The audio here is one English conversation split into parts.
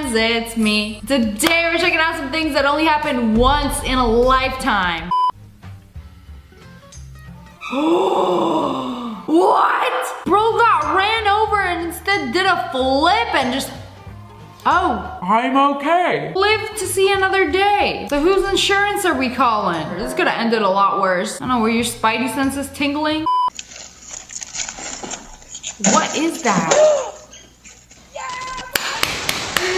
friends, it's me. Today we're checking out some things that only happen once in a lifetime. What? Bro got ran over and instead did a flip and just... Oh. I'm okay. Live to see another day. So whose insurance are we calling? This could have ended a lot worse. I don't know, were your spidey senses tingling? What is that?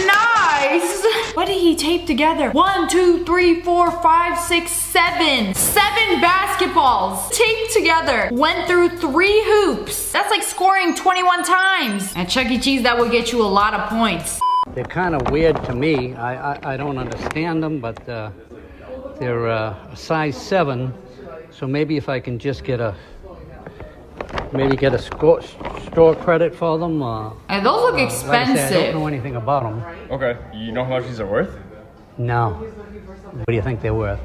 Nice! What did he tape together? 1, 2, 3, 4, 5, 6, 7. 7 basketballs taped together. Went through 3 hoops. That's like scoring 21 times. At Chuck E. Cheese, that would get you a lot of points. They're kind of weird to me. I don't understand them, but they're a size 7. So maybe if I can just get a store credit for them. Hey, those look expensive. Like I said, I don't know anything about them. Okay, you know how much these are worth? No. What do you think they're worth?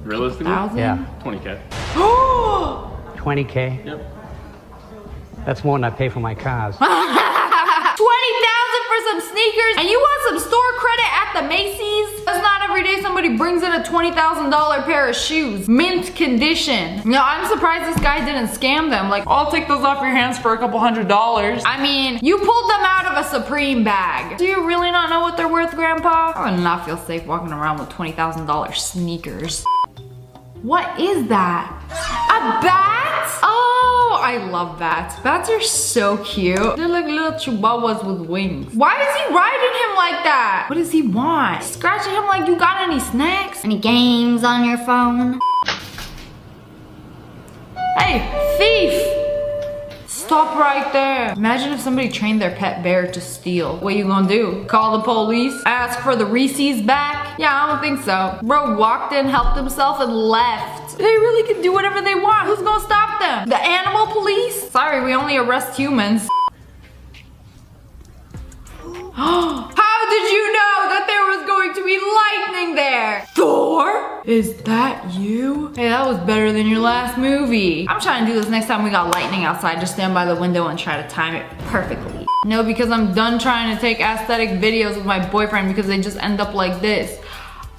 Realistically? 1,000? Yeah. 20K. 20K? Yep. That's more than I pay for my cars. 20,000 for some sneakers, and you want some store credit at the Macy's? That's not every day somebody brings in a $20,000 pair of shoes. Mint condition. No, I'm surprised this guy didn't scam them. Like, I'll take those off your hands for a couple $100. I mean, you pulled them out of a Supreme bag. Do you really not know what they're worth, Grandpa? I would not feel safe walking around with $20,000 sneakers. What is that? A bat? Oh, I love bats. Bats are so cute. They're like little chihuahuas with wings. Why is he riding him like that? What does he want? Scratching him like, you got any snacks? Any games on your phone? Hey, thief! Stop right there. Imagine if somebody trained their pet bear to steal. What you gonna do? Call the police? Ask for the Reese's back? Yeah, I don't think so. Bro walked in, helped himself, and left. They really can do whatever they want. Who's gonna stop them? The animal police? Sorry, we only arrest humans. How did you know that there was going to be lightning there? Thor? Is that you? Hey, that was better than your last movie. I'm trying to do this next time we got lightning outside. Just stand by the window and try to time it perfectly. No, because I'm done trying to take aesthetic videos with my boyfriend because they just end up like this.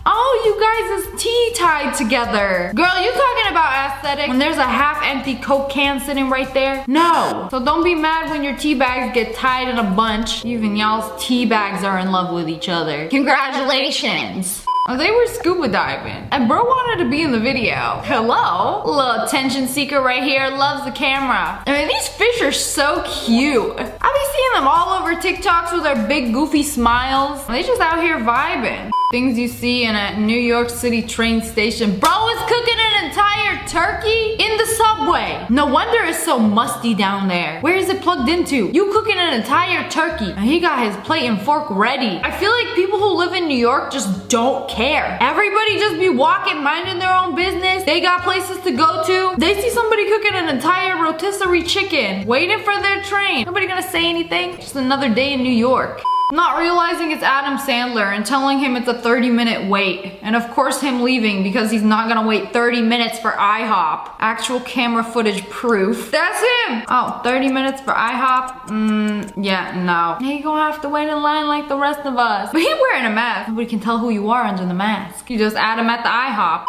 Oh, you guys' tea tied together. Girl, you talking about aesthetic when there's a half-empty Coke can sitting right there? No. So don't be mad when your tea bags get tied in a bunch. Even y'all's tea bags are in love with each other. Congratulations. Oh, they were scuba diving. And bro wanted to be in the video. Hello? Little attention seeker right here, loves the camera. I mean, these fish are so cute. I be seeing them all over TikToks with their big goofy smiles. They just out here vibing. Things you see in a New York City train station. Bro is cooking an entire turkey in the subway. No wonder it's so musty down there. Where is it plugged into? You cooking an entire turkey. And he got his plate and fork ready. I feel like people who live in New York just don't care. Everybody just be walking, minding their own business. They got places to go to. They see somebody cooking an entire rotisserie chicken, waiting for their train. Nobody gonna say anything. Just another day in New York. Not realizing it's Adam Sandler and telling him it's a 30-minute wait. And of course him leaving because he's not gonna wait 30 minutes for IHOP. Actual camera footage proof. That's him! Oh, 30 minutes for IHOP? Yeah, no. He gonna have to wait in line like the rest of us. But he wearing a mask. Nobody can tell who you are under the mask. You just add him at the IHOP.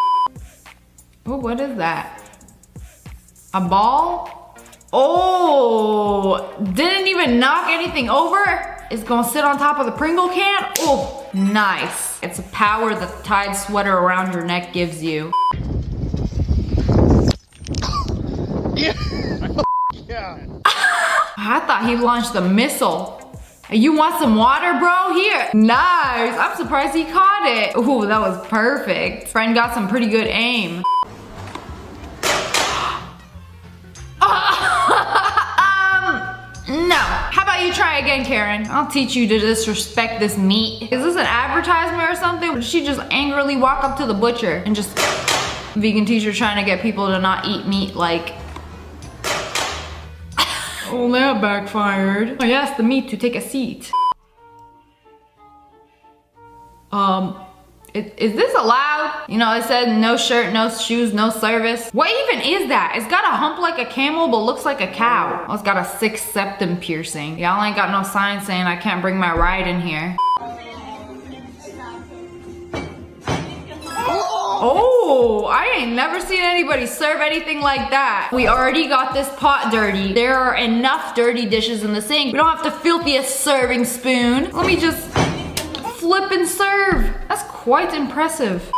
Oh, what is that? A ball? Oh, didn't even knock anything over? It's gonna sit on top of the Pringle can? Oh, nice. It's a power that the tied sweater around your neck gives you. Yeah. I thought he launched a missile. You want some water, bro? Here. Nice. I'm surprised he caught it. Ooh, that was perfect. Friend got some pretty good aim. No. How about you try again, Karen? I'll teach you to disrespect this meat. Is this an advertisement or something? Or did she just angrily walk up to the butcher and just... Vegan teacher trying to get people to not eat meat like... Oh, that backfired. I asked the meat to take a seat. Is this allowed? You know, it said no shirt, no shoes, no service. What even is that? It's got a hump like a camel, but looks like a cow. Oh, it's got a 6th septum piercing. Y'all ain't got no sign saying I can't bring my ride in here. Oh, I ain't never seen anybody serve anything like that. We already got this pot dirty. There are enough dirty dishes in the sink. We don't have to filthy a serving spoon. Let me just flip and serve. That's quite impressive.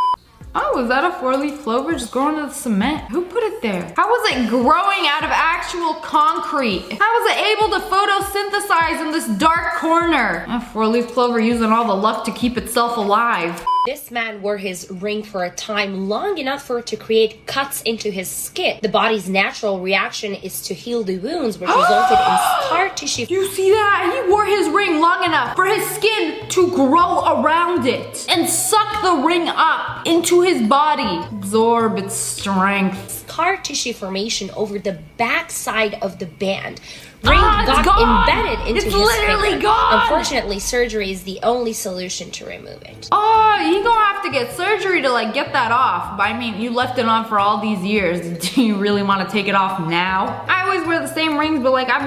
Oh, is that a 4-leaf clover just growing in the cement? Who put it there? How was it growing out of actual concrete? How was it able to photosynthesize in this dark corner? A 4-leaf clover using all the luck to keep itself alive. This man wore his ring for a time long enough for it to create cuts into his skin. The body's natural reaction is to heal the wounds, which resulted in scar tissue. You see that? He wore his ring long enough for his skin to grow around it and suck the ring up into his body. Absorb its strength. Scar tissue formation over the back side of the band. Ring it's got gone. embedded into It's his literally finger. gone. Unfortunately, surgery is the only solution to remove it. Oh, you gonna have to get surgery to like get that off. But I mean, you left it on for all these years. Do you really want to take it off now? I always wear the same rings, but like I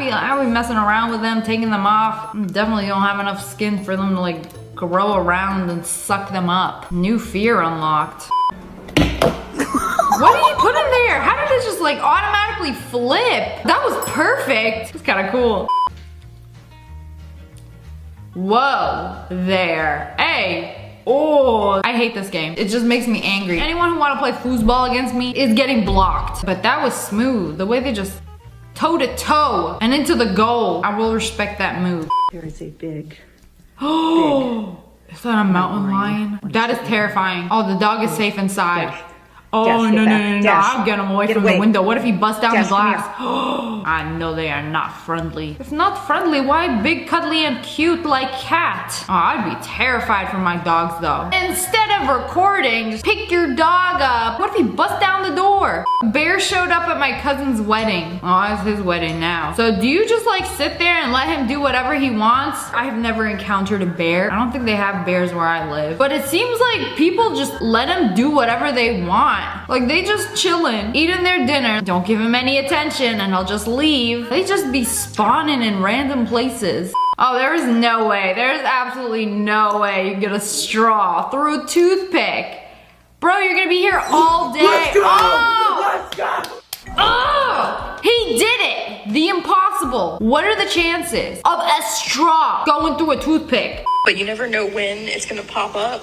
be messing around with them, taking them off. Definitely don't have enough skin for them to like grow around and suck them up. New fear unlocked. What did he put in there? How did it just like automatically flip? That was perfect. It's kind of cool. Whoa there. Hey. Oh, I hate this game. It just makes me angry. Anyone who want to play foosball against me is getting blocked. But that was smooth. The way they just toe to toe and into the goal. I will respect that move. There is a big. Oh, is that a mountain lion? That is terrifying. Oh, the dog is safe inside. Oh, Dash, no, get no, back. no, no, Dash. I'll get him away Get from away. the window. What if he busts down Dash, the come glass? I know they are not friendly. If not friendly, why big, cuddly, and cute like cat? Oh, I'd be terrified for my dogs though. Instead of recording, just pick your dog up. What if he busts down the door? Bear showed up at my cousin's wedding. Oh, it's his wedding now. So do you just like sit there and let him do whatever he wants? I have never encountered a bear. I don't think they have bears where I live. But it seems like people just let him do whatever they want. Like they just chilling, eating their dinner. Don't give him any attention and he'll just leave. They just be spawning in random places. Oh, there is no way. There's absolutely no way you get a straw through a toothpick. Bro, you're gonna be here all day. Let's go! Oh! Let's go! Oh! He did it! The impossible. What are the chances of a straw going through a toothpick? But you never know when it's gonna pop up.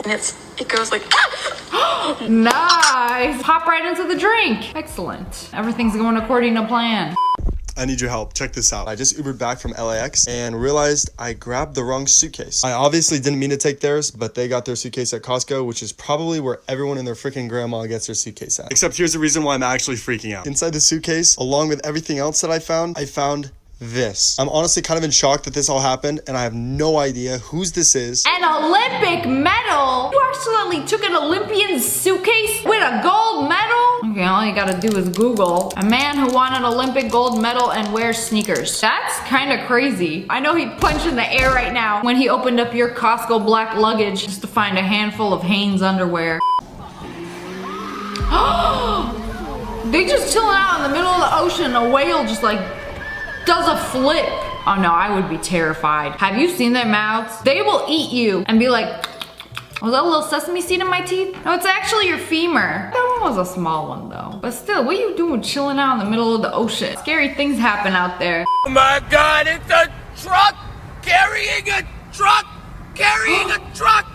And it goes like, Nice. Pop right into the drink. Excellent. Everything's going according to plan. I need your help. Check this out. I just Ubered back from LAX and realized I grabbed the wrong suitcase. I obviously didn't mean to take theirs, but they got their suitcase at Costco, which is probably where everyone and their freaking grandma gets their suitcase at. Except here's the reason why I'm actually freaking out. Inside the suitcase, along with everything else that I found this. I'm honestly kind of in shock that this all happened, and I have no idea whose this is. An Olympic medal? You actually took an Olympian suitcase with a gold medal? Okay, all you gotta do is Google a man who won an Olympic gold medal and wears sneakers. That's kind of crazy. I know he'd punch in the air right now when he opened up your Costco black luggage just to find a handful of Hanes underwear. They just chilling out in the middle of the ocean. A whale just like does a flip. Oh no, I would be terrified. Have you seen their mouths? They will eat you and be like, was that a little sesame seed in my teeth? No, it's actually your femur. That one was a small one though. But still, what are you doing chilling out in the middle of the ocean? Scary things happen out there. Oh my God, it's a truck carrying a truck carrying a truck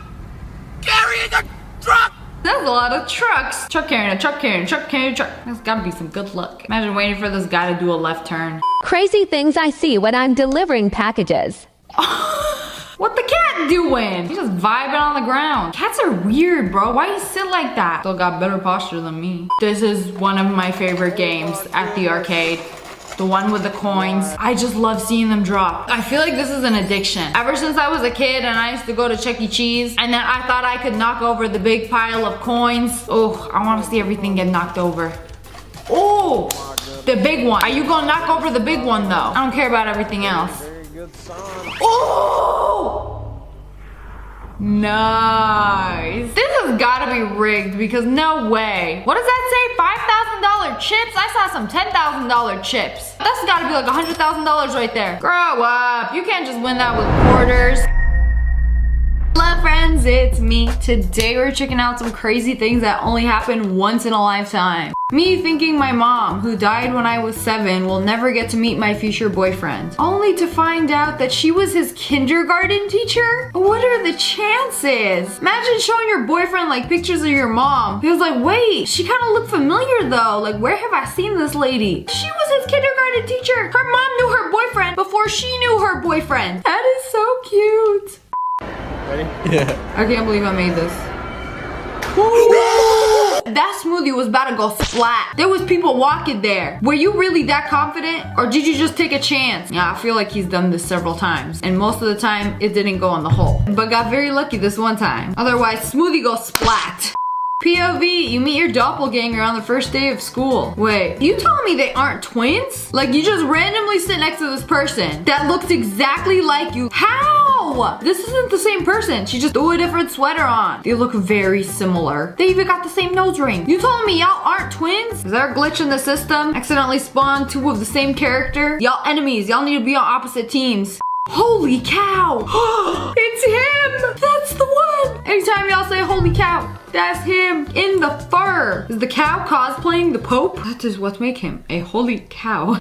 carrying a truck. That's a lot of trucks. Truck carrying a truck carrying a truck carrying a truck. That's gotta be some good luck. Imagine waiting for this guy to do a left turn. Crazy things I see when I'm delivering packages. What the cat doing? He's just vibing on the ground. Cats are weird, bro. Why you sit like that? Still got better posture than me. This is one of my favorite games at the arcade. The one with the coins. I just love seeing them drop. I feel like this is an addiction. Ever since I was a kid and I used to go to Chuck E. Cheese and then I thought I could knock over the big pile of coins. Oh, I want to see everything get knocked over. Oh, the big one. Are you gonna knock over the big one though? I don't care about everything else. Oh! Nice. This has gotta be rigged because no way. What does that say? $5,000 chips? I saw some $10,000 chips. That's gotta be like $100,000 right there. Grow up. You can't just win that with quarters. Hello friends. friends, it's me. Today we're checking out some crazy things that only happen once in a lifetime. Me thinking my mom, who died when I was 7, will never get to meet my future boyfriend. Only to find out that she was his kindergarten teacher? What are the chances? Imagine showing your boyfriend like pictures of your mom. He was like, wait, she kind of looked familiar though. Like, where have I seen this lady? She was his kindergarten teacher. Her mom knew her boyfriend before she knew her boyfriend. That is so cute. Ready? Yeah. I can't believe I made this. That smoothie was about to go splat. There was people walking there. Were you really that confident? Or did you just take a chance? Yeah, I feel like he's done this several times. And most of the time, it didn't go in the hole. But got very lucky this one time. Otherwise, smoothie goes splat. POV, you meet your doppelganger on the first day of school. Wait, you telling me they aren't twins? Like you just randomly sit next to this person that looks exactly like you. How? This isn't the same person. She just threw a different sweater on. They look very similar. They even got the same nose ring. You telling me y'all aren't twins? Is there a glitch in the system? Accidentally spawned 2 of the same character? Y'all enemies. Y'all need to be on opposite teams. Holy cow! It's him! That's the one! Anytime y'all say holy cow, that's him in the fur. Is the cow cosplaying the Pope? That is what makes him a holy cow.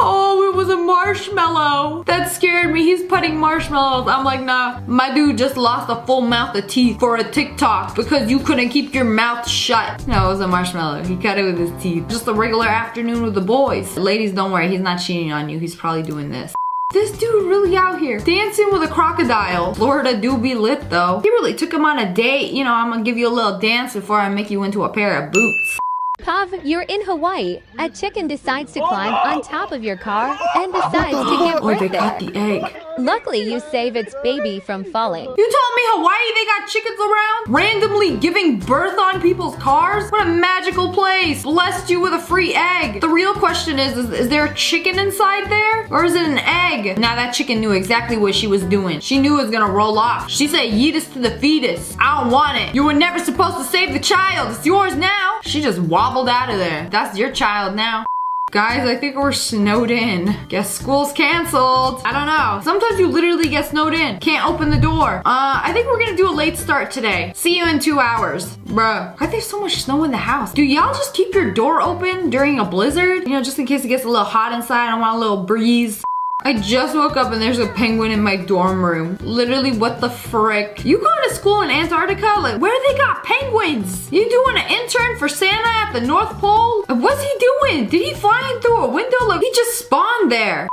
Oh, it was a marshmallow. That scared me. He's putting marshmallows. I'm like, nah. My dude just lost a full mouth of teeth for a TikTok because you couldn't keep your mouth shut. No, it was a marshmallow. He cut it with his teeth. Just a regular afternoon with the boys. Ladies, don't worry. He's not cheating on you. He's probably doing this. This dude really out here dancing with a crocodile. Florida do be lit though. He really took him on a date. You know, I'm gonna give you a little dance before I make you into a pair of boots. Pav, you're in Hawaii. A chicken decides to climb on top of your car and decides to give Oh, they birth got there. the egg. Luckily, you save its baby from falling. You told me Hawaii they got chickens around? Randomly giving birth on people's cars? What a magical place. Blessed you with a free egg. The real question is there a chicken inside there? Or is it an egg? Now that chicken knew exactly what she was doing. She knew it was gonna roll off. She said yeetus to the fetus. I don't want it. You were never supposed to save the child. It's yours now. She just wobbled out of there. That's your child now. Guys, I think we're snowed in. Guess school's canceled. I don't know. Sometimes you literally get snowed in. Can't open the door. I think we're gonna do a late start today. See you in 2 hours. Bruh, why there's so much snow in the house? Do y'all just keep your door open during a blizzard? You know, just in case it gets a little hot inside. I want a little breeze. I just woke up and there's a penguin in my dorm room. Literally, what the frick? You going to school in Antarctica? Like, where they got penguins? You doing an intern for Santa at the North Pole? What's he doing? Did he fly in through a window? Like, he just spawned there.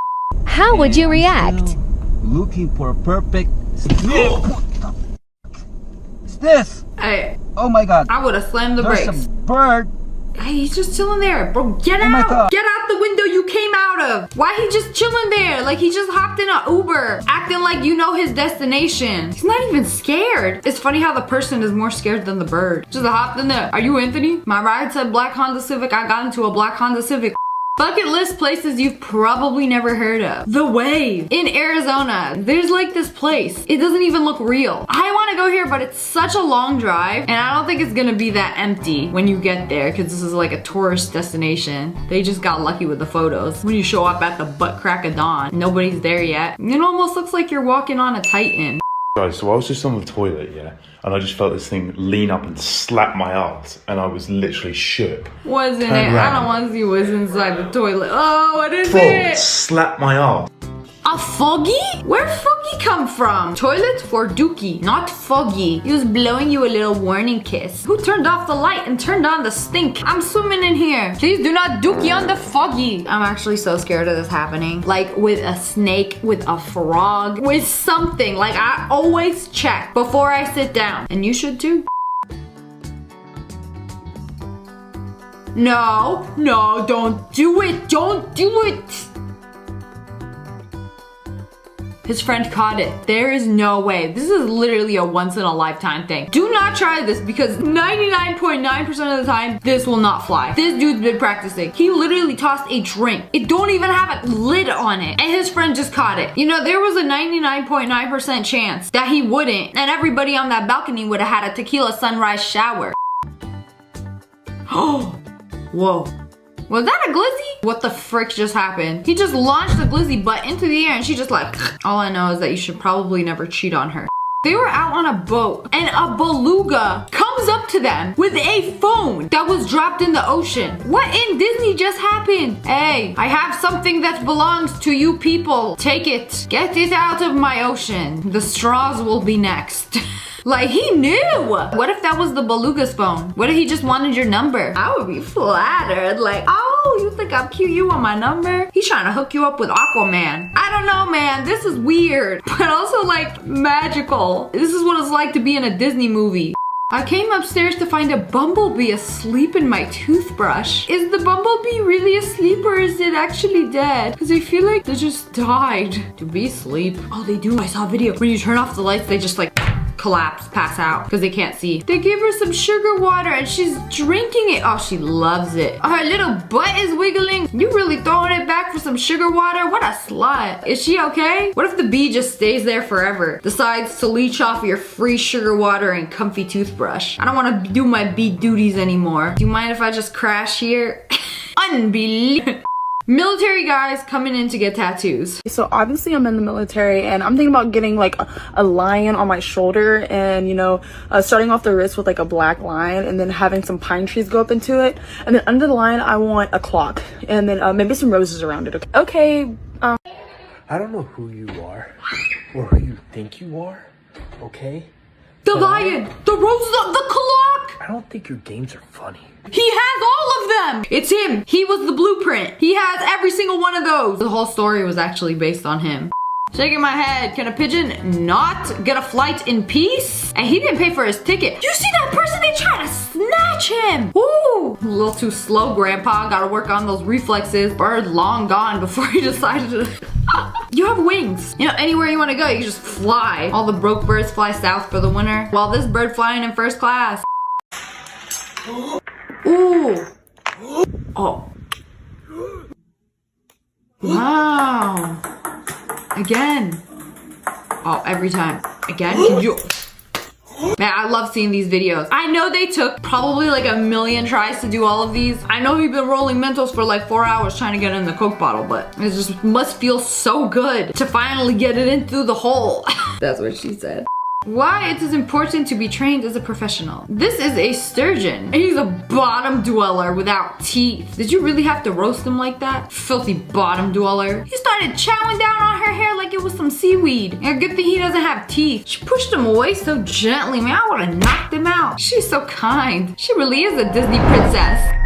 How would you react? Looking for a perfect snip. What's this? Oh my god. I would have slammed the There's brakes. a bird. Hey, he's just chilling there. Bro, get Oh my out. God. Get out the window you came out of. Why he just chilling there? Like he just hopped in an Uber, acting like you know his destination. He's not even scared. It's funny how the person is more scared than the bird. Just hopped in there. Are you Anthony? My ride said black Honda Civic. I got into a black Honda Civic. Bucket list places you've probably never heard of. The Wave in Arizona. There's like this place. It doesn't even look real. I want to go here, but it's such a long drive and I don't think it's gonna be that empty when you get there because this is like a tourist destination. They just got lucky with the photos. When you show up at the butt crack of dawn, nobody's there yet. It almost looks like you're walking on a Titan. Guys, so I was just on the toilet, yeah, and I just felt this thing lean up and slap my ass, and I was literally shook. Wasn't Turn it? I around. don't want to see what's inside the toilet. Oh, what is Bro, it? slap my ass. A foggy? Where'd foggy come from? Toilet for Dookie, not foggy. He was blowing you a little warning kiss. Who turned off the light and turned on the stink? I'm swimming in here. Please do not dookie on the foggy. I'm actually so scared of this happening. Like with a snake, with a frog, with something. Like I always check before I sit down. And you should too. No, no, don't do it. Don't do it. His friend caught it. There is no way. This is literally a once in a lifetime thing. Do not try this because 99.9% of the time, this will not fly. This dude's been practicing. He literally tossed a drink. It don't even have a lid on it. And his friend just caught it. You know, there was a 99.9% chance that he wouldn't. And everybody on that balcony would have had a tequila sunrise shower. Oh, whoa. Was that a glizzy? What the frick just happened? He just launched the glizzy butt into the air and she just like, all I know is that you should probably never cheat on her. They were out on a boat and a beluga comes up to them with a phone that was dropped in the ocean. What in Disney just happened? Hey, I have something that belongs to you people. Take it. Get it out of my ocean. The straws will be next. Like, he knew. What if that was the beluga's phone? What if he just wanted your number? I would be flattered. Like, oh, you think I'm cute? You want my number? He's trying to hook you up with Aquaman. I don't know, man. This is weird, but also like magical. This is what it's like to be in a Disney movie. I came upstairs to find a bumblebee asleep in my toothbrush. Is the bumblebee really asleep or is it actually dead? Because I feel like they just died. Do bees sleep? Oh, they do. I saw a video. When you turn off the lights, they just like collapse, pass out because they can't see. They gave her some sugar water and she's drinking it. Oh, she loves it. Her little butt is wiggling. You really throwing it back for some sugar water? What a slut. Is she okay? What if the bee just stays there forever? Decides to leech off your free sugar water and comfy toothbrush. I don't want to do my bee duties anymore. Do you mind if I just crash here? Unbelievable. Military guys coming in to get tattoos. So obviously I'm in the military and I'm thinking about getting like a lion on my shoulder and, you know, starting off the wrist with like a black lion and then having some pine trees go up into it. And then under the lion, I want a clock and then maybe some roses around it. Okay. I don't know who you are or who you think you are, okay? The lion, the roses, the clock. I don't think your games are funny. He has all of them. It's him. He was the blueprint. He has every single one of those. The whole story was actually based on him. Shaking my head. Can a pigeon not get a flight in peace? And he didn't pay for his ticket. You see that person? They try to snatch him. Ooh, a little too slow, Grandpa. Gotta work on those reflexes. Bird long gone before he decided to... You have wings. You know, anywhere you want to go, you can just fly. All the broke birds fly south for the winter. While this bird flying in first class. Ooh. Oh. Wow. Again. Oh, every time. Again? Can you... Man, I love seeing these videos. I know they took probably like 1,000,000 tries to do all of these. I know we've been rolling Mentos for like 4 hours trying to get in the Coke bottle, but it just must feel so good to finally get it in through the hole. That's what she said. Why it is important to be trained as a professional. This is a sturgeon, and he's a bottom dweller without teeth. Did you really have to roast him like that? Filthy bottom dweller. He started chowing down on her hair like it was some seaweed. And good thing he doesn't have teeth. She pushed him away so gently, man. I would have knocked him out. She's so kind. She really is a Disney princess.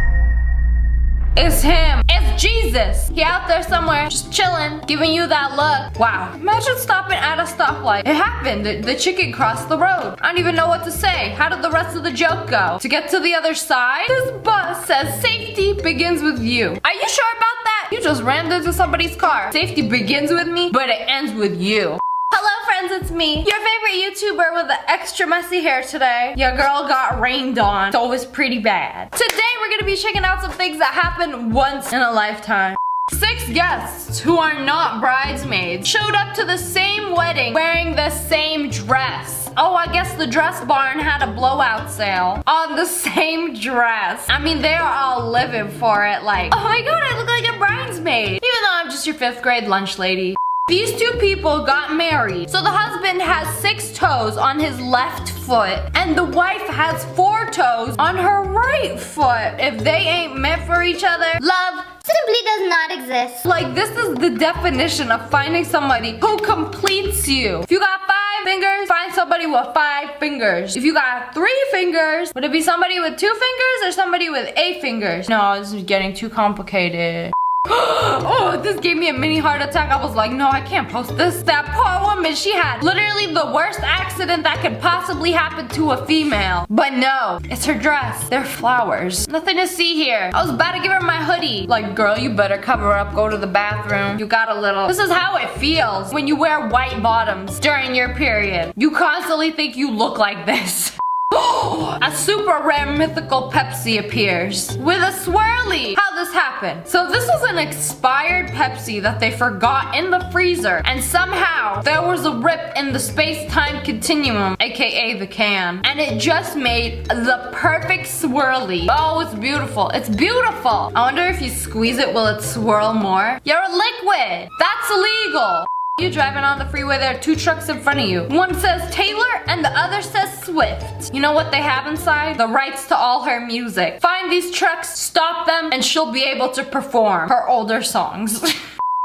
It's him. It's Jesus. He out there somewhere just chilling, giving you that look. Wow. Imagine stopping at a stoplight. It happened. The chicken crossed the road. I don't even know what to say. How did the rest of the joke go? To get to the other side, this bus says safety begins with you. Are you sure about that? You just ran into somebody's car. Safety begins with me, but it ends with you. Hello friends, it's me, your favorite YouTuber with the extra messy hair today. Your girl got rained on, so it's pretty bad. Today we're gonna be checking out some things that happen once in a lifetime. 6 guests who are not bridesmaids showed up to the same wedding wearing the same dress. Oh, I guess the dress barn had a blowout sale on the same dress. I mean, they're all living for it like, oh my god, I look like a bridesmaid. Even though I'm just your 5th grade lunch lady. These 2 people got married. So the husband has 6 toes on his left foot and the wife has 4 toes on her right foot. If they ain't meant for each other, love simply does not exist. Like, this is the definition of finding somebody who completes you. If you got 5 fingers, find somebody with 5 fingers. If you got 3 fingers, would it be somebody with 2 fingers or somebody with 8 fingers? No, this is getting too complicated. Oh, this gave me a mini heart attack. I was like, no, I can't post this. That poor woman, she had literally the worst accident that could possibly happen to a female. But no, it's her dress. They're flowers. Nothing to see here. I was about to give her my hoodie. Like, girl, you better cover up, go to the bathroom. You got a little... This is how it feels when you wear white bottoms during your period. You constantly think you look like this. A super rare mythical Pepsi appears with a swirly. How the this happen? So this was an expired Pepsi that they forgot in the freezer, and somehow there was a rip in the space-time continuum, aka the can, and it just made the perfect swirly. Oh, it's beautiful. It's beautiful. I wonder if you squeeze it, will it swirl more? You're a liquid. That's illegal. You driving on the freeway, there are two trucks in front of you. One says Taylor and the other says Swift. You know what they have inside? The rights to all her music. Find these trucks, stop them, and she'll be able to perform her older songs.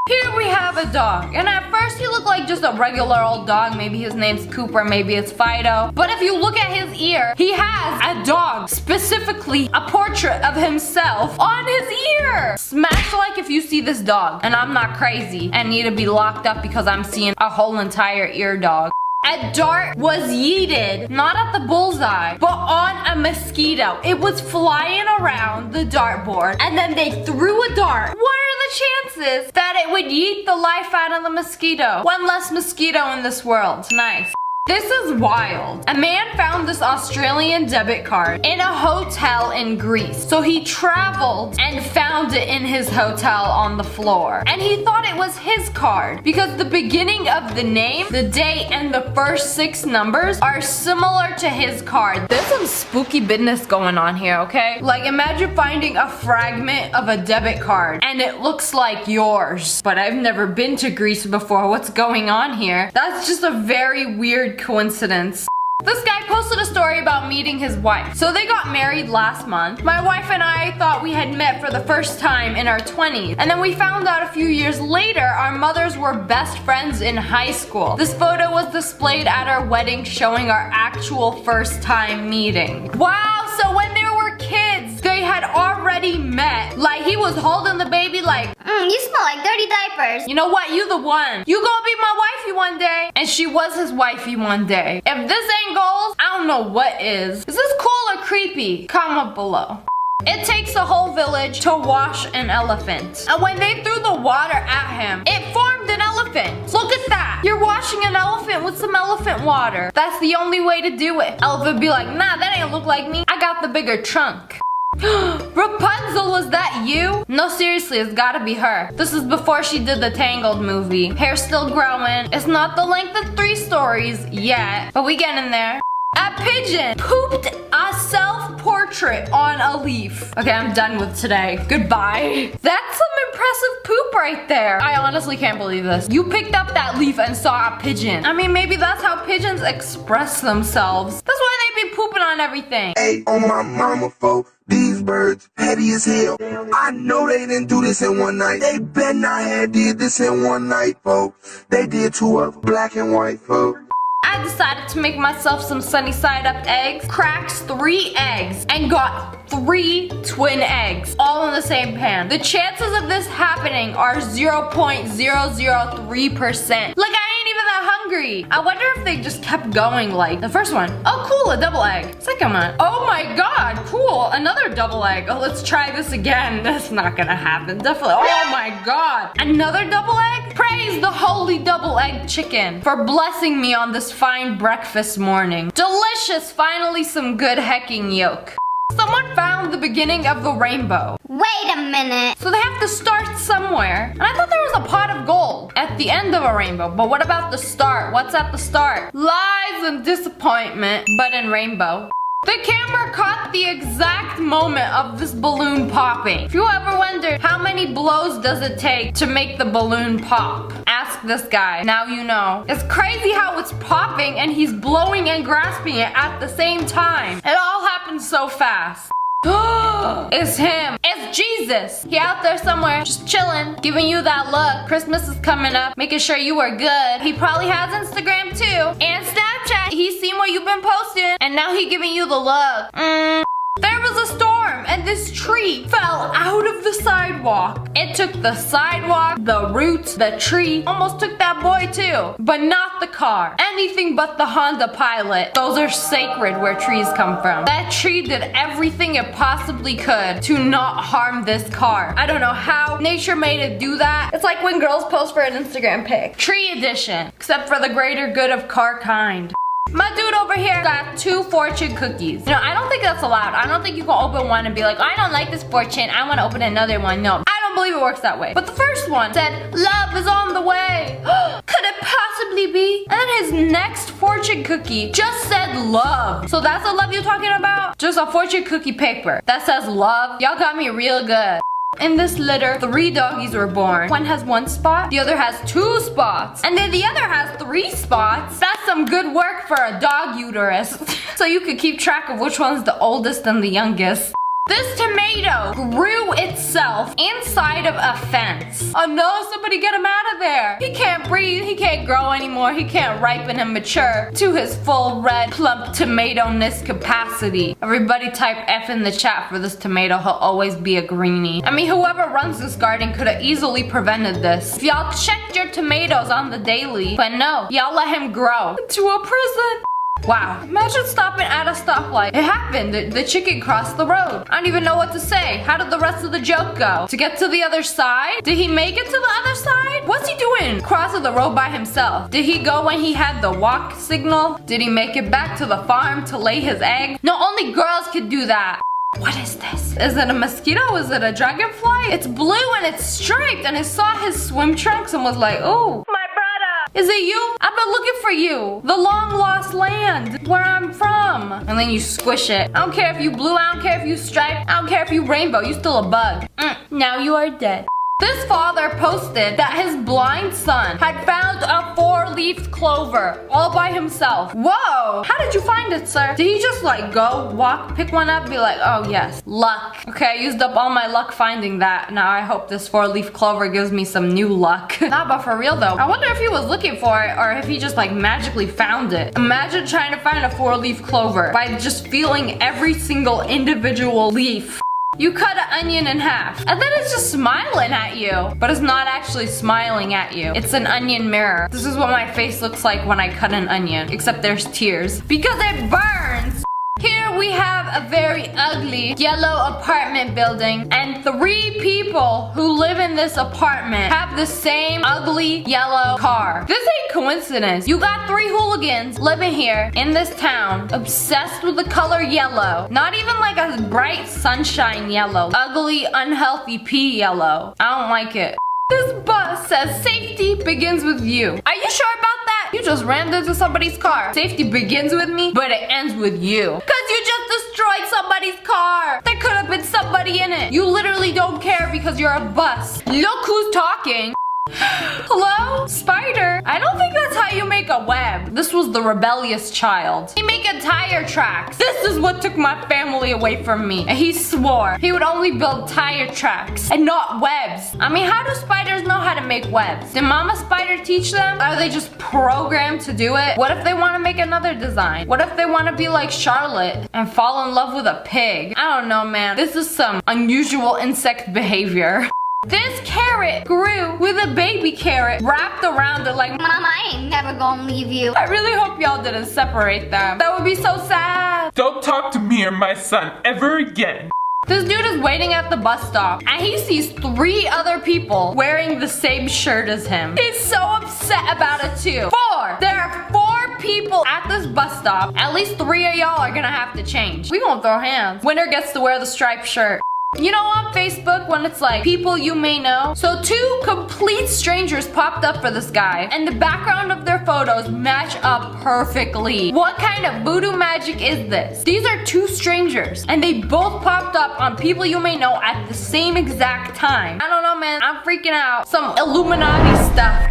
Here we have a dog, and at first he looked like just a regular old dog. Maybe his name's Cooper, maybe it's Fido. But if you look at his ear, he has a dog, specifically a portrait of himself on his ear. Smash like if you see this dog, and I'm not crazy and need to be locked up because I'm seeing a whole entire ear dog. A dart was yeeted, not at the bullseye, but on a mosquito. It was flying around the dartboard, and then they threw a dart. What are the chances that it would yeet the life out of the mosquito? One less mosquito in this world. Nice. This is wild. A man found this Australian debit card in a hotel in Greece. So he traveled and found it in his hotel on the floor. And he thought it was his card because the beginning of the name, the date, and the first 6 numbers are similar to his card. There's some spooky business going on here, okay? Like, imagine finding a fragment of a debit card and it looks like yours. But I've never been to Greece before. What's going on here? That's just a very weird coincidence. This guy posted a story about meeting his wife. So they got married last month. My wife and I thought we had met for the first time in our 20s. And then we found out a few years later our mothers were best friends in high school. This photo was displayed at our wedding showing our actual first time meeting. Wow, so when they were kids, they had already met. Like, he was holding the baby like, you smell like dirty diapers. You know what? You the one. You gonna be my wifey one day. And she was his wifey one day. If this ain't goals, I don't know what is. Is this cool or creepy? Comment below. It takes a whole village to wash an elephant. And when they threw the water at him, it formed an elephant. Look at that. You're washing an elephant with some elephant water. That's the only way to do it. Elephant be like, nah, that ain't look like me. I got the bigger trunk. Rapunzel, was that you? No, seriously, it's gotta be her. This is before she did the Tangled movie. Hair's still growing. It's not the length of 3 stories yet, but we get in there. A pigeon pooped a self-portrait on a leaf. Okay, I'm done with today. Goodbye. That's some impressive poop right there. I honestly can't believe this. You picked up that leaf and saw a pigeon. I mean, maybe that's how pigeons express themselves. That's why they be pooping on everything. Hey, on my mama, folk. These birds petty as hell. I know they didn't do this in one night. They bet not have did this in one night, folks. They did 2 of them, black and white, folks. I decided to make myself some sunny side up eggs, cracked 3 eggs, and got 3 twin eggs, all in the same pan. The chances of this happening are 0.003%. Like, I ain't even that hungry. I wonder if they just kept going. Like, the first one, oh cool, a double egg. Second one, oh my god, cool, another double egg. Oh, let's try this again. That's not gonna happen, definitely. Oh my god, another double egg? Praise the holy double egg chicken for blessing me on this fine breakfast morning. Delicious, finally some good hecking yolk. Someone found the beginning of the rainbow. Wait a minute. So they have to start somewhere. And I thought there was a pot of gold at the end of a rainbow. But what about the start? What's at the start? Lies and disappointment, but in rainbow. The camera caught the exact moment of this balloon popping. If you ever wondered how many blows does it take to make the balloon pop, ask this guy. Now you know. It's crazy how it's popping and he's blowing and grasping it at the same time. It all happens so fast. It's him. It's Jesus. He out there somewhere just chilling, giving you that look. Christmas is coming up, making sure you are good. He probably has Instagram too and Snapchat. He's seen what you've been posting and now he giving you the look. There was a storm and this tree fell out of the sidewalk. It took the sidewalk, the roots, the tree, almost took that boy too, but not the car. Anything but the Honda Pilot. Those are sacred where trees come from. That tree did everything it possibly could to not harm this car. I don't know how nature made it do that. It's like when girls post for an Instagram pic. Tree edition, except for the greater good of car kind. My dude over here got 2 fortune cookies. You know, I don't think that's allowed. I don't think you can open one and be like, I don't like this fortune, I want to open another one. No, I don't believe it works that way. But the first one said, love is on the way. Could it possibly be? And then his next fortune cookie just said love. So that's the love you're talking about? Just a fortune cookie paper that says love? Y'all got me real good. In this litter, 3 doggies were born. One has 1 spot, the other has 2 spots, and then the other has 3 spots. That's some good work for a dog uterus. So you could keep track of which one's the oldest and the youngest. This tomato grew itself inside of a fence. Oh no, somebody get him out of there. He can't breathe, he can't grow anymore, he can't ripen and mature to his full red plump tomato-ness capacity. Everybody type F in the chat for this tomato, he'll always be a greenie. I mean, whoever runs this garden could have easily prevented this. If y'all checked your tomatoes on the daily, but no, y'all let him grow into a prison. Wow, imagine stopping at a stoplight. It happened, the chicken crossed the road. I don't even know what to say. How did the rest of the joke go? To get to the other side? Did he make it to the other side? What's he doing crossing the road by himself? Did he go when he had the walk signal? Did he make it back to the farm to lay his egg? No, only girls could do that. What is this? Is it a mosquito? Is it a dragonfly? It's blue and it's striped, and it saw his swim trunks and was like, oh, my brother. Is it you? I've been looking for you. The long lost land where I'm from. And then you squish it. I don't care if you blue, I don't care if you striped, I don't care if you rainbow, you still a bug. Now you are dead. This father posted that his blind son had found a 4-leaf clover all by himself. Whoa! How did you find it, sir? Did he just like go, walk, pick one up, be like, oh yes, luck. Okay, I used up all my luck finding that. Now I hope this 4-leaf clover gives me some new luck. Nah, but for real though, I wonder if he was looking for it or if he just like magically found it. Imagine trying to find a 4-leaf clover by just feeling every single individual leaf. You cut an onion in half, and then it's just smiling at you. But it's not actually smiling at you. It's an onion mirror. This is what my face looks like when I cut an onion, except there's tears. Because it burns! Here we have a very ugly yellow apartment building, and 3 people who live in this apartment have the same ugly yellow car. This ain't coincidence. You got 3 hooligans living here in this town, obsessed with the color yellow. Not even like a bright sunshine yellow. Ugly, unhealthy pea yellow. I don't like it. This bus says safety begins with you. Are you sure about that? You just rammed into somebody's car. Safety begins with me, but it ends with you. Cause you just destroyed somebody's car. There could have been somebody in it. You literally don't care because you're a bus. Look who's talking. Hello? Spider? I don't think that's how you make a web. This was the rebellious child. He making tire tracks. This is what took my family away from me. And he swore he would only build tire tracks and not webs. I mean, how do spiders know how to make webs? Did Mama Spider teach them? Are they just programmed to do it? What if they want to make another design? What if they want to be like Charlotte and fall in love with a pig? I don't know, man. This is some unusual insect behavior. This carrot grew with a baby carrot wrapped around it like, Mama, I ain't never gonna leave you. I really hope y'all didn't separate them. That would be so sad. Don't talk to me or my son ever again. This dude is waiting at the bus stop and he sees 3 other people wearing the same shirt as him. He's so upset about it too. 4! There are 4 people at this bus stop. At least 3 of y'all are gonna have to change. We gonna throw hands. Winner gets to wear the striped shirt. You know, on Facebook when it's like people you may know? So 2 complete strangers popped up for this guy and the background of their photos match up perfectly. What kind of voodoo magic is this? These are 2 strangers and they both popped up on people you may know at the same exact time. I don't know, man. I'm freaking out. Some Illuminati stuff.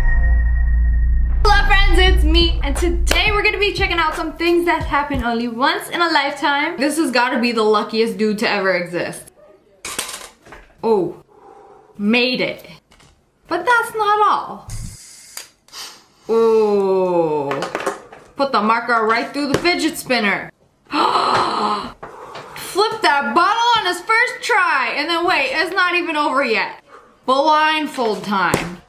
Hello friends, it's me, and today we're gonna be checking out some things that happen only once in a lifetime. This has gotta be the luckiest dude to ever exist. Oh, made it. But that's not all. Oh, put the marker right through the fidget spinner. Flip that bottle on his first try, and then wait, it's not even over yet. Blindfold time.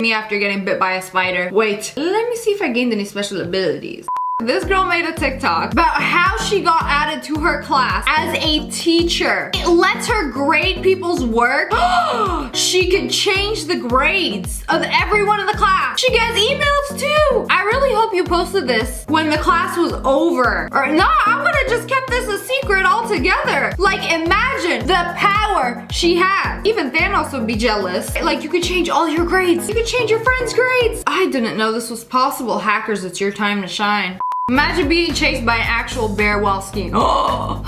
Me after getting bit by a spider. Wait, let me see if I gained any special abilities. This girl made a TikTok about how she got added to her class as a teacher. It lets her grade people's work. She could change the grades of everyone in the class. She gets emails too. I really hope you posted this when the class was over. Or no, I would have just kept this a secret altogether. Like, imagine the power she had. Even Thanos would be jealous. Like, you could change all your grades. You could change your friends' grades. I didn't know this was possible. Hackers, it's your time to shine. Imagine being chased by an actual bear while skiing. Oh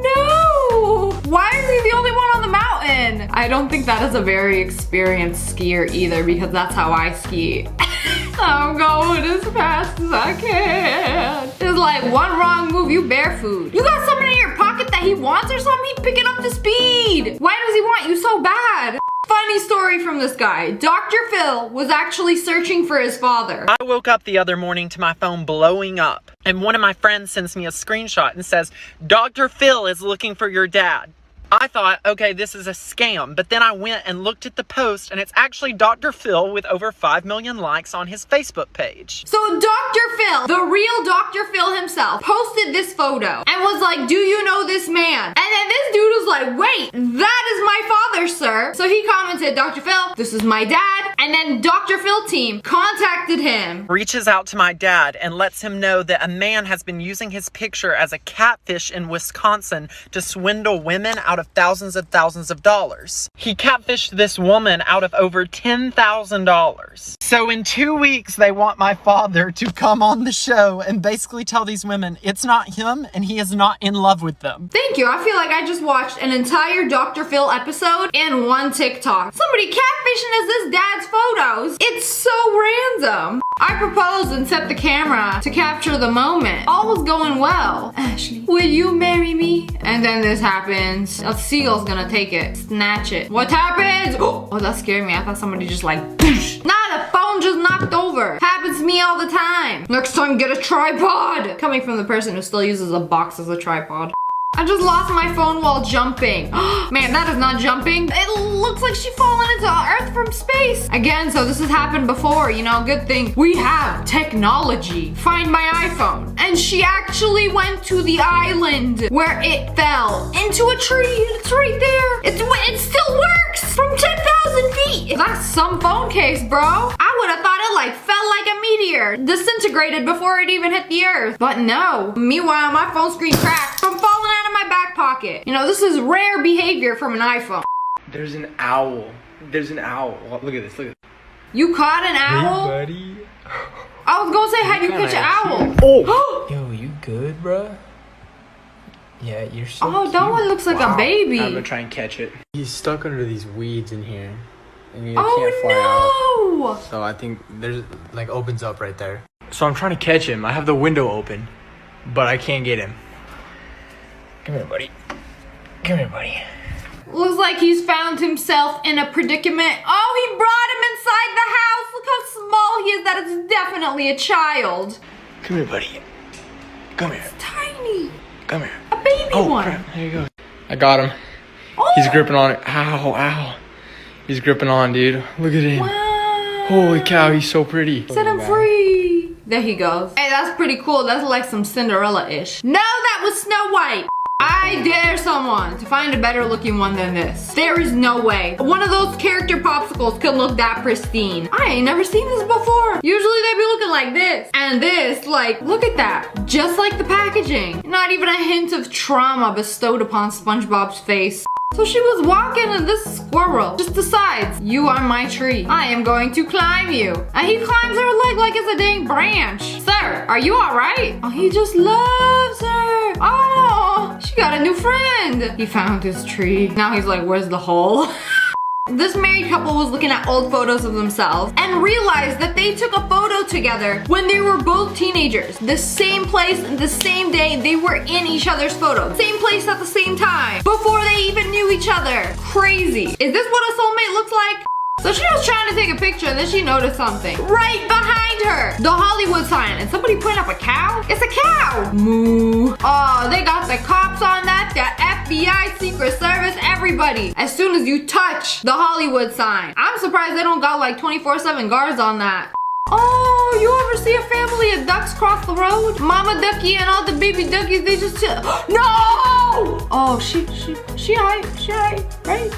no! Why is he the only one on the mountain? I don't think that is a very experienced skier either, because that's how I ski. I'm going as fast as I can. It's like one wrong move, you bear food. You got someone in your pocket that he wants or something? He's picking up the speed. Why does he want you so bad? Funny story from this guy. Dr. Phil was actually searching for his father. I woke up the other morning to my phone blowing up, and one of my friends sends me a screenshot and says, Dr. Phil is looking for your dad. I thought, okay, this is a scam, but then I went and looked at the post, and it's actually Dr. Phil with over 5 million likes on his Facebook page. So Dr. Phil, the real Dr. Phil himself, posted this photo and was like, do you know this man? And then this dude was like, wait, that is my father, sir. So he commented, Dr. Phil, this is my dad. And then Dr. Phil team contacted him. Reaches out to my dad and lets him know that a man has been using his picture as a catfish in Wisconsin to swindle women out of thousands of dollars. He catfished this woman out of over $10,000. So in 2 weeks, they want my father to come on the show and basically tell these women it's not him and he is not in love with them. Thank you. I feel like I just watched an entire Dr. Phil episode in one TikTok. Somebody catfishing as this dad's photos. It's so random. I proposed and set the camera to capture the moment. All was going well. Ashley, will you marry me? And then this happens. A seagull's gonna take it, snatch it. What happens? Oh, that scared me. I thought somebody just like, boosh. Nah, the phone just knocked over. Happens to me all the time. Next time, get a tripod. Coming from the person who still uses a box as a tripod. I just lost my phone while jumping. Man, that is not jumping. It looks like she's fallen into Earth from space. Again, so this has happened before, you know, good thing we have technology. Find my iPhone. And she actually went to the island where it fell into a tree. It's right there. It still works from 10,000 feet. That's some phone case, bro. I would have thought it like fell like a meteor, disintegrated before it even hit the Earth. But no. Meanwhile, my phone screen cracked from falling out of my back pocket. You know, this is rare behavior from an iPhone. There's an owl. There's an owl. Look at this. Look at this. You caught an owl? Hey, buddy. I was gonna say, how'd you catch an owl? Oh! Yo, you good, bruh? Yeah, you're so Oh, that one looks like a baby. I'm gonna try and catch it. He's stuck under these weeds in here. And he Oh, can't fly no! out. So I think there's, like, opens up right there. So I'm trying to catch him. I have the window open, but I can't get him. Come here, buddy. Come here, buddy. Looks like he's found himself in a predicament. Oh, he brought him inside the house. Look how small he is. That is definitely a child. Come here, buddy. Come here. It's tiny. Come here. A baby one. Crap. There you go. I got him. Oh. He's gripping on it. Ow, ow. He's gripping on, dude. Look at him. Wow. Holy cow, he's so pretty. Set him free. There he goes. Hey, that's pretty cool. That's like some Cinderella-ish. No, that was Snow White. I dare someone to find a better looking one than this. There is no way. One of those character popsicles can look that pristine. I ain't never seen this before. Usually they be looking like this. And this, like, look at that. Just like the packaging. Not even a hint of trauma bestowed upon SpongeBob's face. So she was walking and this squirrel just decides, you are my tree. I am going to climb you. And he climbs her leg like it's a dang branch. Sir, are you all right? Oh, he just loves her. Oh, she got a new friend. He found his tree. Now he's like, where's the hole? This married couple was looking at old photos of themselves and realized that they took a photo together when they were both teenagers. The same place and the same day they were in each other's photos. Same place at the same time. Before they even knew each other. Crazy. Is this what a soulmate looks like? So she was trying to take a picture and then she noticed something. Right behind her. The Hollywood sign. And somebody put up a cow? It's a cow. Moo. Oh, they got the cops on that. The FBI, Secret Service, everybody. As soon as you touch the Hollywood sign. I'm surprised they don't got like 24/7 guards on that. Oh, you ever see a family of ducks cross the road? Mama ducky and all the baby duckies, they just chill. No! Oh, she right?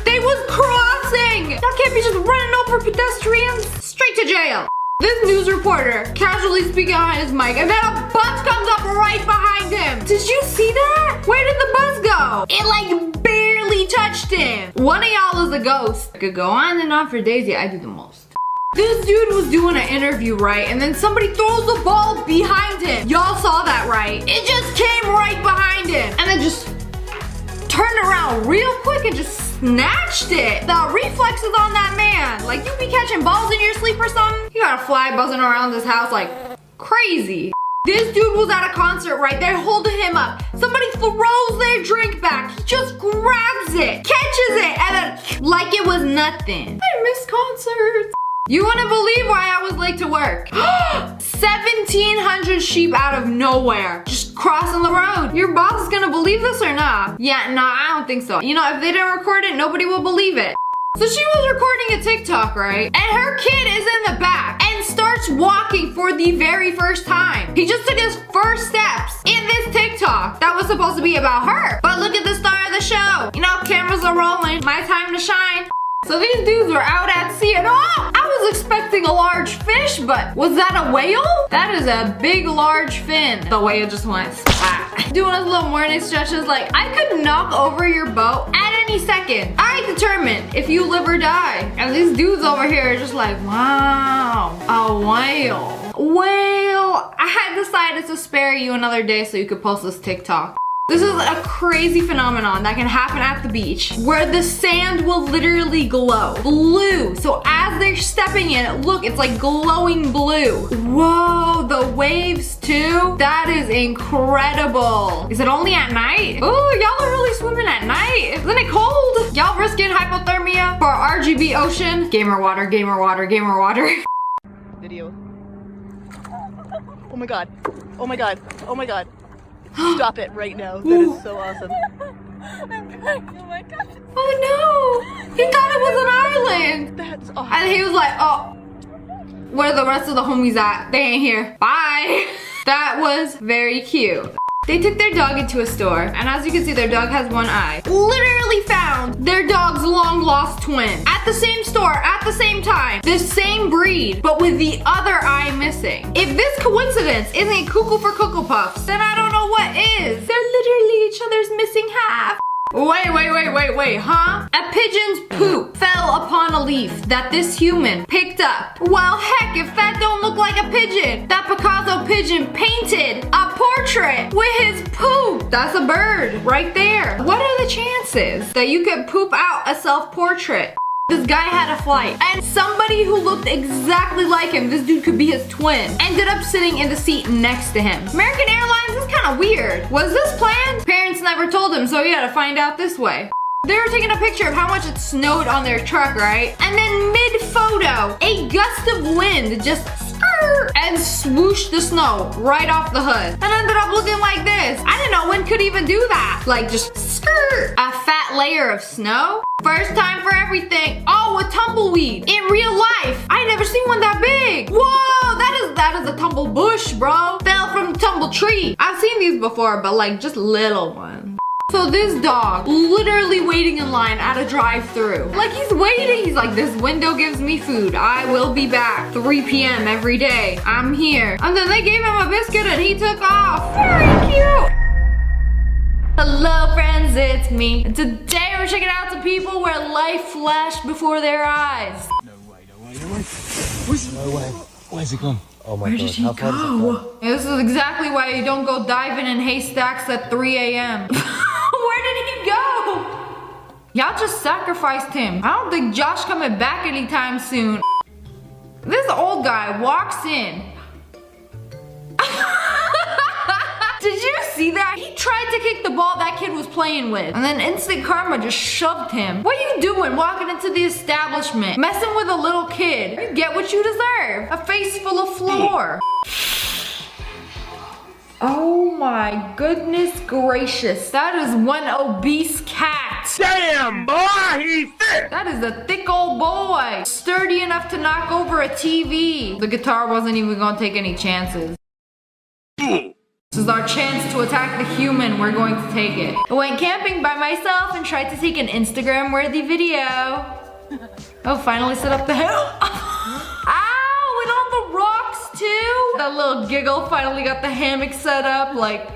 They was crossing! Y'all can't be just running over pedestrians. Straight to jail. This news reporter casually speaking behind his mic, and then a bus comes up right behind him. Did you see that? Where did the bus go? It like barely touched him. One of y'all is a ghost. I could go on and on for days. Yeah, I do the most. This dude was doing an interview, right? And then somebody throws the ball behind him. Y'all saw that, right? It just came right behind him. And then just turned around real quick and just snatched it. The reflexes on that man. Like, you be catching balls in your sleep or something? You got a fly buzzing around this house like crazy. This dude was at a concert, right? They're holding him up. Somebody throws their drink back. He just grabs it, catches it, and then like it was nothing. I miss concerts. You wouldn't believe why I was late to work. 1,700 sheep out of nowhere, just crossing the road. Your boss is gonna believe this or not? Yeah, no, I don't think so. You know, if they didn't record it, nobody will believe it. So she was recording a TikTok, right? And her kid is in the back and starts walking for the very first time. He just took his first steps in this TikTok that was supposed to be about her. But look at the star of the show. You know, cameras are rolling, my time to shine. So these dudes were out at sea and I was expecting a large fish, but was that a whale? That is a big, large fin. The whale just went splat. Doing his little morning stretches like, I could knock over your boat at any second. I determine if you live or die. And these dudes over here are just like, wow, a whale. Well, I had decided to spare you another day so you could post this TikTok. This is a crazy phenomenon that can happen at the beach where the sand will literally glow blue. So as they're stepping in it, look, it's like glowing blue. Whoa, the waves too? That is incredible. Is it only at night? Oh, y'all are really swimming at night. Isn't it cold? Y'all risking hypothermia for RGB ocean? Gamer water, gamer water, gamer water. Video. Oh my god. Oh my god. Oh my god. Stop it right now. That is so awesome. Oh my god. Oh no. He thought it was an island. That's awesome. And he was like, oh, where are the rest of the homies at? They ain't here. Bye. That was very cute. They took their dog into a store, and as you can see, their dog has one eye. Literally found their dog's long lost twin at the same store, at the same time. The same breed, but with the other eye missing. If this coincidence isn't cuckoo for Cocoa Puffs, then I don't know what is. They're literally each other's missing half. Wait, huh? A pigeon's poop fell upon a leaf that this human picked up. Well, heck, if that don't look like a pigeon, that Picasso pigeon painted a portrait with his poop. That's a bird right there. What are the chances that you could poop out a self-portrait? This guy had a flight, and somebody who looked exactly like him, this dude could be his twin, ended up sitting in the seat next to him. American Airlines is kind of weird. Was this planned? Parents never told him, so he had to find out this way. They were taking a picture of how much it snowed on their truck, right? And then mid-photo, a gust of wind just and swooshed the snow right off the hood and ended up looking like this. I didn't know wind could even do that. Like just skirt, a fat layer of snow. First time for everything. Oh, a tumbleweed in real life. I never seen one that big. Whoa, that is a tumble bush, bro. Fell from the tumble tree. I've seen these before, but like just little ones. So this dog literally waiting in line at a drive-thru. Like he's waiting, he's like, this window gives me food. I will be back 3 p.m. every day. I'm here. And then they gave him a biscuit and he took off. Very cute. Hello friends, it's me. And today we're checking out some people where life flashed before their eyes. No way. No way. Where's he gone? Oh my Where god. did he go? This is exactly why you don't go diving in haystacks at 3 a.m. Where did he go? Y'all just sacrificed him. I don't think Josh coming back anytime soon. This old guy walks in. Did you see that? He tried to kick the ball that kid was playing with, and then instant karma just shoved him. What are you doing walking into the establishment? Messing with a little kid. You get what you deserve. A face full of floor. Oh my goodness gracious. That is one obese cat. Damn, boy, he's thick. That is a thick old boy. Sturdy enough to knock over a TV. The guitar wasn't even gonna take any chances. This is our chance to attack the human. We're going to take it. I went camping by myself and tried to take an Instagram-worthy video. Oh, finally set up the hill. Ow, and on the rocks too. That little giggle finally got the hammock set up, like,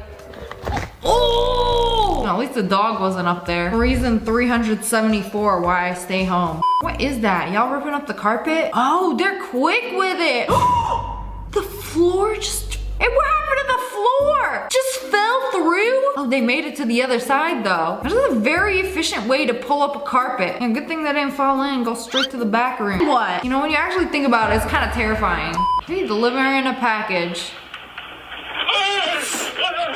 oh! At least the dog wasn't up there. Reason 374 why I stay home. What is that? Y'all ripping up the carpet? Oh, they're quick with it. The floor just, hey, what happened to the floor? Just fell through? Oh, they made it to the other side though. This is a very efficient way to pull up a carpet. And good thing that didn't fall in and go straight to the back room. What? You know, when you actually think about it, it's kind of terrifying. Hey, delivering a package.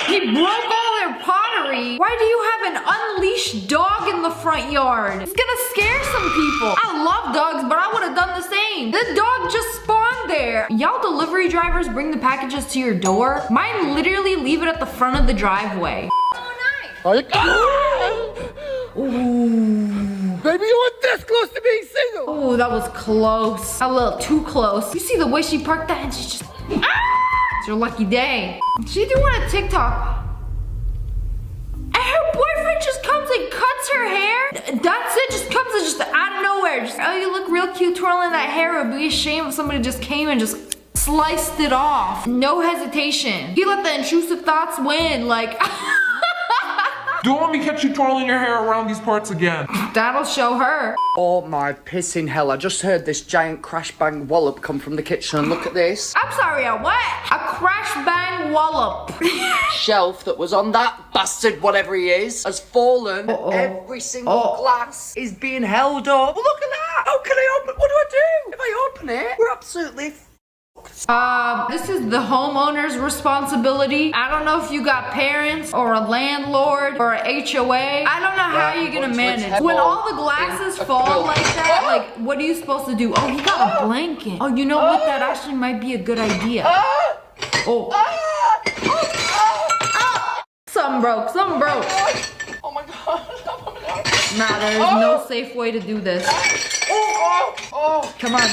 He broke all their pottery. Why do you have an unleashed dog in the front yard? It's gonna scare some people. I love dogs, but I would have done the same. The dog just spawned there. Y'all delivery drivers bring the packages to your door? Mine literally leave it at the front of the driveway. Oh, ooh. Baby, you were this close to being single. Oh, that was close. A little too close. You see the way she parked that and she just, it's your lucky day. She doing a TikTok. And her boyfriend just comes and cuts her hair. That's it, just comes and just out of nowhere. Just, oh, you look real cute twirling that hair. It would be a shame if somebody just came and just sliced it off. No hesitation. He let the intrusive thoughts win, like. Don't let me catch you twirling your hair around these parts again. That'll show her. Oh my pissing hell, I just heard this giant crash bang wallop come from the kitchen and look at this. I'm sorry, a what? A crash bang wallop. Shelf that was on that bastard, whatever he is, has fallen. Every single glass is being held up. Well, look at that. How can I open? What do I do? If I open it, we're absolutely this is the homeowner's responsibility. I don't know if you got parents or a landlord or a HOA. I don't know how you're gonna manage. When all the glasses fall like that, like, what are you supposed to do? Oh, he got a blanket. Oh, you know what? That actually might be a good idea. Oh. Something broke, something broke. Oh my god. Nah, there is no safe way to do this. Come on,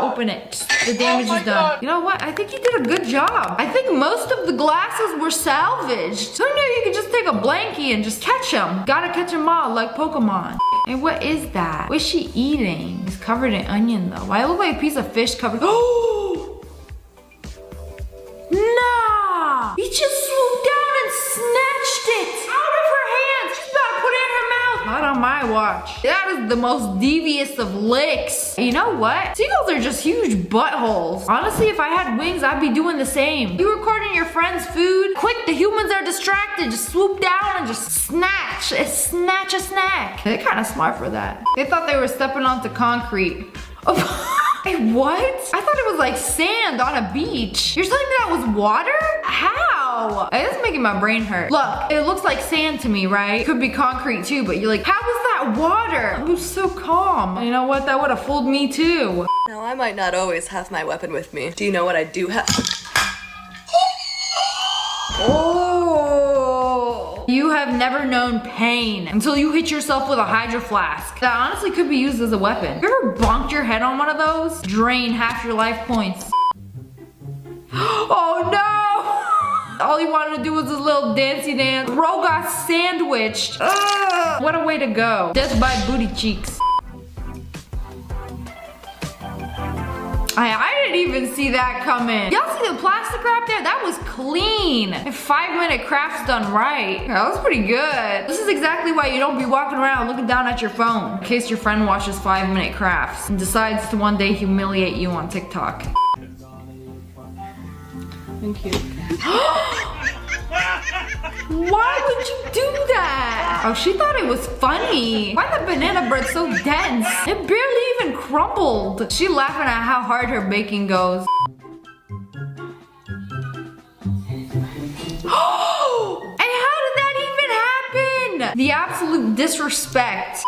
open it. The damage is done. You know what? I think you did a good job. I think most of the glasses were salvaged. So now you can just take a blankie and just catch them. Gotta catch them all like Pokemon. And what is that? What is she eating? It's covered in onion though. Why it look like a piece of fish covered? Oh! Nah! He just swooped down and snatched it out of her hands. She's about to put it in her mouth. Not on my watch. That is the most devious of licks. You know what? Seagulls are just huge buttholes. Honestly, if I had wings, I'd be doing the same. You recording your friend's food? Quick, the humans are distracted. Just swoop down and just snatch a snack. They're kind of smart for that. They thought they were stepping onto concrete. Oh. Hey, what? I thought it was like sand on a beach. You're saying that was water? How? It's making my brain hurt. Look, it looks like sand to me, right? Could be concrete too, but you're like, how was that water? I was so calm. You know what? That would have fooled me too. Now, I might not always have my weapon with me. Do you know what I do have? Oh! You have never known pain until you hit yourself with a hydro flask. That honestly could be used as a weapon. You ever bonked your head on one of those? Drain half your life points. Oh no! All he wanted to do was this little dancey dance. Bro got sandwiched. Ugh. What a way to go. Death by booty cheeks. I didn't even see that coming. Y'all see the plastic wrap there? That was clean. And 5-minute crafts done right. That was pretty good. This is exactly why you don't be walking around looking down at your phone in case your friend watches 5-minute crafts and decides to one day humiliate you on TikTok. Thank you. Why would you do that? Oh, she thought it was funny. Why the banana bread so dense? It barely even crumbled. She laughing at how hard her baking goes. Oh! And how did that even happen? The absolute disrespect.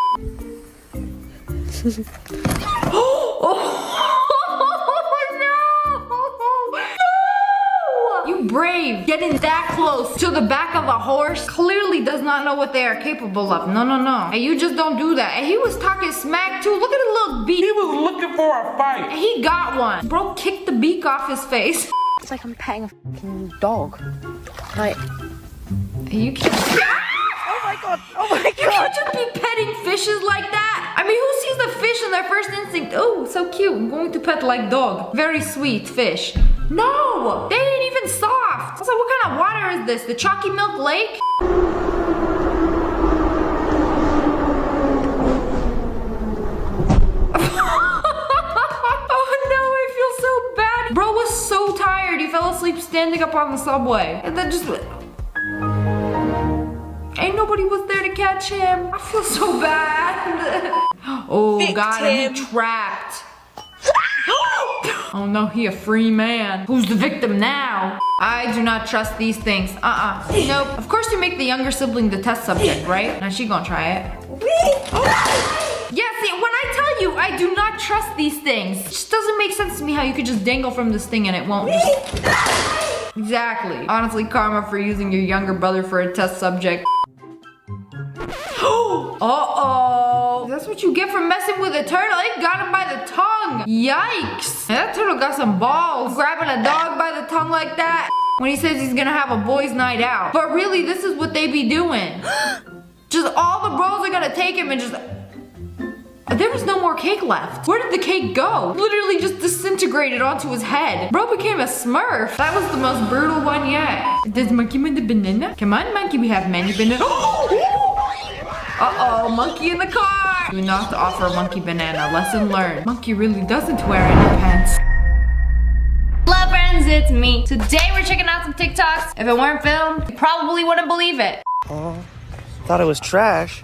Oh! You brave. Getting that close to the back of a horse clearly does not know what they are capable of. No, no, no. And you just don't do that. And he was talking smack too. Look at his little beak. He was looking for a fight. And he got one. Bro kicked the beak off his face. It's like I'm petting a fucking dog. Like, you can't. oh my god, oh my god. You can't just be petting fishes like that. I mean, who sees the fish and their first instinct? Oh, so cute. I'm going to pet like dog. Very sweet fish. No, they ain't even soft. Also, what kind of water is this? The Chalky Milk Lake? Bro was so tired, he fell asleep standing up on the subway. And then just... Ain't nobody was there to catch him. I feel so bad. Oh, Victim. got him, he trapped. Oh no, he a free man. Who's the victim now? I do not trust these things. Nope. Of course you make the younger sibling the test subject, right? Now she gonna try it. Yeah, see, when I tell you I do not trust these things, it just doesn't make sense to me how you could just dangle from this thing and it won't just... Exactly. Honestly, karma for using your younger brother for a test subject. Uh-oh. That's what you get for messing with a turtle. It got him by the tongue. Yikes. That turtle got some balls. Grabbing a dog by the tongue like that. When he says he's gonna have a boys' night out. But really, this is what they be doing. Just all the bros are gonna take him and just... There was no more cake left. Where did the cake go? Literally just disintegrated onto his head. Bro became a smurf. That was the most brutal one yet. Does monkey want the banana? Come on, monkey, we have many bananas. Uh-oh, monkey in the car. Do not offer a monkey banana. Lesson learned. Monkey really doesn't wear any pants. Hello friends, it's me. Today we're checking out some TikToks. If it weren't filmed, you probably wouldn't believe it. Oh, thought it was trash.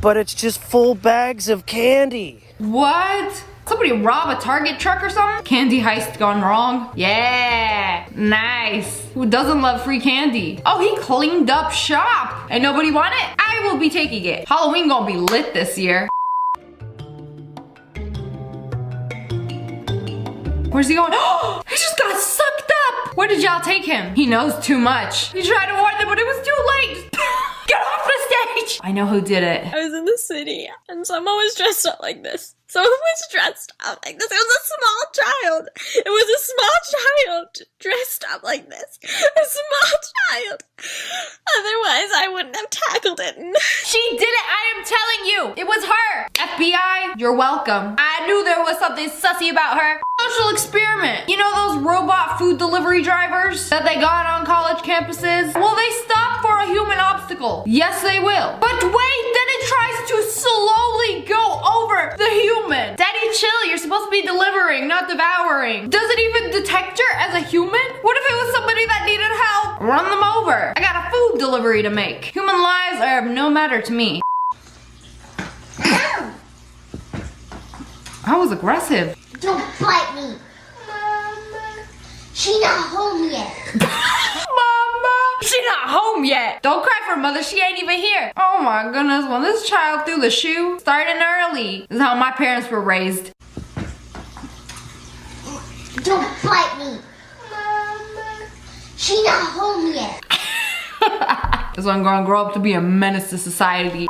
But it's just full bags of candy. What? Somebody rob a Target truck or something? Candy heist gone wrong? Yeah, nice. Who doesn't love free candy? Oh, he cleaned up shop. And nobody want it? I will be taking it. Halloween gonna be lit this year. Where's he going? Oh, he just got sucked up. Where did y'all take him? He knows too much. He tried to warn them, but it was too late. Get off the stage. I know who did it. I was in the city and someone was dressed up like this. Someone was dressed up like this. It was a small child. It was a small child dressed up like this. A small child. Otherwise, I wouldn't have tackled it. She did it. I am telling you. It was her. FBI, you're welcome. I knew there was something sussy about her. Social experiment. You know those robot food delivery drivers that they got on college campuses? Well, they stop for a human obstacle. Yes, they will. But wait, then it tries to slowly go over the human. Daddy, chill. You're supposed to be delivering, not devouring. Does it even detect her as a human? What if it was somebody that needed help? Run them over. I got a food delivery to make. Human lives are of no matter to me. I was aggressive. Don't bite me. Mama, she not home yet. Mama, she not home yet. Don't cry for mother, she ain't even here. Oh my goodness, when this child threw the shoe, starting early. This is how my parents were raised. Don't bite me. Mama, she not home yet. This one gonna grow up to be a menace to society.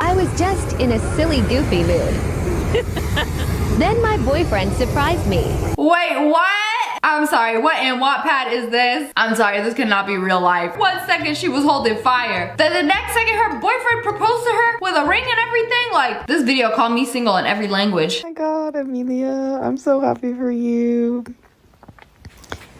I was just in a silly, goofy mood. Then my boyfriend surprised me. Wait, what? I'm sorry, what in Wattpad is this? I'm sorry, this cannot be real life. 1 second she was holding fire. Then the next second her boyfriend proposed to her with a ring and everything. Like, this video called me single in every language. Oh my god, Amelia, I'm so happy for you.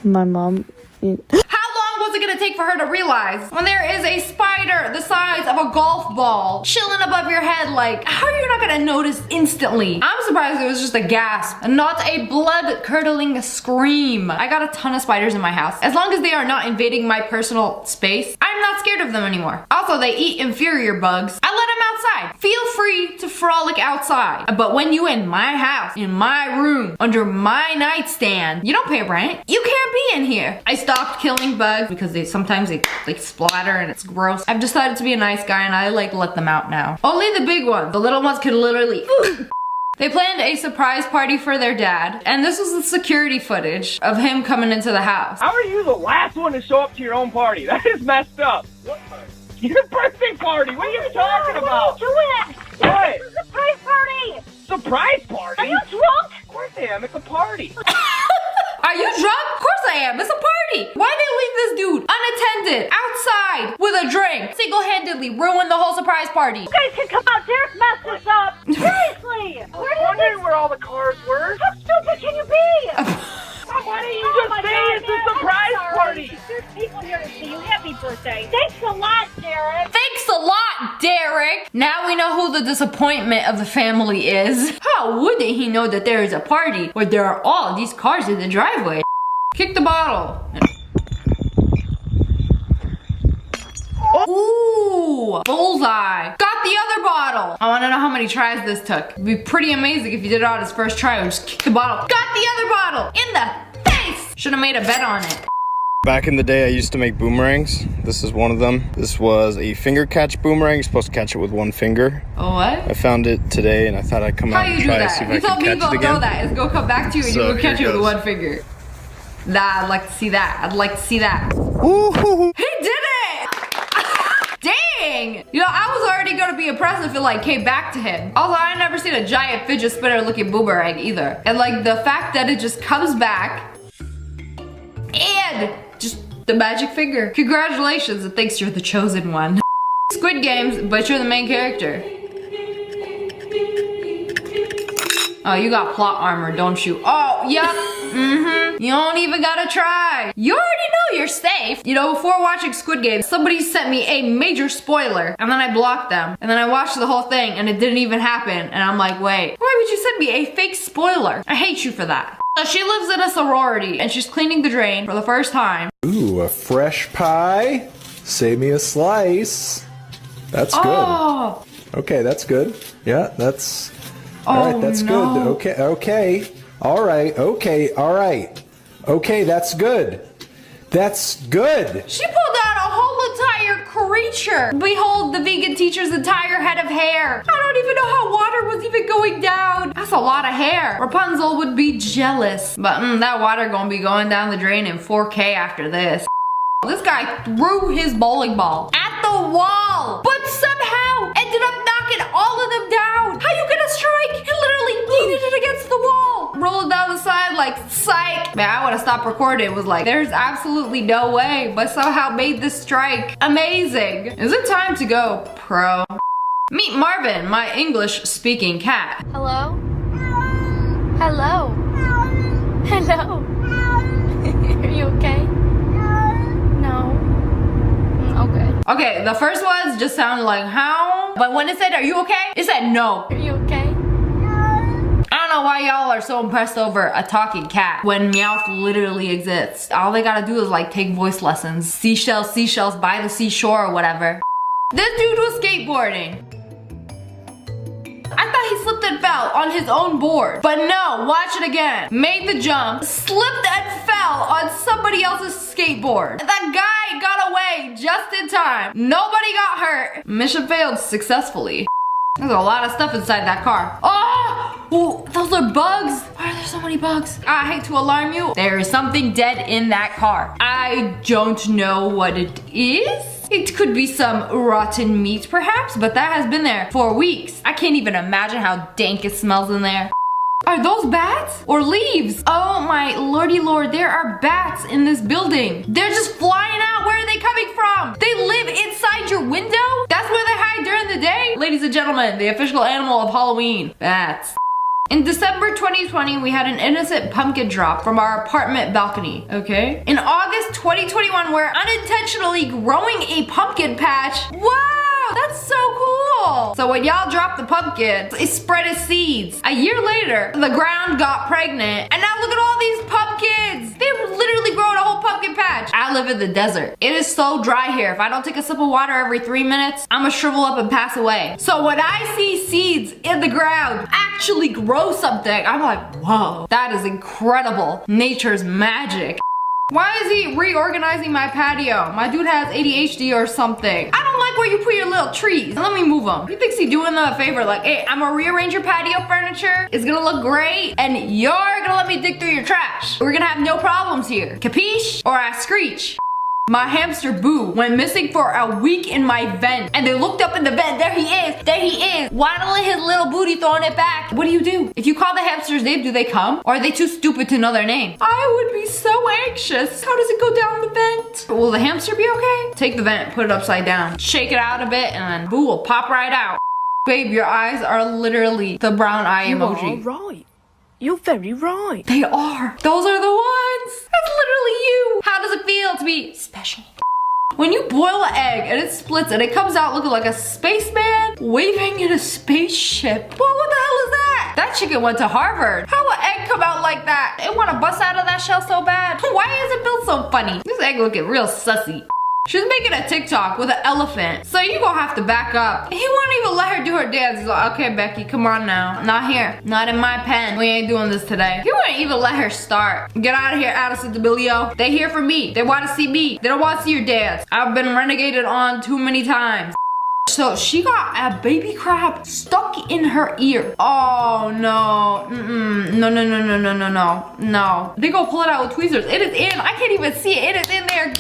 My mom... How long was it gonna take for her to realize when there is a spider the size of a golf ball chilling above your head? Like, how are you not gonna notice instantly? I'm surprised it was just a gasp and not a blood-curdling scream. I got a ton of spiders in my house. As long as they are not invading my personal space, I'm not scared of them anymore. Also, they eat inferior bugs. I let them outside. Feel free to frolic outside. But when you in my house, in my room, under my nightstand, you don't pay rent. You can't be in here. I stopped killing bugs because sometimes they splatter and it's gross. I've decided to be a nice guy and I like let them out now. Only the big ones. The little ones could literally They planned a surprise party for their dad, and this was the security footage of him coming into the house. How are you the last one to show up to your own party? That is messed up. What party? Your birthday party! What are you talking about? What are you doing? What? It's a surprise party! Surprise party? Are you drunk? Of course I am. It's a party. Are you drunk? Of course I am. It's a party. Why'd they leave this dude unattended outside with a drink? Single-handedly ruined the whole surprise party. You guys can come out. Derek messed this up. Seriously. I was wondering where all the cars were. How stupid can you be? Why didn't you just say it's a surprise party? There's people here to see you. Happy birthday. Thanks a lot, Derek. Thanks a lot, Derek. Now we know who the disappointment of the family is. How wouldn't he know that there is a party where there are all these cars in the driveway? Kick the bottle. Ooh, bullseye. Got the other bottle. I wanna know how many tries this took. It'd be pretty amazing if you did it on his first try. Or just kick the bottle. Got the other bottle in the face. Should've made a bet on it. Back in the day, I used to make boomerangs. This is one of them. This was a finger catch boomerang. You're supposed to catch it with one finger. Oh, what? I found it today and I thought I'd come out and try to see if I could catch it again. You told me to go throw that. It's go come back to you and you go catch it with one finger. Nah, I'd like to see that. I'd like to see that. He did it! Dang! You know, I was already gonna be impressed if it like came back to him. Also, I never seen a giant fidget spinner looking boomerang either. And like the fact that it just comes back and just the magic finger. Congratulations, it thinks you're the chosen one. Squid Games, but you're the main character. Oh, you got plot armor, don't you? Oh, yep. You don't even gotta try. You already know you're safe. You know, before watching Squid Game, somebody sent me a major spoiler and then I blocked them. And then I watched the whole thing and it didn't even happen. And I'm like, wait, why would you send me a fake spoiler? I hate you for that. So she lives in a sorority and she's cleaning the drain for the first time. Ooh, a fresh pie. Save me a slice. That's good. Okay, that's good. Yeah, that's... All right, that's good. Okay. All right, Okay, that's good. That's good. She pulled out a whole entire creature. Behold the vegan teacher's entire head of hair. I don't even know how water was even going down. That's a lot of hair. Rapunzel would be jealous. But that water gonna be going down the drain in 4K after this. This guy threw his bowling ball at the wall, but somehow ended up knocking all of them down. How you gonna strike? He literally yeeted it against the wall. Rolled down the side like, psych. Man, I would've stopped recording. It was like, there's absolutely no way, but somehow made this strike amazing. Is it time to go pro? Meet Marvin, my English speaking cat. Hello? Hello? Hello? Are you okay? No. Okay. Okay, the first ones just sounded like how, but when it said, are you okay? It said no. Are you okay? I don't know why y'all are so impressed over a talking cat when Meowth literally exists. All they gotta do is like take voice lessons. Seashells by the seashore or whatever. This dude was skateboarding. I thought he slipped and fell on his own board. But no, watch it again. Made the jump, slipped and fell on somebody else's skateboard. That guy got away just in time. Nobody got hurt. Mission failed successfully. There's a lot of stuff inside that car. Oh, those are bugs. Why are there so many bugs? I hate to alarm you. There is something dead in that car. I don't know what it is. It could be some rotten meat perhaps, but that has been there for weeks. I can't even imagine how dank it smells in there. Are those bats or leaves? Oh my lordy lord, there are bats in this building. They're just flying out. Where are they coming from? They live inside your window? That's where they hide during the day? Ladies and gentlemen, the official animal of Halloween, bats. In December 2020, we had an innocent pumpkin drop from our apartment balcony, okay? In August 2021, we're unintentionally growing a pumpkin patch. Wow, that's so cool. So when y'all dropped the pumpkin, it spread its seeds. A year later, the ground got pregnant, and now look at all these pumpkins. They've literally grown a whole pumpkin patch. I live in the desert. It is so dry here. If I don't take a sip of water every 3 minutes, I'm gonna shrivel up and pass away. So when I see seeds in the ground actually grow something, I'm like, whoa, that is incredible. Nature's magic. Why is he reorganizing my patio? My dude has ADHD or something. I don't like where you put your little trees. Let me move them. He thinks he's doing them a favor. Like, hey, I'm gonna rearrange your patio furniture. It's gonna look great. And you're gonna let me dig through your trash. We're gonna have no problems here. Capiche? Or I screech. My hamster Boo went missing for a week in my vent. And they looked up in the vent. There he is. There he is. Waddling his little booty, throwing it back. What do? If you call the hamster's name, do they come? Or are they too stupid to know their name? I would be so anxious. How does it go down the vent? Will the hamster be okay? Take the vent, put it upside down. Shake it out a bit, and then Boo will pop right out. Babe, your eyes are literally the brown eye emoji. You are right. You're very right. They are. Those are the ones. That's literally you. How does it feel to be special? When you boil an egg and it splits and it comes out looking like a spaceman waving in a spaceship. Well, what the hell is that? That chicken went to Harvard. How would egg come out like that? It want to bust out of that shell so bad. Why is it built so funny? This egg looking real sussy. She's making a TikTok with an elephant. So you gonna have to back up. He won't even let her do her dance. He's like, okay, Becky, come on now. Not here. Not in my pen. We ain't doing this today. He wouldn't even let her start. Get out of here, Addison D'Amelio. They here for me. They want to see me. They don't want to see your dance. I've been renegaded on too many times. So she got a baby crab stuck in her ear. Oh no. No. They go pull it out with tweezers. It is in. I can't even see it. It is in there. Good.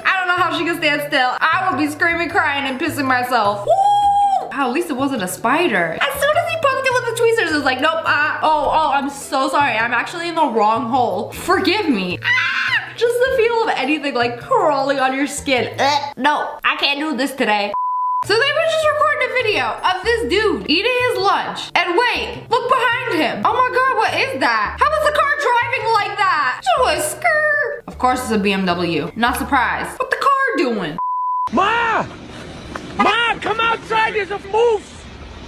I don't know how she can stand still. I would be screaming, crying, and pissing myself. Woo! At least it wasn't a spider. As soon as he poked it with the tweezers, it was like, nope. Oh, I'm so sorry. I'm actually in the wrong hole. Forgive me. Just the feel of anything like crawling on your skin. No, I can't do this today. So they were just recording a video of this dude eating his lunch. And wait, look behind him. Oh my God, what is that? How is the car driving like that? Just a skirt. Of course it's a BMW. Not surprised. What the car doing? Ma! Ma, come outside. There's a moose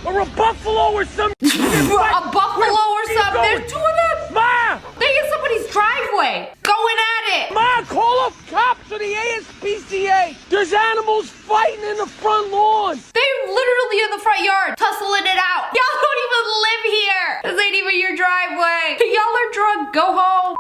or a buffalo or something. A buffalo or something. There's two of them. Ma! They in somebody's driveway. Going at it. Ma, call up cops or the ASPCA. There's animals fighting in the front lawn. They're literally in the front yard, tussling it out. Y'all don't even live here. This ain't even your driveway. Y'all are drunk. Go home.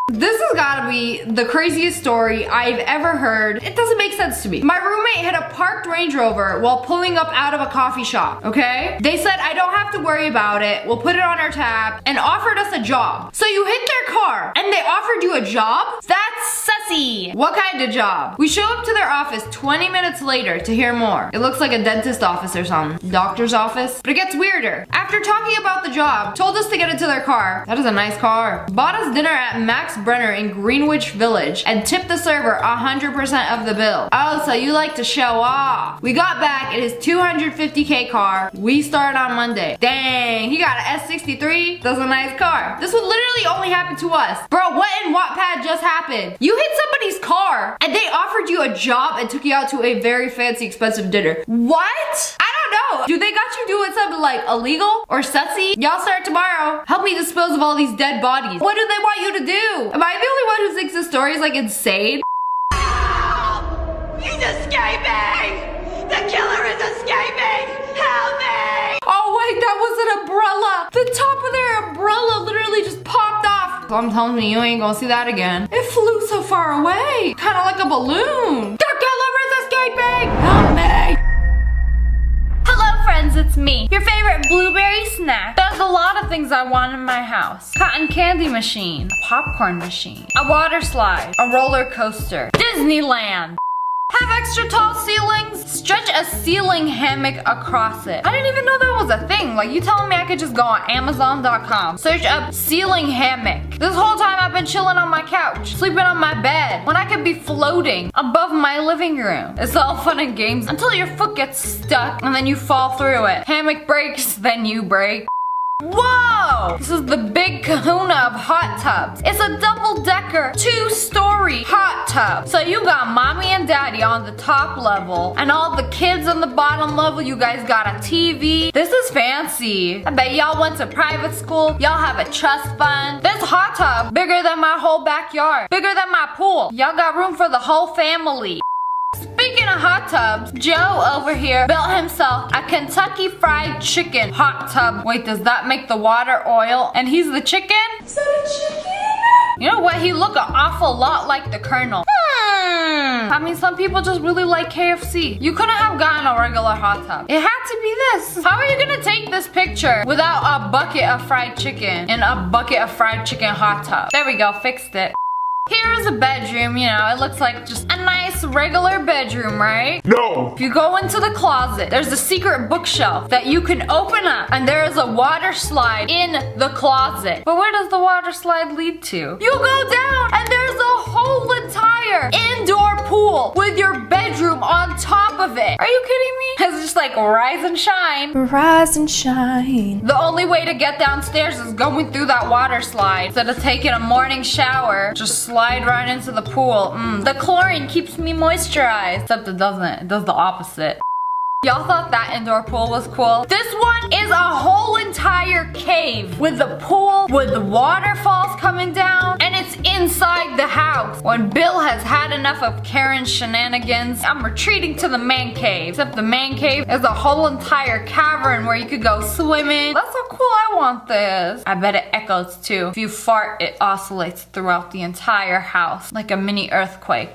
This has gotta be the craziest story I've ever heard. It doesn't make sense to me. My roommate hit a parked Range Rover while pulling up out of a coffee shop, okay? They said, I don't have to worry about it. We'll put it on our tab, and offered us a job. So you hit their car and they offered you a job? That's sussy. What kind of job? We show up to their office 20 minutes later to hear more. It looks like a dentist office or something. Doctor's office. But it gets weirder. After talking about the job, told us to get into their car. That is a nice car. Bought us dinner at Max Brenner in Greenwich Village and tipped the server 100% of the bill. Oh, so you like to show off. We got back in his $250K car. We start on Monday. Dang, he got an S63. That's a nice car. This would literally only happen to us. Bro, what in Wattpad just happened? You hit somebody's car and they offered you a job and took you out to a very fancy, expensive dinner. What? I don't know. Do they got you doing something like illegal or sussy? Y'all start tomorrow. Help me dispose of all these dead bodies. What do they want you to do? Am I the only one who thinks the story is like insane? He's escaping! The killer is escaping! Help me! Oh wait, that was an umbrella. The top of their umbrella literally just popped off. So I'm telling you, you ain't gonna see that again. It flew so far away. Kind of like a balloon. The killer is escaping! Help me! Hello friends, it's me, your favorite blueberry snack. There's a lot of things I want in my house. Cotton candy machine, a popcorn machine, a water slide, a roller coaster, Disneyland. Have extra tall ceilings? Stretch a ceiling hammock across it. I didn't even know that was a thing. Like, you telling me I could just go on Amazon.com, search up ceiling hammock. This whole time I've been chilling on my couch, sleeping on my bed, when I could be floating above my living room. It's all fun and games until your foot gets stuck and then you fall through it. Hammock breaks, then you break. Whoa! This is the big kahuna of hot tubs. It's a double-decker, 2-story hot tub. So you got mommy and daddy on the top level, and all the kids on the bottom level, you guys got a TV. This is fancy. I bet y'all went to private school. Y'all have a trust fund. This hot tub, bigger than my whole backyard. Bigger than my pool. Y'all got room for the whole family. Speaking of hot tubs, Joe over here built himself a Kentucky Fried Chicken hot tub. Wait, does that make the water oil? And he's the chicken? Is that a chicken? You know what? He looked an awful lot like the Colonel. I mean, some people just really like KFC. You couldn't have gotten a regular hot tub. It had to be this. How are you gonna take this picture without a bucket of fried chicken and a bucket of fried chicken hot tub? There we go, fixed it. Here is a bedroom, you know, it looks like just a nice regular bedroom, right? No! If you go into the closet, there's a secret bookshelf that you can open up, and there is a water slide in the closet. But where does the water slide lead to? You go down, and there's a whole entire indoor pool with your bedroom on top of it. Are you kidding me? It's just like rise and shine. Rise and shine. The only way to get downstairs is going through that water slide. Instead of taking a morning shower, just slide right into the pool. The chlorine keeps me moisturized. Except it doesn't. It does the opposite. Y'all thought that indoor pool was cool? This one is a whole entire cave with the pool, with the waterfalls coming down, and it's inside the house. When Bill has had enough of Karen's shenanigans, I'm retreating to the man cave. Except the man cave is a whole entire cavern where you could go swimming. That's so cool, I want this. I bet it echoes too. If you fart, it oscillates throughout the entire house, like a mini earthquake.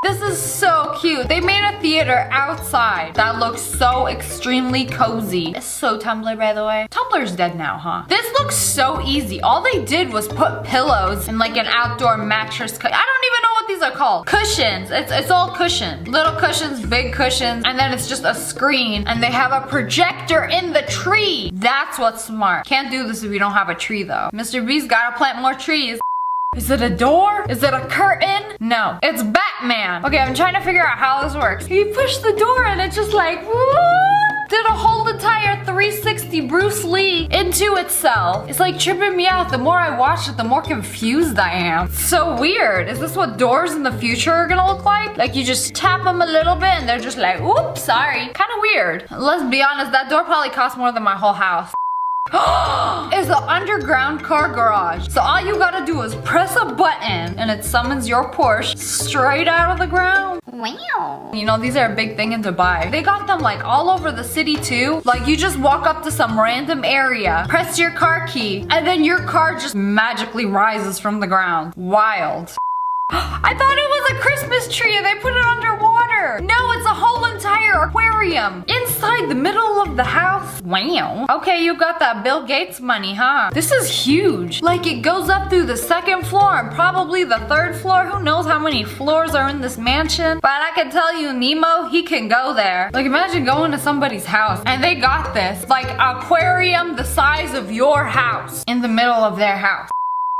This is so cute. They made a theater outside that looks so extremely cozy. It's so Tumblr, by the way. Tumblr's dead now, huh? This looks so easy. All they did was put pillows and like an outdoor mattress. I don't even know what these are called. Cushions. It's all cushions. Little cushions, big cushions, and then it's just a screen, and they have a projector in the tree. That's what's smart. Can't do this if you don't have a tree, though. Mr. B's gotta plant more trees. Is it a door? Is it a curtain? No, it's Batman. Okay, I'm trying to figure out how this works. You push the door and it's just like, what? Did a whole entire 360 Bruce Lee into itself. It's like tripping me out. The more I watch it, the more confused I am. It's so weird. Is this what doors in the future are gonna look like? Like you just tap them a little bit and they're just like, oops, sorry. Kind of weird. Let's be honest, that door probably cost more than my whole house. It's an underground car garage. So all you gotta do is press a button and it summons your Porsche straight out of the ground. Wow. You know, these are a big thing in Dubai. They got them like all over the city too. Like you just walk up to some random area, press your car key, and then your car just magically rises from the ground. Wild. I thought it was a Christmas tree and they put it underwater. No, it's a whole entire aquarium inside the middle of the house. Wow. Okay, you got that Bill Gates money, huh? This is huge. Like it goes up through the second floor and probably the third floor. Who knows how many floors are in this mansion? But I can tell you, Nemo, he can go there. Like imagine going to somebody's house and they got this like aquarium the size of your house in the middle of their house.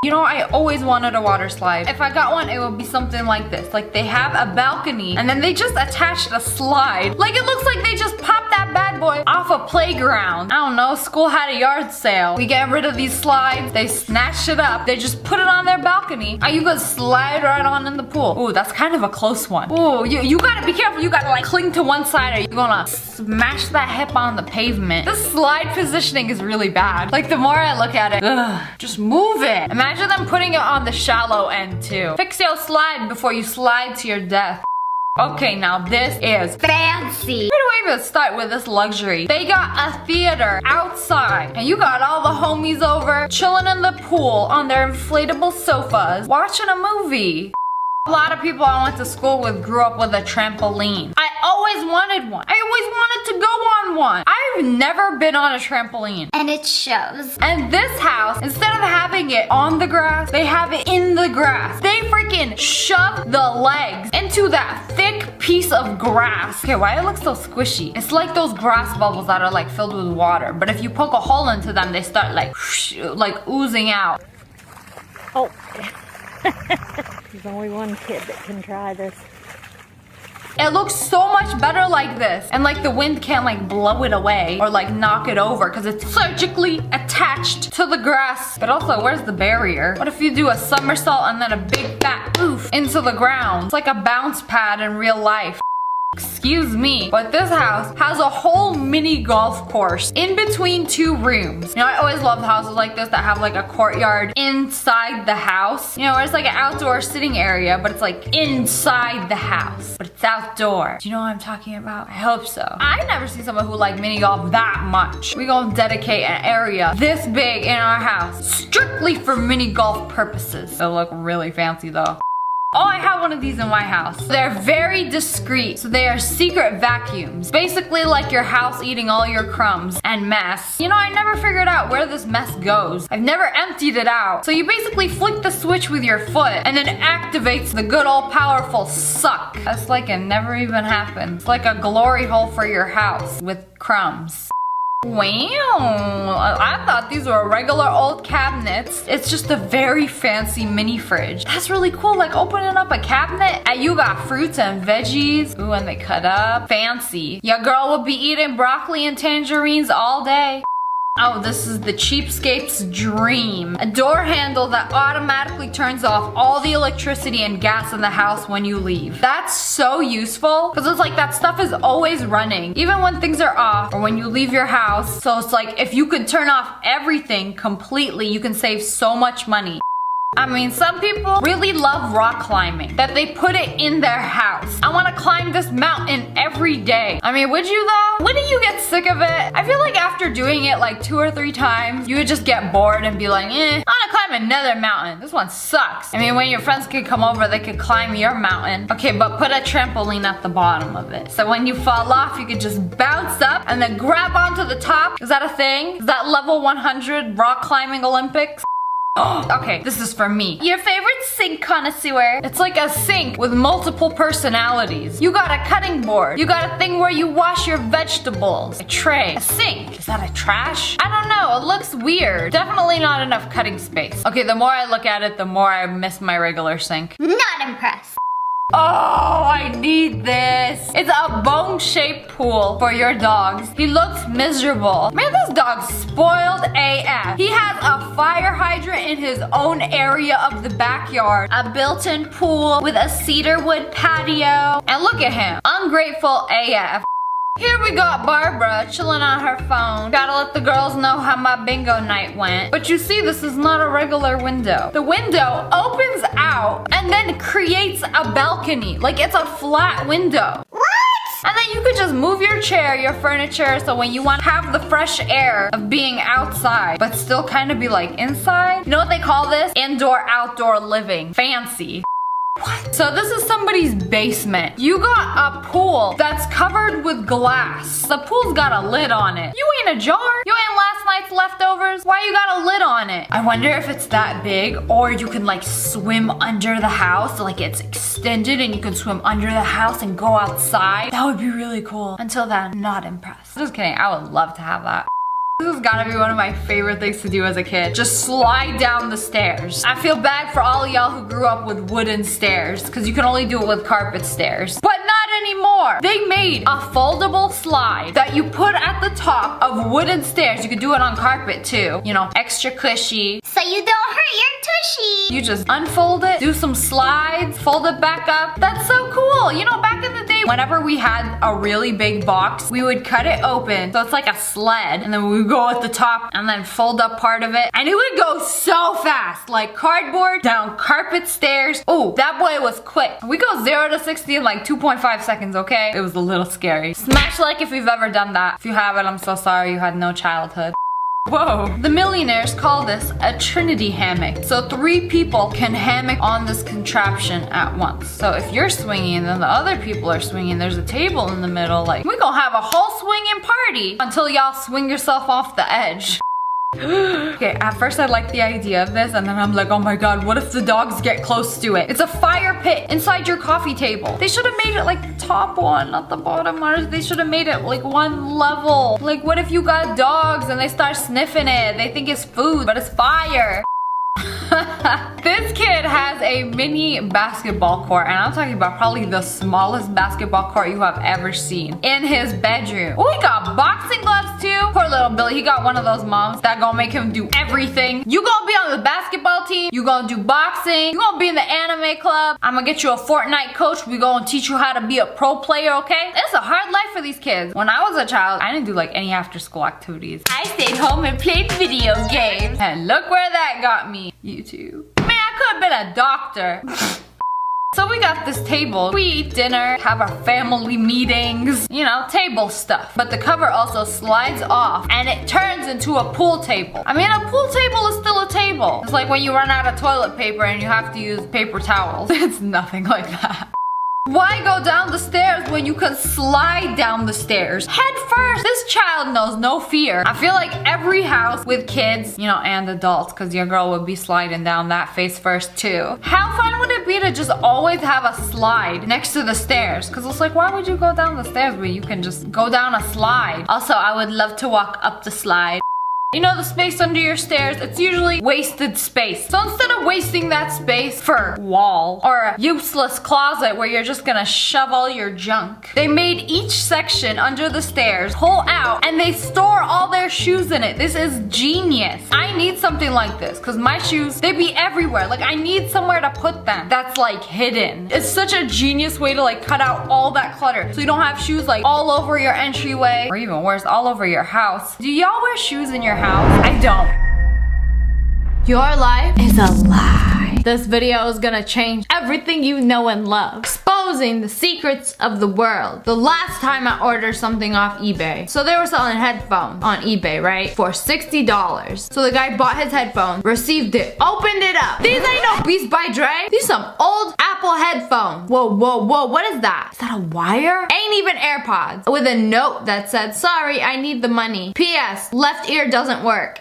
You know, I always wanted a water slide. If I got one, it would be something like this. Like they have a balcony and then they just attached a slide. Like it looks like they just popped that bad boy off a playground. I don't know, school had a yard sale. We get rid of these slides, they snatched it up, they just put it on their balcony, and you could slide right on in the pool. Ooh, that's kind of a close one. Ooh, you gotta be careful. You gotta like cling to one side or you're gonna smash that hip on the pavement. The slide positioning is really bad. Like the more I look at it, ugh, just move it. Imagine them putting it on the shallow end too. Fix your slide before you slide to your death. Okay, now this is fancy. Where do I even start with this luxury? They got a theater outside and you got all the homies over chilling in the pool on their inflatable sofas watching a movie. A lot of people I went to school with grew up with a trampoline. I always wanted one. I always wanted to go on one. I've never been on a trampoline. And it shows. And this house, instead of having it on the grass, they have it in the grass. They freaking shove the legs into that thick piece of grass. Okay, why it looks so squishy? It's like those grass bubbles that are like filled with water. But if you poke a hole into them, they start like, whoosh, like oozing out. Oh. There's only one kid that can try this. It looks so much better like this. And like the wind can't like blow it away or like knock it over because it's surgically attached to the grass. But also, where's the barrier? What if you do a somersault and then a big fat oof into the ground? It's like a bounce pad in real life. Excuse me, but this house has a whole mini golf course in between 2 rooms. You know, I always love houses like this that have like a courtyard inside the house. You know, where it's like an outdoor sitting area, but it's like inside the house, but it's outdoor. Do you know what I'm talking about? I hope so. I never see someone who like mini golf that much. We gonna dedicate an area this big in our house strictly for mini golf purposes. They'll look really fancy though. Oh, I have one of these in my house. They're very discreet, so they are secret vacuums. Basically like your house eating all your crumbs and mess. You know, I never figured out where this mess goes. I've never emptied it out. So you basically flick the switch with your foot and then it activates the good old powerful suck. That's like it never even happened. It's like a glory hole for your house with crumbs. Wow, I thought these were regular old cabinets. It's just a very fancy mini fridge. That's really cool, like opening up a cabinet and you got fruits and veggies. Ooh, and they cut up. Fancy. Your girl will be eating broccoli and tangerines all day. Oh, this is the cheapskate's dream. A door handle that automatically turns off all the electricity and gas in the house when you leave. That's so useful because it's like that stuff is always running, even when things are off or when you leave your house. So it's like if you could turn off everything completely, you can save so much money. I mean, some people really love rock climbing, that they put it in their house. I want to climb this mountain every day. I mean, would you though? Wouldn't you get sick of it? I feel like after doing it like 2 or 3 times, you would just get bored and be like, I want to climb another mountain. This one sucks. I mean, when your friends could come over, they could climb your mountain. Okay, but put a trampoline at the bottom of it. So when you fall off, you could just bounce up and then grab onto the top. Is that a thing? Is that level 100 rock climbing Olympics? Okay, this is for me. Your favorite sink connoisseur. It's like a sink with multiple personalities. You got a cutting board. You got a thing where you wash your vegetables. A tray. A sink. Is that a trash? I don't know. It looks weird. Definitely not enough cutting space. Okay, the more I look at it, the more I miss my regular sink. Not impressed. Oh, I need this. It's a bone-shaped pool for your dogs. He looks miserable. Man, this dog's spoiled AF. He has a fire hydrant in his own area of the backyard, a built-in pool with a cedar wood patio. And look at him, ungrateful AF. Here we got Barbara chilling on her phone. Gotta let the girls know how my bingo night went. But you see, this is not a regular window. The window opens out and then creates a balcony. Like it's a flat window. What? And then you could just move your chair, your furniture, so when you want to have the fresh air of being outside, but still kind of be like inside. You know what they call this? Indoor-outdoor living. Fancy. What? So this is somebody's basement. You got a pool that's covered with glass. The pool's got a lid on it. You ain't a jar. You ain't last night's leftovers. Why you got a lid on it? I wonder if it's that big or you can like swim under the house. Like it's extended and you can swim under the house and go outside. That would be really cool. Until then, not impressed. Just kidding. I would love to have that. This has gotta be one of my favorite things to do as a kid. Just slide down the stairs. I feel bad for all y'all who grew up with wooden stairs because you can only do it with carpet stairs. But not anymore. They made a foldable slide that you put at the top of wooden stairs. You could do it on carpet too. You know, extra cushy. So you don't hurt your tushy. You just unfold it, do some slides, fold it back up. That's so cool. You know, back in the day, whenever we had a really big box, we would cut it open. So it's like a sled. And then we would go at the top and then fold up part of it. And it would go so fast. Like cardboard down carpet stairs. Oh, that boy was quick. We go 0 to 60 in like 2.5 seconds, okay? It was a little scary. Smash like if you've ever done that. If you haven't, I'm so sorry you had no childhood. Whoa. The millionaires call this a Trinity hammock. So 3 people can hammock on this contraption at once. So if you're swinging and then the other people are swinging, there's a table in the middle. Like, we gonna have a whole swinging party until y'all swing yourself off the edge. Okay, at first I liked the idea of this and then I'm like, oh my god, what if the dogs get close to it? It's a fire pit inside your coffee table. They should have made it like the top one, not the bottom one. They should have made it like one level. Like what if you got dogs and they start sniffing it? They think it's food, but it's fire. This kid has a mini basketball court, and I'm talking about probably the smallest basketball court you have ever seen in his bedroom. Oh, he got boxing gloves moms too. Poor little Billy, he got one of those moms that gonna make him do everything. You gonna be on the basketball team, you gonna do boxing, you gonna be in the anime club. I'm gonna get you a Fortnite coach. We gonna teach you how to be a pro player, okay? It's a hard life for these kids. When I was a child, I didn't do like any after school activities. I stayed home and played video games. And look where that got me. YouTube. Man, I could have been a doctor. So we got this table. We eat dinner, have our family meetings, you know, table stuff. But the cover also slides off and it turns into a pool table. I mean, a pool table is still a table. It's like when you run out of toilet paper and you have to use paper towels. It's nothing like that. Why go down the stairs when you can slide down the stairs? Head first. This child knows no fear. I feel like every house with kids, you know, and adults, because your girl would be sliding down that face first too. How fun would it be to just always have a slide next to the stairs? Because it's like, why would you go down the stairs when you can just go down a slide? Also, I would love to walk up the slide. You know the space under your stairs? It's usually wasted space. So instead of wasting that space for wall or a useless closet where you're just gonna shove all your junk, they made each section under the stairs pull out and they store all their shoes in it. This is genius. I need something like this because my shoes, they be everywhere. Like I need somewhere to put them that's like hidden. It's such a genius way to like cut out all that clutter so you don't have shoes like all over your entryway or even worse, all over your house. Do y'all wear shoes in your house? I don't. Your life is a lie. This video is gonna change everything you know and love. Exposing the secrets of the world. The last time I ordered something off eBay. So they were selling headphones on eBay, right? For $60. So the guy bought his headphones, received it, opened it up. These ain't no Beats by Dre. These some old Apple headphones. Whoa, whoa, whoa, what is that? Is that a wire? Ain't even AirPods. With a note that said, sorry, I need the money. P.S. Left ear doesn't work.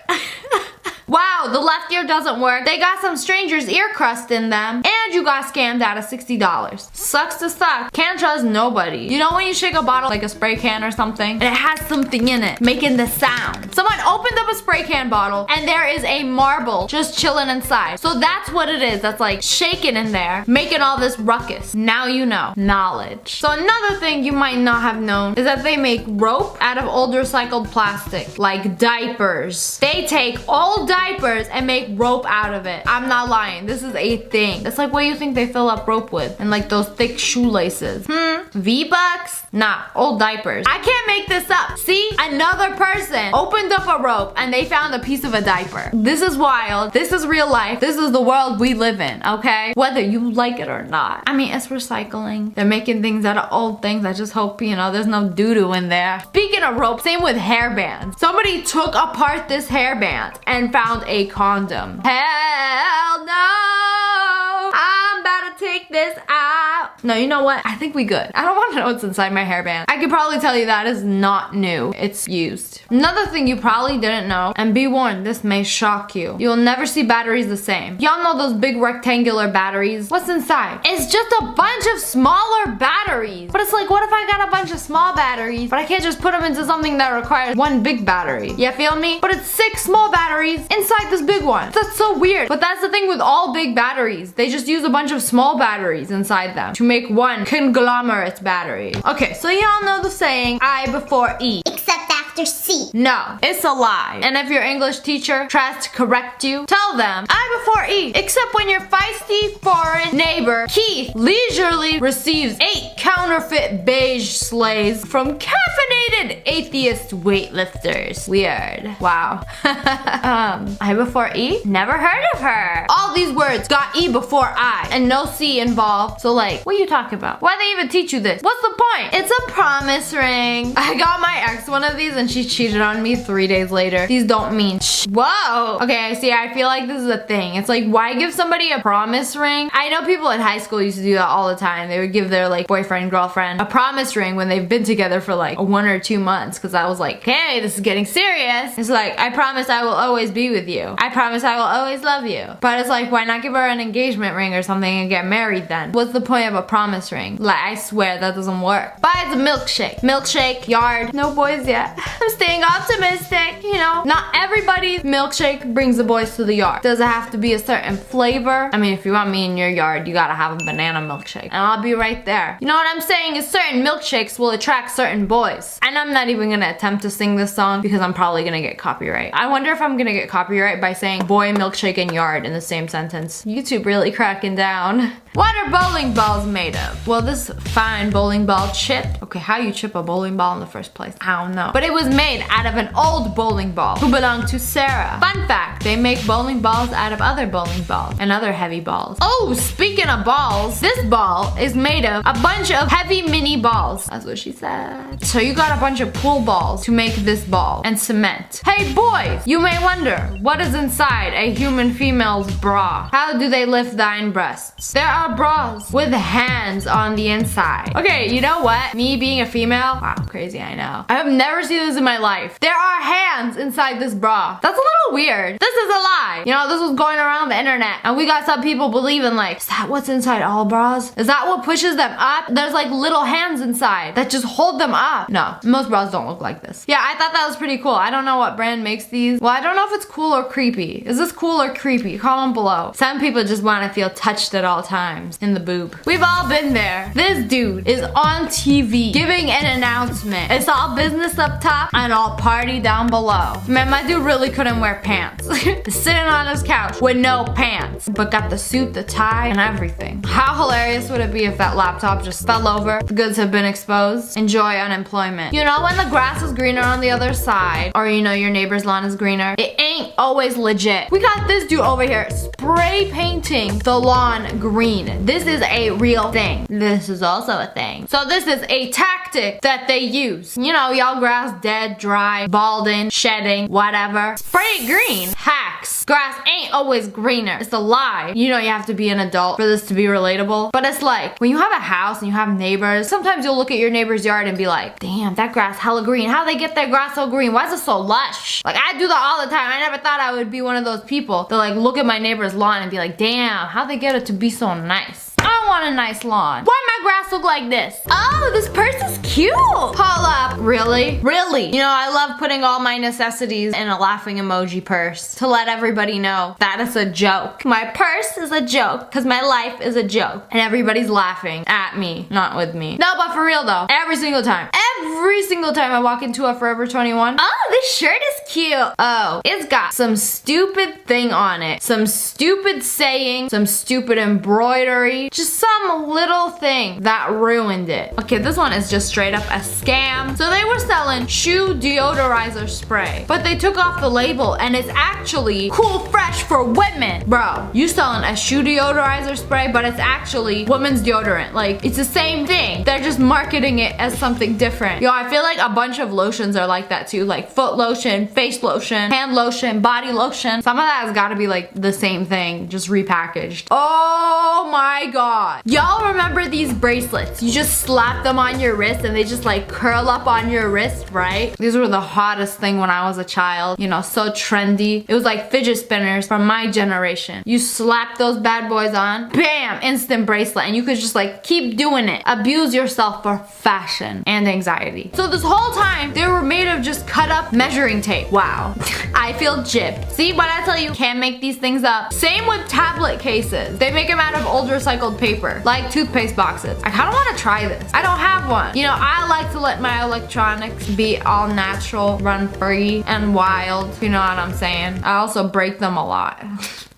Wow, the left ear doesn't work. They got some stranger's ear crust in them. And you got scammed out of $60. Sucks to suck. Can't trust nobody. You know when you shake a bottle, like a spray can or something, and it has something in it, making the sound. Someone opened up a spray can bottle, and there is a marble just chilling inside. So that's what it is. That's like shaking in there, making all this ruckus. Now you know. Knowledge. So another thing you might not have known is that they make rope out of old recycled plastic, like diapers. They take old diapers and make rope out of it. I'm not lying. This is a thing. It's like what you think they fill up rope with and like those thick shoelaces. V-Bucks? Nah, old diapers. I can't make this up. See? Another person opened up a rope and they found a piece of a diaper. This is wild. This is real life. This is the world we live in, okay? Whether you like it or not. I mean, it's recycling. They're making things out of old things. I just hope, you know, there's no doo-doo in there. Speaking of rope, same with hairbands. Somebody took apart this hairband and found a condom. Hell no! I'm about to take this out. No, you know what? I think we good. I don't want to know what's inside my hairband. I could probably tell you that is not new. It's used. Another thing you probably didn't know, and be warned, this may shock you. You'll never see batteries the same. Y'all know those big rectangular batteries? What's inside? It's just a bunch of smaller batteries. But it's like, what if I got a bunch of small batteries, but I can't just put them into something that requires one big battery? You feel me? But it's 6 small batteries inside this big one. That's so weird. But that's the thing with all big batteries. They just use a bunch of small batteries inside them to make one conglomerate battery. Okay, so y'all know the saying, I before E. Except after C. No, it's a lie. And if your English teacher tries to correct you, tell them, I before E. Except when your feisty foreign neighbor, Keith, leisurely receives 8 counterfeit beige sleighs from caffeinated atheist weightlifters. Weird. Wow. I before E? Never heard of her. All these words got E before I and no C involved. So like, what are you talking about? Why they even teach you this? What's the point? It's a promise ring. I got my ex one of these and she cheated on me 3 days later. These don't mean whoa. Okay, I see. I feel like this is a thing. It's like, why give somebody a promise ring? I know people in high school used to do that all the time. They would give their like boyfriend, girlfriend a promise ring when they've been together for like 1 or 2 months. Cause I was like, hey, this is getting serious. It's like, I promise I will always be with you. I promise I will always love you. But it's like, why not give her an engagement ring or something and get married then? What's the point of a promise ring? Like, I swear that doesn't work. Buy the milkshake. Milkshake, yard. No boys yet. I'm staying optimistic, you know. Not everybody's milkshake brings the boys to the yard. Does it have to be a certain flavor? I mean, if you want me in your yard, you gotta have a banana milkshake. And I'll be right there. You know what I'm saying is certain milkshakes will attract certain boys. And I'm not even gonna attempt to sing this song because I'm probably gonna get copyright. I wonder if I'm gonna get copyright by saying boy, milkshake, and yard in the same sentence. YouTube really cracking down. What are bowling balls made of? Well, this fine bowling ball chipped. Okay, how you chip a bowling ball in the first place? I don't know. But it was made out of an old bowling ball who belonged to Sarah. Fun fact, they make bowling balls out of other bowling balls and other heavy balls. Oh, speaking of balls, this ball is made of a bunch of heavy mini balls. That's what she said. So you got a bunch of pool balls to make this ball and cement. Hey boys, you may wonder, what is inside a human female's bra? How do they lift thine breasts? There are bras with hands on the inside. Okay, you know what? Me being a female, wow, crazy, I know. I have never seen this in my life. There are hands inside this bra. That's a little weird. This is a lie. You know, this was going around the internet and we got some people believing like, is that what's inside all bras? Is that what pushes them up? There's like little hands inside that just hold them up. No, most bras don't look like this. Yeah, I thought that was pretty cool. I don't know what brand makes these. Well, I don't know if it's cool or creepy. Is this cool or creepy? Comment below. Some people just want to feel touched at all times in the boob. We've all been there. This dude is on TV giving an announcement. It's all business up top and all party down below. Man, my dude really couldn't wear pants. Sitting on his couch with no pants, but got the suit, the tie, and everything. How hilarious would it be if that laptop just fell over, the goods have been exposed? Enjoy unemployment. You know when the grass is greener on the other side, or you know your neighbor's lawn is greener? It ain't always legit. We got this dude over here spray painting the lawn green. This is a real thing. This is also a thing. So this is a tactic that they use. You know, y'all grass dead, dry, balding, shedding, whatever. Spray it green. Hacks. Grass ain't always greener. It's a lie. You know you have to be an adult for this to be relatable. But it's like, when you have a house and you have neighbors, sometimes you'll look at your neighbor's yard and be like, damn, that grass hella green. How'd they get their grass so green? Why is it so lush? Like, I do that all the time. I never thought I would be one of those people that like look at my neighbor's lawn and be like, damn, how'd they get it to be so nice? I want a nice lawn. Why my grass look like this? Oh, this purse is cute. Hold up. Really? Really? You know, I love putting all my necessities in a laughing emoji purse to let everybody know that it's a joke. My purse is a joke because my life is a joke. And everybody's laughing at me, not with me. No, but for real though, every single time I walk into a Forever 21, oh, this shirt is cute. Oh, it's got some stupid thing on it. Some stupid saying, some stupid embroidery. Just some little thing that ruined it. Okay, this one is just straight up a scam. So they were selling shoe deodorizer spray, but they took off the label and it's actually Cool Fresh for women. Bro, you selling a shoe deodorizer spray, but it's actually women's deodorant. Like, it's the same thing. They're just marketing it as something different. Yo, I feel like a bunch of lotions are like that too. Like foot lotion, face lotion, hand lotion, body lotion. Some of that has got to be like the same thing, just repackaged. Oh my God. Y'all remember these bracelets? You just slap them on your wrist and they just like curl up on your wrist, right? These were the hottest thing when I was a child. You know, so trendy. It was like fidget spinners from my generation. You slap those bad boys on, bam, instant bracelet. And you could just like keep doing it. Abuse yourself for fashion and anxiety. So this whole time, they were made of just cut up measuring tape. Wow. I feel gypped. See what I tell you? Can't make these things up. Same with tablet cases. They make them out of old recycled paper, like toothpaste boxes. I kind of want to try this. I don't have one. You know, I like to let my electronics be all natural, run free, and wild. You know what I'm saying? I also break them a lot.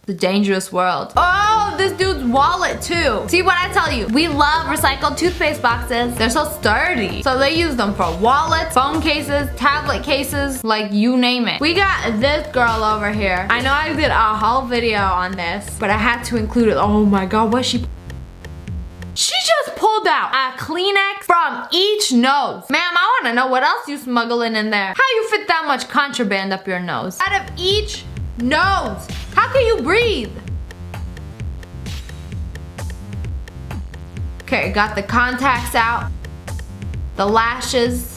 The dangerous world. Oh, this dude's wallet too. See what I tell you? We love recycled toothpaste boxes. They're so sturdy. So they use them for wallets, phone cases, tablet cases, like you name it. We got this girl over here. I know I did a whole video on this, but I had to include it. Oh my God, what she just pulled out a Kleenex from each nose. Ma'am, I wanna know what else you smuggling in there. How you fit that much contraband up your nose? Out of each nose. How can you breathe? Okay, got the contacts out, the lashes.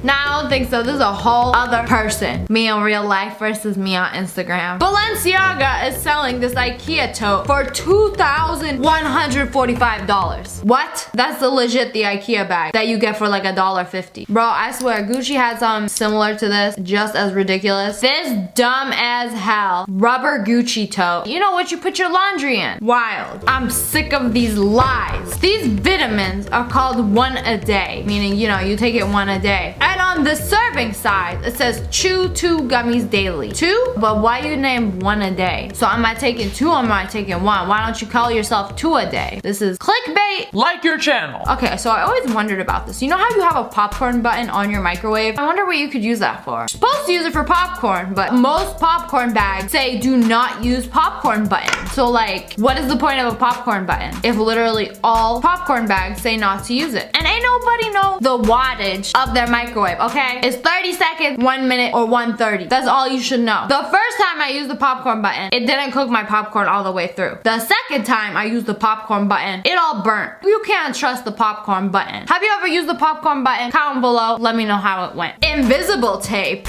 Now I don't think so. This is a whole other person. Me in real life versus me on Instagram. Balenciaga is selling this IKEA tote for $2,145. What? That's the legit the IKEA bag that you get for like $1.50. Bro, I swear Gucci had something similar to this, just as ridiculous. This dumb as hell rubber Gucci tote. You know what you put your laundry in? Wild. I'm sick of these lies. These vitamins are called 1 a day, meaning, you know, you take it 1 a day. And on the serving side, it says chew 2 gummies daily. 2? But why you name 1 a day? So am I taking 2 or am I taking 1? Why don't you call yourself 2 a day? This is clickbait. Like your channel. Okay, so I always wondered about this. You know how you have a popcorn button on your microwave? I wonder what you could use that for. You're supposed to use it for popcorn, but most popcorn bags say do not use popcorn button. So like, what is the point of a popcorn button if literally all popcorn bags say not to use it? And ain't nobody know the wattage of their microwave, okay? It's 30 seconds, 1 minute, or 130. That's all you should know. The first time I used the popcorn button, it didn't cook my popcorn all the way through. The second time I used the popcorn button, it all burnt. You can't trust the popcorn button. Have you ever used the popcorn button? Comment below, let me know how it went. Invisible tape.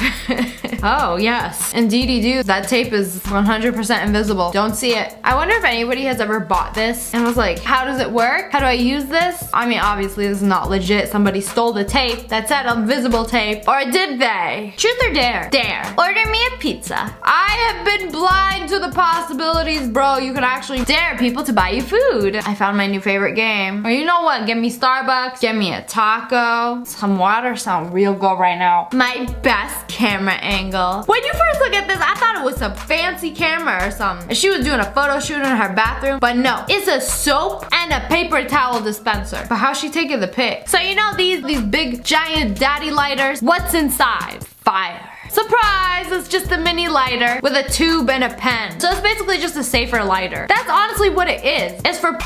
Oh yes, indeed you do. That tape is 100% invisible. Don't see it. I wonder if anybody has ever bought this and was like, how does it work? How do I use this? I mean, obviously this is not legit. Somebody stole the tape that said invisible tape. Or did they? Truth or dare? Dare. Order me a pizza. I have been blind to the possibilities, bro. You could actually dare people to buy you food. I found my new favorite game. Or you know what? Get me Starbucks. Get me a taco. Some water sound real good right now. My best camera angle. When you first look at this, I thought it was some fancy camera or something. She was doing a photo shoot in her bathroom, but no, it's a soap and a paper towel dispenser. But how's she taking the pic? So you know these big giant daddy lighters? What's inside? Fire. Surprise! It's just a mini lighter with a tube and a pen. So it's basically just a safer lighter. That's honestly what it is. It's for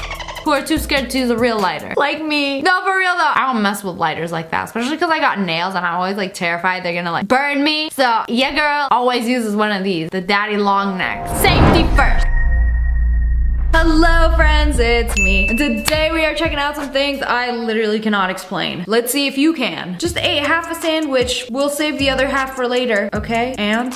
who are too scared to use a real lighter. Like me. No, for real though. I don't mess with lighters like that, especially because I got nails and I'm always like terrified they're gonna like burn me. So yeah, girl always uses one of these, the daddy long neck. Safety first. Hello friends, it's me. And today we are checking out some things I literally cannot explain. Let's see if you can. Just ate half a sandwich. We'll save the other half for later, okay? And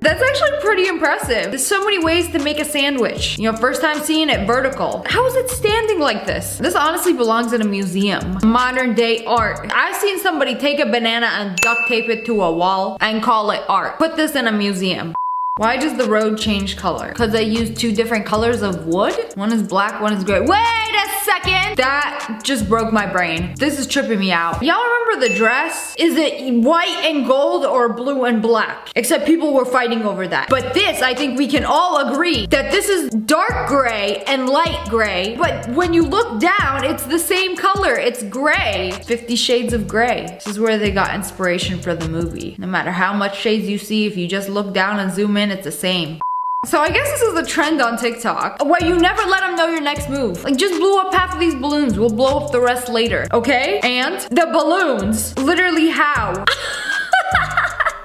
that's actually pretty impressive. There's so many ways to make a sandwich. You know, first time seeing it vertical. How is it standing like this? This honestly belongs in a museum. Modern day art. I've seen somebody take a banana and duct tape it to a wall and call it art. Put this in a museum. Why does the road change color? Because they use 2 different colors of wood? One is black, one is gray. Wait a second! That just broke my brain. This is tripping me out. Y'all remember the dress? Is it white and gold or blue and black? Except people were fighting over that. But this, I think we can all agree that this is dark gray and light gray. But when you look down, it's the same color. It's gray. 50 Shades of Grey. This is where they got inspiration for the movie. No matter how much shades you see, if you just look down and zoom in, it's the same. So I guess this is the trend on TikTok, where you never let them know your next move. Like, just blow up half of these balloons. We'll blow up the rest later, okay? And the balloons, literally how?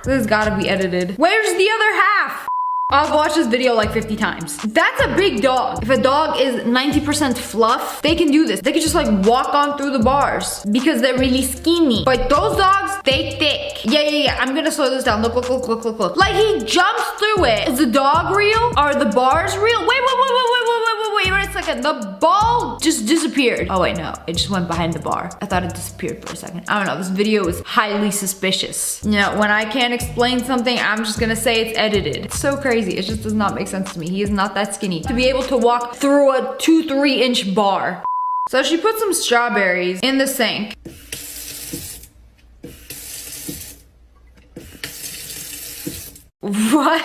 This has gotta be edited. Where's the other half? I've watched this video like 50 times. That's a big dog. If a dog is 90% fluff, they can do this. They can just like walk on through the bars because they're really skinny. But those dogs, they thick. Yeah. I'm gonna slow this down. Look. Like he jumps through it. Is the dog real? Are the bars real? Wait a second. The ball just disappeared. Oh wait, no. It just went behind the bar. I thought it disappeared for a second. I don't know. This video is highly suspicious. You know, when I can't explain something, I'm just gonna say it's edited. It's so crazy. It just does not make sense to me. He is not that skinny to be able to walk through a 2-3 inch bar. So she put some strawberries in the sink. What?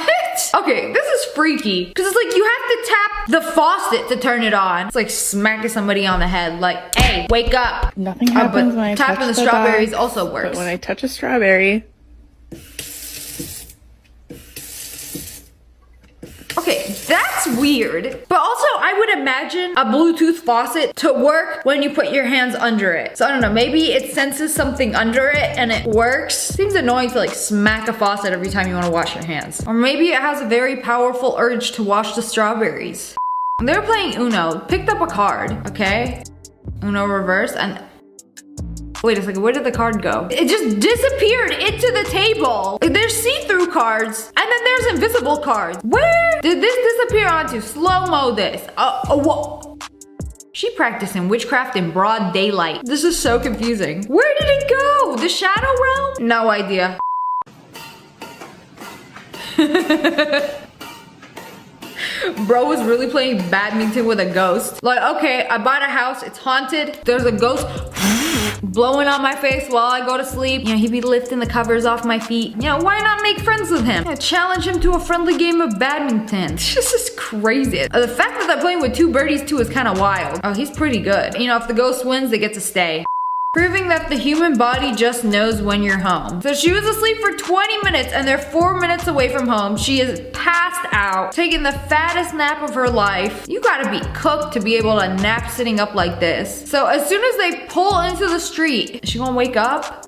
Okay, this is freaky. Because it's like you have to tap the faucet to turn it on. It's like smacking somebody on the head like, hey, wake up. Nothing happens when I touch tapping the strawberries also works. But when I touch a strawberry. Okay, that's weird. But also, I would imagine a Bluetooth faucet to work when you put your hands under it. So I don't know, maybe it senses something under it and it works. Seems annoying to like smack a faucet every time you want to wash your hands. Or maybe it has a very powerful urge to wash the strawberries. They were playing Uno, picked up a card, okay? Uno reverse and Wait a second, where did the card go? It just disappeared into the table. There's see-through cards, and then there's invisible cards. Where did this disappear onto? Slow-mo this. What? She practicing witchcraft in broad daylight. This is so confusing. Where did it go? The Shadow Realm? No idea. Bro was really playing badminton with a ghost. Like, okay, I bought a house, it's haunted. There's a ghost blowing on my face while I go to sleep. You know, he'd be lifting the covers off my feet. You know, why not make friends with him? Challenge him to a friendly game of badminton. This is crazy. The fact that they're playing with 2 birdies too is kind of wild. Oh, he's pretty good. You know, if the ghost wins, they get to stay. Proving that the human body just knows when you're home. So she was asleep for 20 minutes and they're 4 minutes away from home. She is passed out, taking the fattest nap of her life. You gotta be cooked to be able to nap sitting up like this. So as soon as they pull into the street, is she gonna wake up?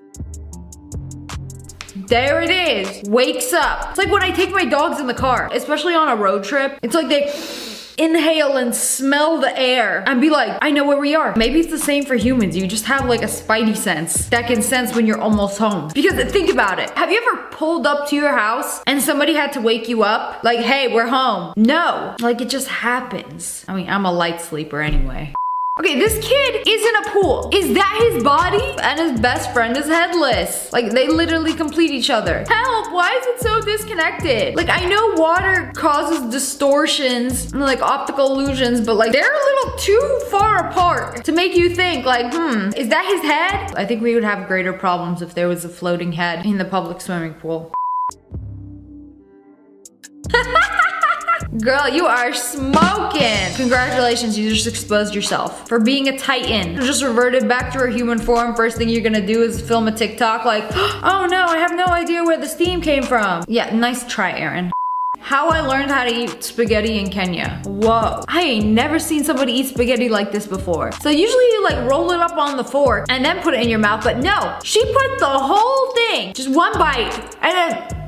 There it is, wakes up. It's like when I take my dogs in the car, especially on a road trip. It's like they inhale and smell the air and be like, I know where we are. Maybe it's the same for humans. You just have like a spidey sense that can sense when you're almost home. Because think about it. Have you ever pulled up to your house and somebody had to wake you up? Like, hey, we're home. No, like it just happens. I mean, I'm a light sleeper anyway. Okay, this kid is in a pool. Is that his body? And his best friend is headless. Like, they literally complete each other. Help, why is it so disconnected? Like, I know water causes distortions and like optical illusions, but like they're a little too far apart to make you think like, is that his head? I think we would have greater problems if there was a floating head in the public swimming pool. Girl, you are smoking. Congratulations, you just exposed yourself for being a titan. You just reverted back to her human form. First thing you're gonna do is film a TikTok like, oh no, I have no idea where the steam came from. Yeah, nice try, Aaron. How I learned how to eat spaghetti in Kenya. Whoa, I ain't never seen somebody eat spaghetti like this before. So usually you like roll it up on the fork and then put it in your mouth, but no, she put the whole thing, just one bite, and then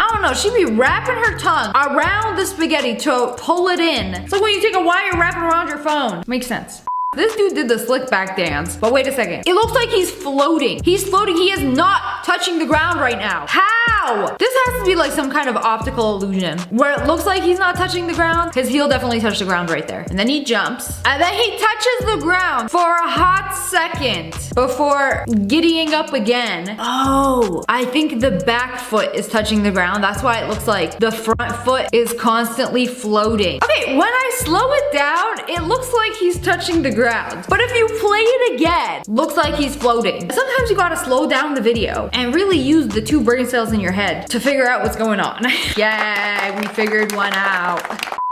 I don't know, she'd be wrapping her tongue around the spaghetti to pull it in. It's like when you take a wire and wrap it around your phone. Makes sense. This dude did the slick back dance, but wait a second. It looks like he's floating. He's floating, he is not touching the ground right now. How? This has to be like some kind of optical illusion where it looks like he's not touching the ground, because he'll definitely touch the ground right there. And then he jumps, and then he touches the ground for a hot second before giddying up again. Oh, I think the back foot is touching the ground. That's why it looks like the front foot is constantly floating. Okay, when I slow it down, it looks like he's touching the ground. But if you play it again, looks like he's floating. Sometimes you gotta slow down the video and really use the 2 brain cells in your head to figure out what's going on. Yeah, we figured one out.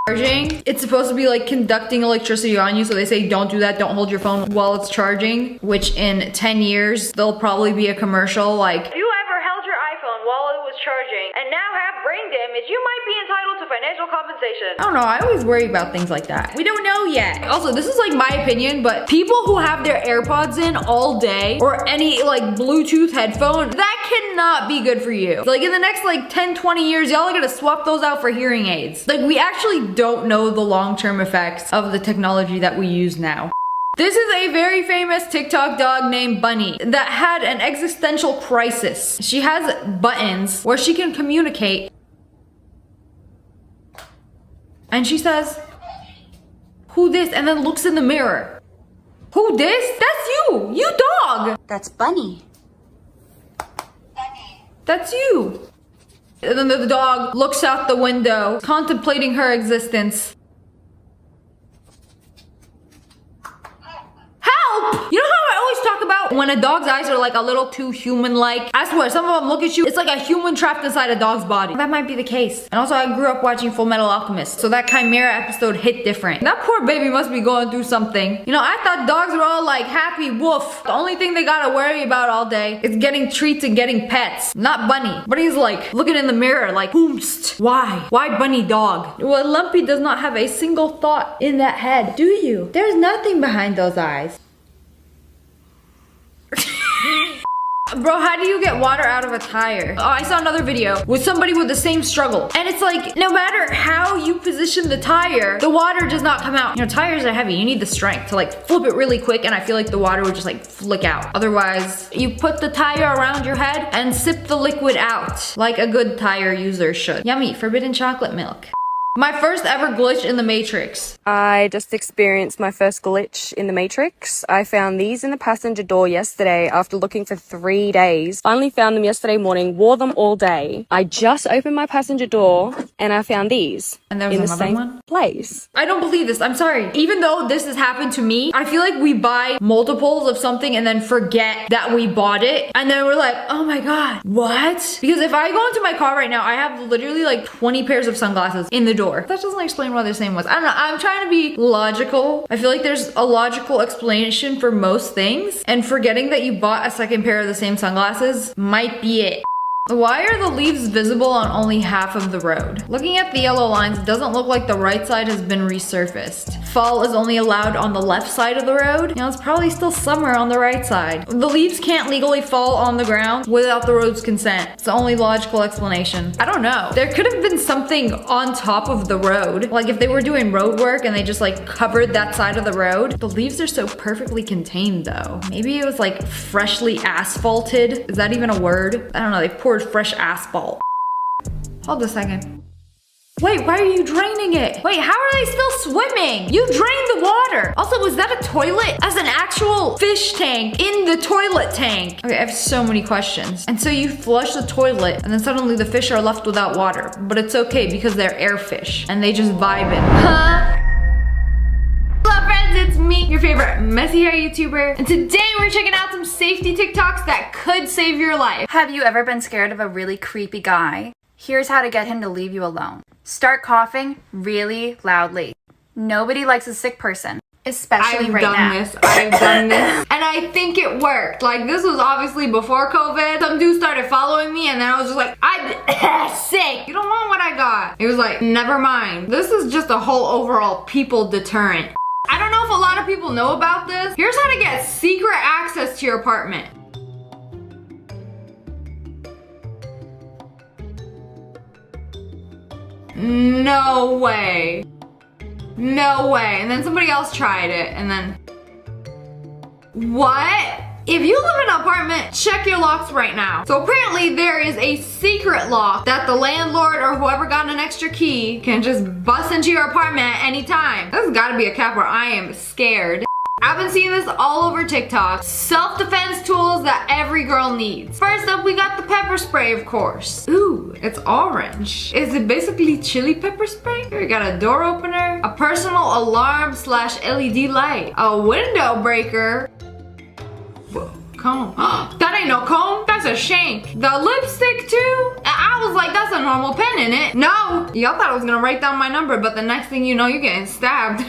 Charging, it's supposed to be like conducting electricity on you, so they say don't do that, don't hold your phone while it's charging, which in 10 years, there'll probably be a commercial like, if you ever held your iPhone while it was charging and now have brain damage, you might be entitled to financial compensation. I don't know, I always worry about things like that. We don't know yet. Also, this is like my opinion, but people who have their AirPods in all day or any like Bluetooth headphone, that cannot be good for you. Like in the next like 10, 20 years, y'all are gonna swap those out for hearing aids. Like we actually don't know the long-term effects of the technology that we use now. This is a very famous TikTok dog named Bunny that had an existential crisis. She has buttons where she can communicate. And she says, who this? And then looks in the mirror. Who this? That's you! You dog! That's Bunny. That's you. And then the dog looks out the window, contemplating her existence. Help! You know how I always talk about when a dog's eyes are like a little too human-like? I swear, some of them look at you, it's like a human trapped inside a dog's body. That might be the case. And also, I grew up watching Full Metal Alchemist, so that Chimera episode hit different. That poor baby must be going through something. You know, I thought dogs were all like happy, woof. The only thing they gotta worry about all day is getting treats and getting pets. Not Bunny. Bunny's like looking in the mirror like, whomst? Why? Why Bunny dog? Well, Lumpy does not have a single thought in that head, do you? There's nothing behind those eyes. Bro, how do you get water out of a tire? Oh, I saw another video with somebody with the same struggle. And it's like, no matter how you position the tire, the water does not come out. You know, tires are heavy. You need the strength to like flip it really quick, and I feel like the water would just like flick out. Otherwise, you put the tire around your head and sip the liquid out like a good tire user should. Yummy, forbidden chocolate milk. My first ever glitch in the Matrix. I just experienced my first glitch in the Matrix. I found these in the passenger door yesterday after looking for 3 days. Finally found them yesterday morning, wore them all day. I just opened my passenger door and I found these. And there was in the another same one? place. I don't believe this, I'm sorry. Even though this has happened to me, I feel like we buy multiples of something and then forget that we bought it. And then we're like, oh my God, what? Because if I go into my car right now, I have literally like 20 pairs of sunglasses in the door. That doesn't explain why the same was. I don't know, I'm trying to be logical. I feel like there's a logical explanation for most things, and forgetting that you bought a second pair of the same sunglasses might be it. Why are the leaves visible on only half of the road? Looking at the yellow lines, it doesn't look like the right side has been resurfaced. Fall is only allowed on the left side of the road. You know, it's probably still summer on the right side. The leaves can't legally fall on the ground without the road's consent. It's the only logical explanation. I don't know. There could have been something on top of the road. Like if they were doing road work and they just like covered that side of the road. The leaves are so perfectly contained though. Maybe it was like freshly asphalted. Is that even a word? I don't know, they poured fresh asphalt. Hold a second. Wait, why are you draining it? Wait, how are they still swimming? You drained the water. Also, was that a toilet? As an actual fish tank in the toilet tank? Okay, I have so many questions. And so you flush the toilet and then suddenly the fish are left without water. But it's okay because they're air fish and they just vibing. Huh? Hello friends, it's me, your favorite messy hair YouTuber. And today we're checking out some safety TikToks that could save your life. Have you ever been scared of a really creepy guy? Here's how to get him to leave you alone. Start coughing really loudly. Nobody likes a sick person, especially right now. I've done this. And I think it worked. Like this was obviously before COVID. Some dude started following me and then I was just like, I'm sick. You don't want what I got. He was like, never mind. This is just a whole overall people deterrent. I don't know if a lot of people know about this. Here's how to get secret access to your apartment. No way. No way. And then somebody else tried it and then... What? If you live in an apartment, check your locks right now. So apparently there is a secret lock that the landlord or whoever got an extra key can just bust into your apartment at any time. This has gotta be a cap where I am scared. I've been seeing this all over TikTok. Self-defense tools that every girl needs. First up, we got the pepper spray, of course. Ooh, it's orange. Is it basically chili pepper spray? Here we got a door opener, a personal alarm / LED light, a window breaker, comb. That ain't no comb, that's a shank. The lipstick too? I was like, that's a normal pen in it. No, y'all thought I was gonna write down my number, but the next thing you know, you're getting stabbed.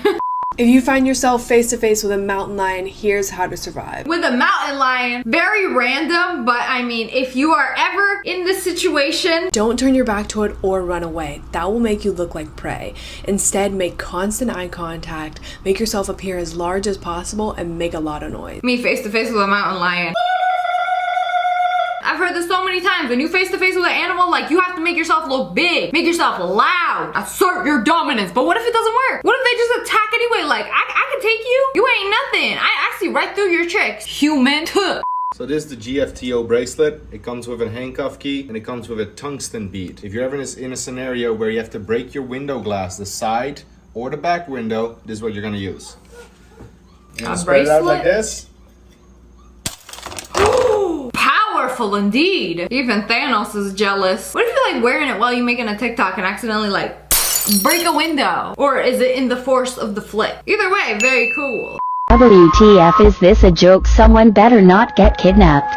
If you find yourself face to face with a mountain lion, here's how to survive. With a mountain lion, very random, but I mean, if you are ever in this situation, don't turn your back to it or run away. That will make you look like prey. Instead, make constant eye contact, make yourself appear as large as possible, and make a lot of noise. Me face to face with a mountain lion. I've heard this so many times. When you face to face with an animal, like you have to make yourself look big, make yourself loud, assert your dominance. But what if it doesn't work? What if they just attack anyway? Like, I can take you? You ain't nothing. I see right through your tricks. Human. So this is the GFTO bracelet. It comes with a handcuff key and it comes with a tungsten bead. If you're ever in a scenario where you have to break your window glass, the side or the back window, this is what you're gonna use. You're gonna spread it out like this. Powerful indeed. Even Thanos is jealous. What if you're like wearing it while you're making a TikTok and accidentally like break a window? Or is it in the force of the flick? Either way, very cool. WTF, is this a joke? Someone better not get kidnapped.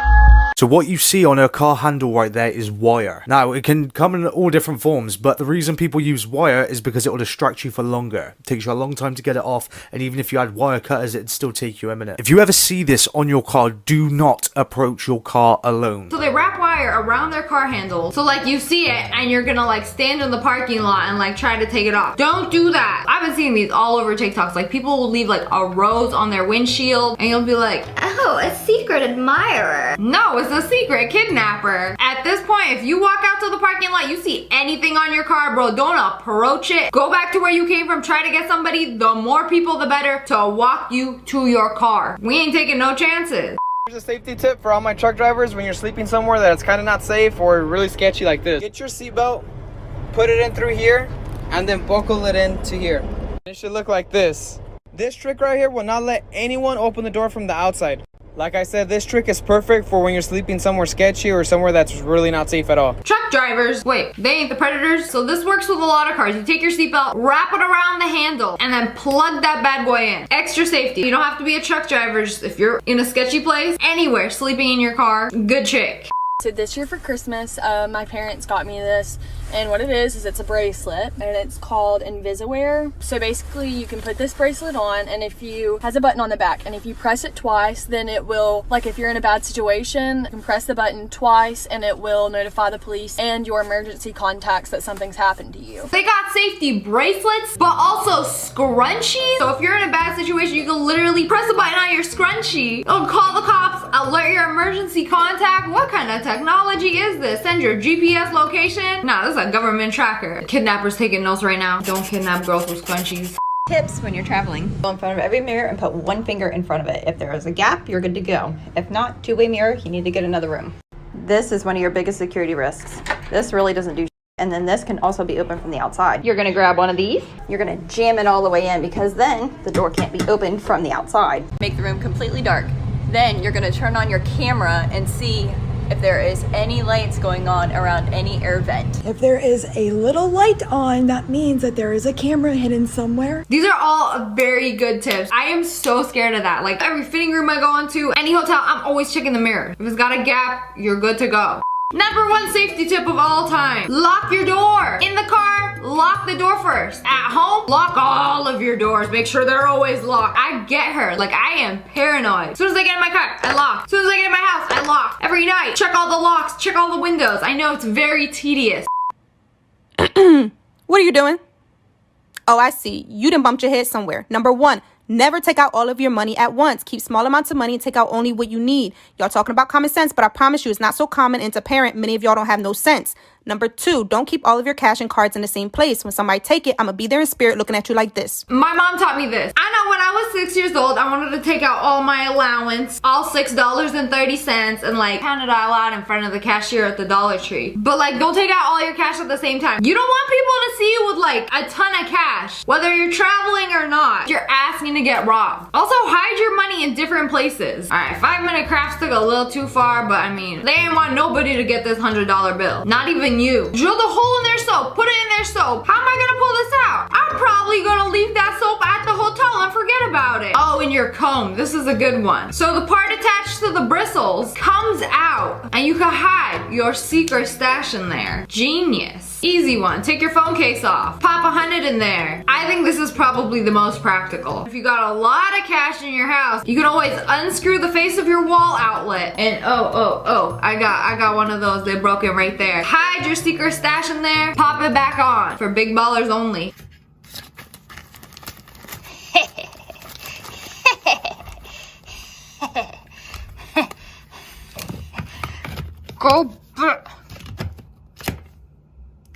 So what you see on her car handle right there is wire. Now, it can come in all different forms, but the reason people use wire is because it will distract you for longer. It takes you a long time to get it off, and even if you had wire cutters, it'd still take you a minute. If you ever see this on your car, do not approach your car alone. So they wrap wire around their car handle, so like you see it, and you're gonna like stand in the parking lot and like try to take it off. Don't do that. I've been seeing these all over TikToks. Like people will leave like a rose on their windshield, and you'll be like, oh, a secret admirer. No, it's was a secret kidnapper. At this point, if you walk out to the parking lot, you see anything on your car, bro, don't approach it. Go back to where you came from. Try to get somebody, the more people, the better, to walk you to your car. We ain't taking no chances. Here's a safety tip for all my truck drivers when you're sleeping somewhere that's kind of not safe or really sketchy like this. Get your seatbelt, put it in through here, and then buckle it into here. It should look like this. This trick right here will not let anyone open the door from the outside. Like I said, this trick is perfect for when you're sleeping somewhere sketchy or somewhere that's really not safe at all. Truck drivers, wait, they ain't the predators? So this works with a lot of cars. You take your seatbelt, wrap it around the handle, and then plug that bad boy in. Extra safety. You don't have to be a truck driver if you're in a sketchy place. Anywhere, sleeping in your car, good chick. So this year for Christmas, my parents got me this, and what it is it's a bracelet, and it's called Invisiwear. So basically you can put this bracelet on, and if you, has a button on the back, and if you press it twice, then it will, like if you're in a bad situation, you can press the button twice and it will notify the police and your emergency contacts that something's happened to you. They got safety bracelets, but also scrunchies. So if you're in a bad situation, you can literally press a button on your scrunchie. It'll call the cops, alert your emergency contact. What kind of technology is this? Send your GPS location? Nah, this is a government tracker. Kidnappers taking notes right now. Don't kidnap girls with scrunchies. Tips when you're traveling. Go in front of every mirror and put one finger in front of it. If there is a gap, you're good to go. If not, two-way mirror, you need to get another room. This is one of your biggest security risks. This really doesn't do shit. And then this can also be open from the outside. You're gonna grab one of these. You're gonna jam it all the way in because then the door can't be opened from the outside. Make the room completely dark. Then you're gonna turn on your camera and see if there is any lights going on around any air vent. If there is a little light on, that means that there is a camera hidden somewhere. These are all very good tips. I am so scared of that. Like every fitting room I go into, any hotel, I'm always checking the mirror. If it's got a gap, you're good to go. Number one safety tip of all time, lock your door. In the car, lock the door first. At home, lock all of your doors. Make sure they're always locked. I get her, like I am paranoid. As soon as I get in my car, I lock. As soon as I get in my house, I lock. Every night, check all the locks, check all the windows. I know it's very tedious. What are you doing? Oh, I see. You done bumped your head somewhere. Number one, never take out all of your money at once. Keep small amounts of money and take out only what you need. Y'all talking about common sense, but I promise you it's not so common and it's apparent many of y'all don't have no sense. Number two, don't keep all of your cash and cards in the same place. When somebody take it, I'm gonna be there in spirit looking at you like this. My mom taught me this. I know when I was 6 years old, I wanted to take out all my allowance, all $6.30, and like count it all out in front of the cashier at the Dollar Tree. But like, don't take out all your cash at the same time. You don't want people to see you with like a ton of cash, whether you're traveling or not. You're asking to get robbed. Also, hide your money in different places. All right, 5-minute crafts took a little too far, but I mean, they ain't want nobody to get this $100 bill. Not even you. Drill the hole in their soap, put it in their soap. How am I gonna pull this out? I'm probably gonna leave that soap at the hotel and forget about it. Oh, and your comb. This is a good one. So the part attached to the bristles comes out and you can hide your secret stash in there. Genius. Easy one. Take your phone case off. Pop 100 in there. I think this is probably the most practical. If you got a lot of cash in your house, you can always unscrew the face of your wall outlet. And oh, I got one of those. They broke it right there. Hide your secret stash in there. Pop it back on. For big ballers only. Go back.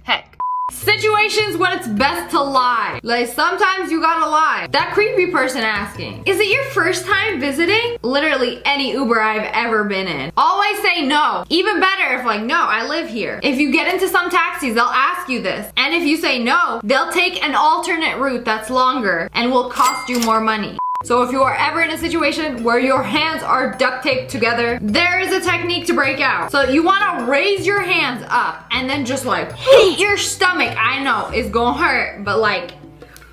Heck. Situations when it's best to lie. Like sometimes you gotta lie. That creepy person asking, is it your first time visiting? Literally any Uber I've ever been in. Always say no. Even better if like, no, I live here. If you get into some taxis, they'll ask you this. And if you say no, they'll take an alternate route that's longer and will cost you more money. So if you are ever in a situation where your hands are duct taped together, there is a technique to break out. So you want to raise your hands up and then just like hit your stomach. I know it's gonna hurt, but like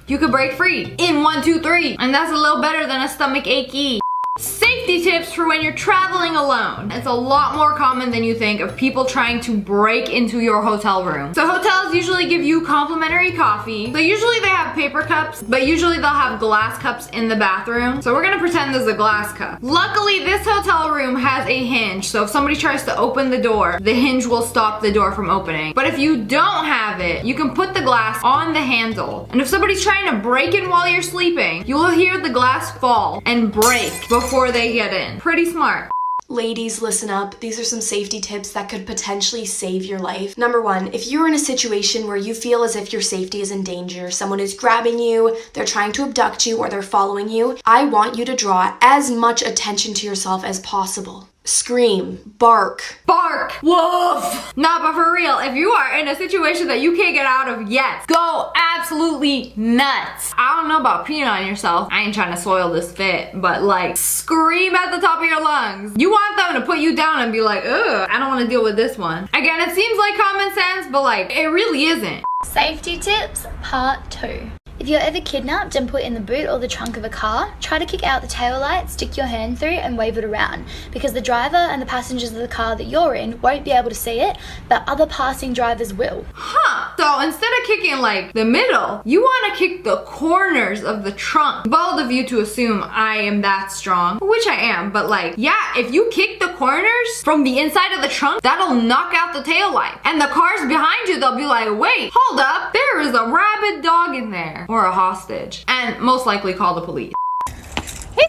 you could break free in 1, 2, 3. And that's a little better than a stomach achy. Safety tips for when you're traveling alone. It's a lot more common than you think of people trying to break into your hotel room. So hotels usually give you complimentary coffee. So usually they have paper cups, but usually they'll have glass cups in the bathroom. So we're gonna pretend there's a glass cup. Luckily, this hotel room has a hinge. So if somebody tries to open the door, the hinge will stop the door from opening. But if you don't have it, you can put the glass on the handle. And if somebody's trying to break in while you're sleeping, you will hear the glass fall and break before they get in. Pretty smart. Ladies, listen up. These are some safety tips that could potentially save your life. Number one, if you're in a situation where you feel as if your safety is in danger, someone is grabbing you, they're trying to abduct you, or they're following you, I want you to draw as much attention to yourself as possible. Scream, bark. Bark, woof. Nah, but for real, if you are in a situation that you can't get out of yet, go absolutely nuts. I don't know about peeing on yourself. I ain't trying to soil this fit, but like, scream at the top of your lungs. You want them to put you down and be like, ugh, I don't want to deal with this one. Again, it seems like common sense, but like, it really isn't. Safety tips, part 2. If you're ever kidnapped and put in the boot or the trunk of a car, try to kick out the tail light, stick your hand through and wave it around, because the driver and the passengers of the car that you're in won't be able to see it, but other passing drivers will. Huh. So instead of kicking like the middle, you want to kick the corners of the trunk. Bold of you to assume I am that strong, which I am, but like, yeah, if you kick the corners from the inside of the trunk, that'll knock out the tail light. And the cars behind you, they'll be like, wait, hold up, there is a rabid dog in there. Or a hostage, and most likely call the police. Hey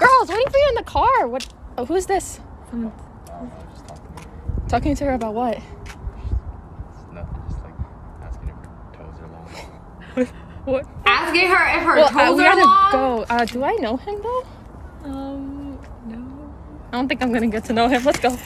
girls, waiting for you in the car. What? Oh, who's this? Talking to her about what? Nothing, just like asking if her toes are long. What? Asking her if her we toes are gotta long? go. Do I know him though? No. I don't think I'm gonna get to know him. Let's go.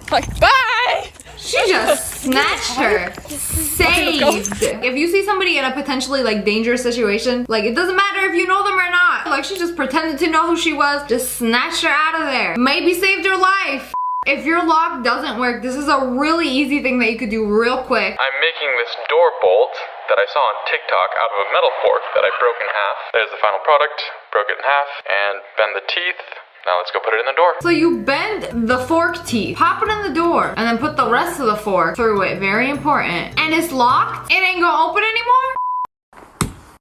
Bye! She just snatched her. Saved. If you see somebody in a potentially like dangerous situation, like it doesn't matter if you know them or not. Like she just pretended to know who she was, just snatched her out of there. Maybe saved her life. If your lock doesn't work, this is a really easy thing that you could do real quick. I'm making this door bolt that I saw on TikTok out of a metal fork that I broke in half. There's the final product, broke it in half, and bend the teeth. Now let's go put it in the door. So you bend the fork teeth, pop it in the door, and then put the rest of the fork through it. Very important. And it's locked? It ain't gonna open anymore?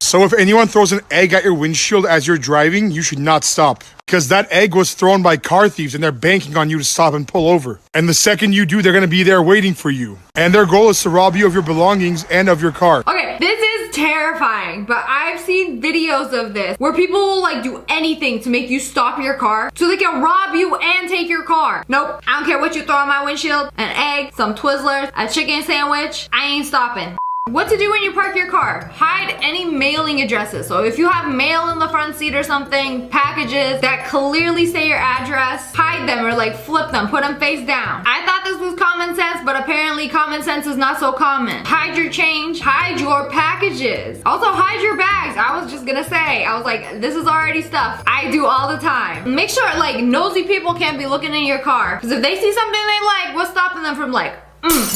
So if anyone throws an egg at your windshield as you're driving, you should not stop. Because that egg was thrown by car thieves and they're banking on you to stop and pull over. And the second you do, they're gonna be there waiting for you. And their goal is to rob you of your belongings and of your car. Okay, this is terrifying, but I've seen videos of this where people will like do anything to make you stop your car so they can rob you and take your car. Nope, I don't care what you throw on my windshield, an egg, some Twizzlers, a chicken sandwich, I ain't stopping. What to do when you park your car? Hide any mailing addresses. So if you have mail in the front seat or something, packages that clearly say your address, hide them or like flip them, put them face down. I thought this was common sense, but apparently common sense is not so common. Hide your change, hide your packages. Also hide your bags. I was just gonna say, I was like, this is already stuff I do all the time. Make sure like nosy people can't be looking in your car, because if they see something they like, what's stopping them from like,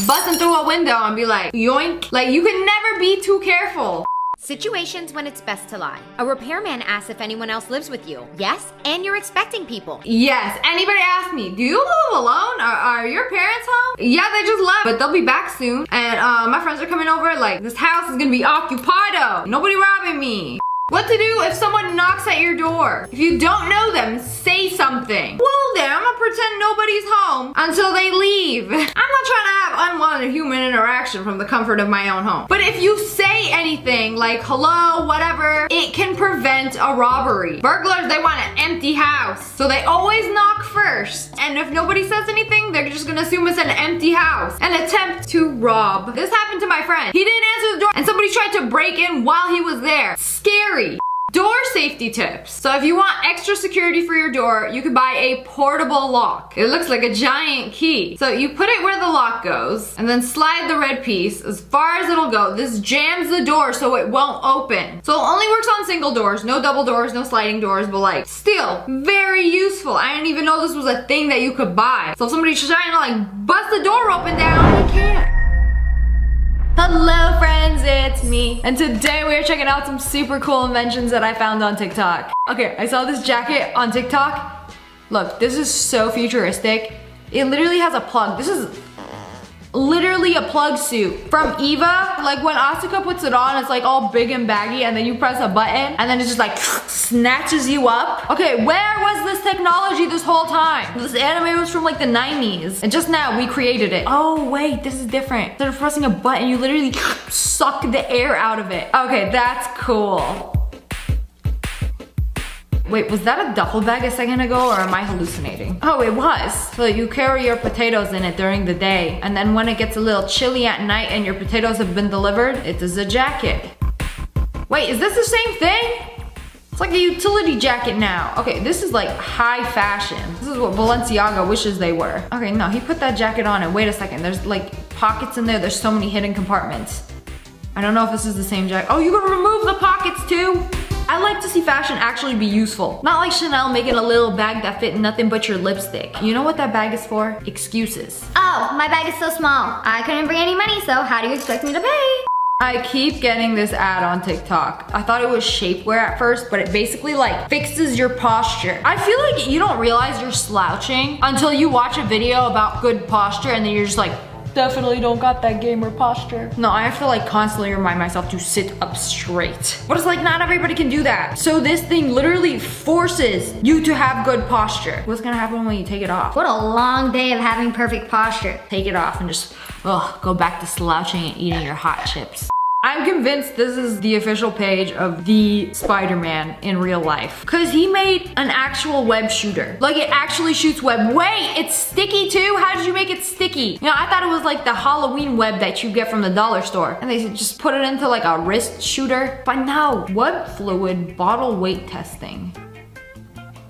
busting through a window and be like, yoink. Like, you can never be too careful. Situations when it's best to lie. A repairman asks if anyone else lives with you. Yes, and you're expecting people. Yes, anybody ask me, do you live alone? Are your parents home? Yeah, they just left, but they'll be back soon. And my friends are coming over, like, this house is gonna be occupied. Nobody robbing me. What to do if someone knocks at your door? If you don't know them, say something. Well then, I'm gonna pretend nobody's home until they leave. I'm not trying to have unwanted human interaction from the comfort of my own home. But if you say anything like hello, whatever, it can prevent a robbery. Burglars, they want an empty house. So they always knock first. And if nobody says anything, they're just gonna assume it's an empty house. An attempt to rob. This happened to my friend. He didn't answer the door and somebody tried to break in while he was there. Scary. Door safety tips. So if you want extra security for your door, you could buy a portable lock. It looks like a giant key. So you put it where the lock goes and then slide the red piece as far as it'll go. This jams the door so it won't open. So it only works on single doors, no double doors, no sliding doors, but like still very useful. I didn't even know this was a thing that you could buy. So if somebody's trying to like bust the door open down, they can't. Hello friends, it's me. And today we are checking out some super cool inventions that I found on TikTok. Okay, I saw this jacket on TikTok. Look, this is so futuristic. It literally has a plug. This is literally a plug suit from Eva. Like when Asuka puts it on, it's like all big and baggy and then you press a button and then it just like snatches you up. Okay, where was this technology this whole time? This anime was from like the 90s and just now we created it. Oh wait, this is different. Instead of pressing a button, you literally suck the air out of it. Okay, that's cool. Wait, was that a duffel bag a second ago or am I hallucinating? Oh, it was. So you carry your potatoes in it during the day, and then when it gets a little chilly at night and your potatoes have been delivered, it is a jacket. Wait, is this the same thing? It's like a utility jacket now. Okay, this is like high fashion. This is what Balenciaga wishes they were. Okay, no, he put that jacket on and wait a second. There's like pockets in there. There's so many hidden compartments. I don't know if this is the same jacket. Oh, you gotta remove the pockets too? I like to see fashion actually be useful. Not like Chanel making a little bag that fit nothing but your lipstick. You know what that bag is for? Excuses. Oh, my bag is so small. I couldn't bring any money, so how do you expect me to pay? I keep getting this ad on TikTok. I thought it was shapewear at first, but it basically like fixes your posture. I feel like you don't realize you're slouching until you watch a video about good posture and then you're just like, definitely don't got that gamer posture. No, I have to like constantly remind myself to sit up straight. But it's like not everybody can do that. So this thing literally forces you to have good posture. What's gonna happen when you take it off? What a long day of having perfect posture. Take it off and just, go back to slouching and eating your hot chips. I'm convinced this is the official page of the Spider-Man in real life. Cause he made an actual web shooter. Like it actually shoots web. Wait, it's sticky too? How did you make it sticky? You know, I thought it was like the Halloween web that you get from the dollar store. And they just put it into like a wrist shooter. But no, web fluid bottle weight testing.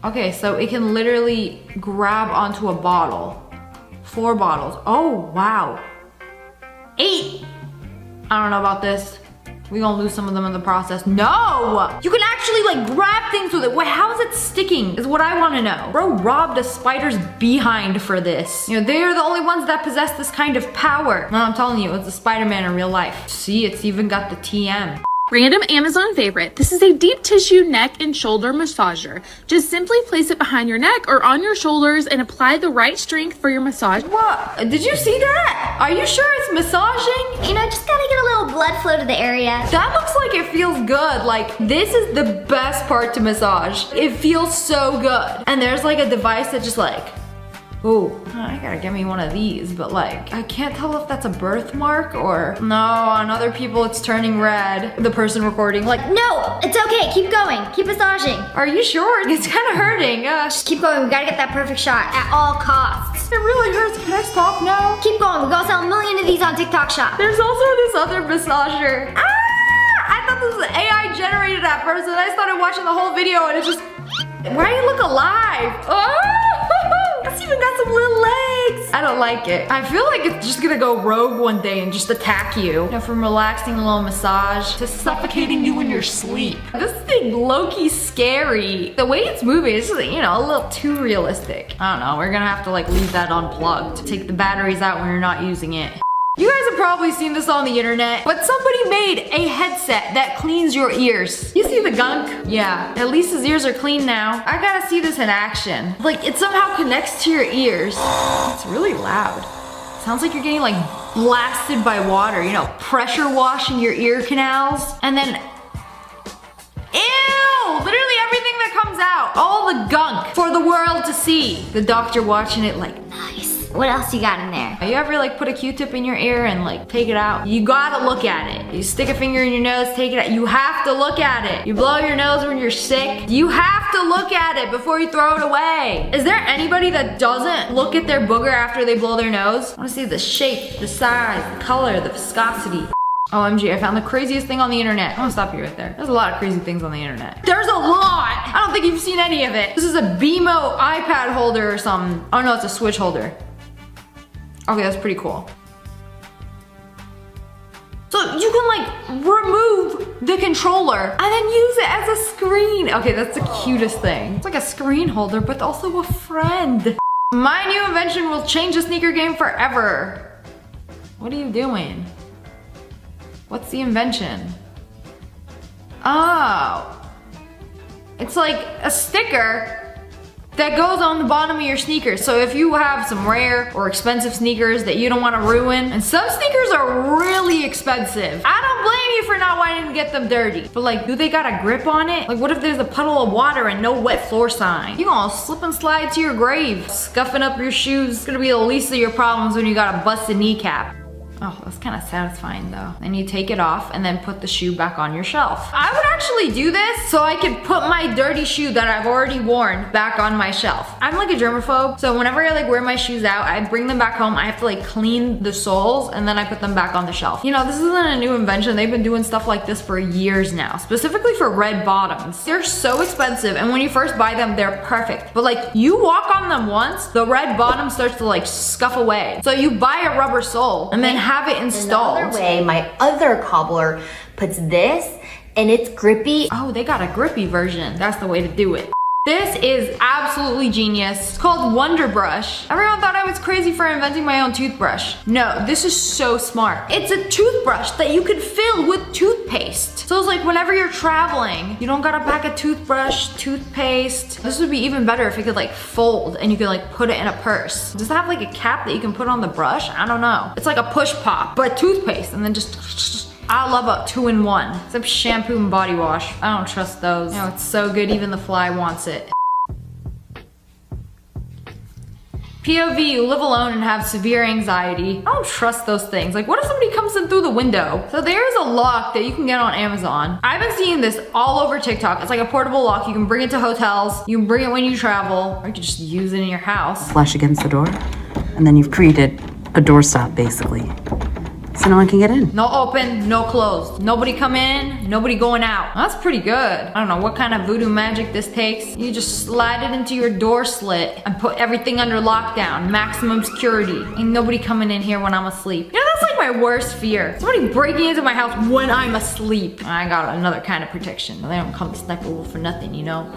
Okay, so it can literally grab onto a bottle. 4 bottles. Oh, wow. 8. I don't know about this. We gonna lose some of them in the process. No! You can actually like grab things with it. Wait, how is it sticking? Is what I wanna know. Bro robbed a spider's behind for this. You know, they are the only ones that possess this kind of power. No, I'm telling you, it's a Spider-Man in real life. See, it's even got the TM. Random Amazon favorite. This is a deep tissue neck and shoulder massager. Just simply place it behind your neck or on your shoulders and apply the right strength for your massage. What? Did you see that? Are you sure it's massaging? You know, just gotta get a little blood flow to the area. That looks like it feels good. Like, this is the best part to massage. It feels so good. And there's like a device that just like, oh, I gotta get me one of these, but like, I can't tell if that's a birthmark or no, on other people it's turning red. The person recording like, no, it's okay, keep going, keep massaging. Are you sure? It's kind of hurting. Just keep going, we gotta get that perfect shot at all costs. It really hurts, can I stop now? Keep going, we're gonna sell 1 million of these on TikTok Shop. There's also this other massager. Ah! I thought this was AI generated at first and I started watching the whole video and it just, why do you look alive? Oh! It's even got some little legs. I don't like it. I feel like it's just gonna go rogue one day and just attack you. You know, from relaxing a little massage to suffocating you in your sleep. This thing low-key scary. The way it's moving is just, you know, a little too realistic. I don't know, we're gonna have to like leave that unplugged. Take the batteries out when you're not using it. You guys have probably seen this on the internet, but somebody made a headset that cleans your ears. You see the gunk? Yeah, at least his ears are clean now. I gotta see this in action. Like, it somehow connects to your ears. It's really loud. Sounds like you're getting like blasted by water, you know, pressure washing your ear canals. And then, ew, literally everything that comes out. All the gunk for the world to see. The doctor watching it like, nice. What else you got in there? You ever like put a Q-tip in your ear and like take it out? You gotta look at it. You stick a finger in your nose, take it out. You have to look at it. You blow your nose when you're sick. You have to look at it before you throw it away. Is there anybody that doesn't look at their booger after they blow their nose? I wanna see the shape, the size, the color, the viscosity. OMG, I found the craziest thing on the internet. I'm gonna stop you right there. There's a lot of crazy things on the internet. There's a lot! I don't think you've seen any of it. This is a BMO iPad holder or something. Oh no, it's a Switch holder. Okay, that's pretty cool. So you can like remove the controller and then use it as a screen. Okay, that's the cutest thing. It's like a screen holder, but also a friend. My new invention will change the sneaker game forever. What are you doing? What's the invention? Oh. It's like a sticker that goes on the bottom of your sneakers. So if you have some rare or expensive sneakers that you don't want to ruin, and some sneakers are really expensive. I don't blame you for not wanting to get them dirty. But like, do they got a grip on it? Like what if there's a puddle of water and no wet floor sign? You gonna slip and slide to your grave. Scuffing up your shoes is gonna be the least of your problems when you got a busted kneecap. Oh, that's kind of satisfying though. Then you take it off and then put the shoe back on your shelf. I would actually do this so I could put my dirty shoe that I've already worn back on my shelf. I'm like a germaphobe, so whenever I like wear my shoes out, I bring them back home. I have to like clean the soles and then I put them back on the shelf. You know, this isn't a new invention. They've been doing stuff like this for years now, specifically for red bottoms. They're so expensive, and when you first buy them, they're perfect. But like, you walk on them once, the red bottom starts to like scuff away. So you buy a rubber sole and then have it installed. Another way, my other cobbler puts this, and it's grippy. Oh, they got a grippy version. That's the way to do it. This is absolutely genius. It's called Wonder Brush. Everyone thought I was crazy for inventing my own toothbrush. No, this is so smart. It's a toothbrush that you could fill with toothpaste. So it's like whenever you're traveling, you don't gotta pack a toothbrush, toothpaste. This would be even better if it could like fold and you could like put it in a purse. Does it have like a cap that you can put on the brush? I don't know. It's like a push pop, but toothpaste, and then just I love a 2-in-1, except shampoo and body wash. I don't trust those. You know, it's so good, even the fly wants it. POV, you live alone and have severe anxiety. I don't trust those things. Like, what if somebody comes in through the window? So there's a lock that you can get on Amazon. I've been seeing this all over TikTok. It's like a portable lock. You can bring it to hotels. You can bring it when you travel, or you can just use it in your house. Flush against the door, and then you've created a doorstop, basically. So no one can get in. No open, no closed. Nobody come in, nobody going out. That's pretty good. I don't know what kind of voodoo magic this takes. You just slide it into your door slit and put everything under lockdown, maximum security. Ain't nobody coming in here when I'm asleep. You know, that's like my worst fear. Somebody breaking into my house when I'm asleep. I got another kind of protection. They don't come to SSSniperWolf for nothing, you know?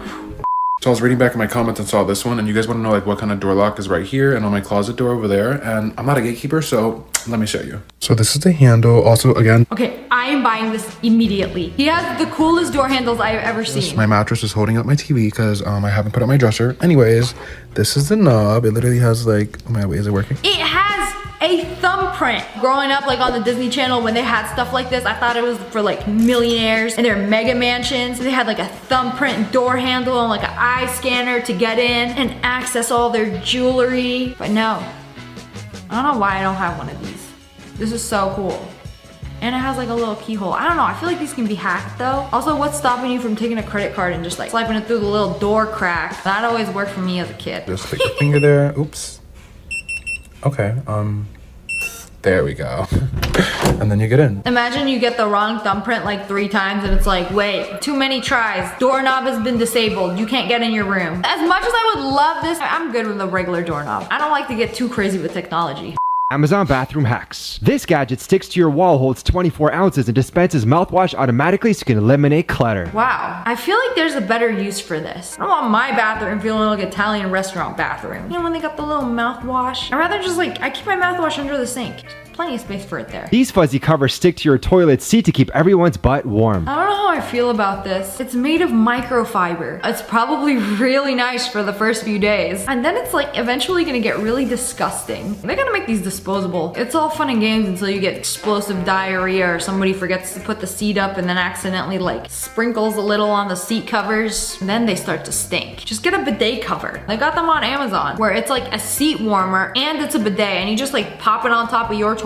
So I was reading back in my comments and saw this one, and you guys want to know like what kind of door lock is right here and on my closet door over there. And I'm not a gatekeeper, so let me show you. So this is the handle. Also, again, okay, I am buying this immediately. He has the coolest door handles I've ever seen. My mattress is holding up my TV because I haven't put up my dresser. Anyways, this is the knob. It literally has like, oh my God, wait, is it working? It has a thumbprint. Growing up like on the Disney Channel when they had stuff like this, I thought it was for like millionaires and their mega mansions. They had like a thumbprint door handle and like an eye scanner to get in and access all their jewelry. But no, I don't know why I don't have one of these. This is so cool. And it has like a little keyhole. I don't know, I feel like these can be hacked though. Also, what's stopping you from taking a credit card and just like swiping it through the little door crack? That always worked for me as a kid. Just stick your finger there. Oops. Okay, there we go. And then you get in. Imagine you get the wrong thumbprint like 3 times and it's like, wait, too many tries. Doorknob has been disabled. You can't get in your room. As much as I would love this, I'm good with a regular doorknob. I don't like to get too crazy with technology. Amazon bathroom hacks. This gadget sticks to your wall, holds 24 ounces, and dispenses mouthwash automatically so you can eliminate clutter. Wow, I feel like there's a better use for this. I don't want my bathroom feeling like Italian restaurant bathroom. You know when they got the little mouthwash? I'd rather just like, I keep my mouthwash under the sink. Plenty of space for it there. These fuzzy covers stick to your toilet seat to keep everyone's butt warm. I don't know how I feel about this. It's made of microfiber. It's probably really nice for the first few days. And then it's like eventually gonna get really disgusting. They're gonna make these disposable. It's all fun and games until you get explosive diarrhea or somebody forgets to put the seat up and then accidentally like sprinkles a little on the seat covers. And then they start to stink. Just get a bidet cover. I got them on Amazon where it's like a seat warmer and it's a bidet and you just like pop it on top of your toilet.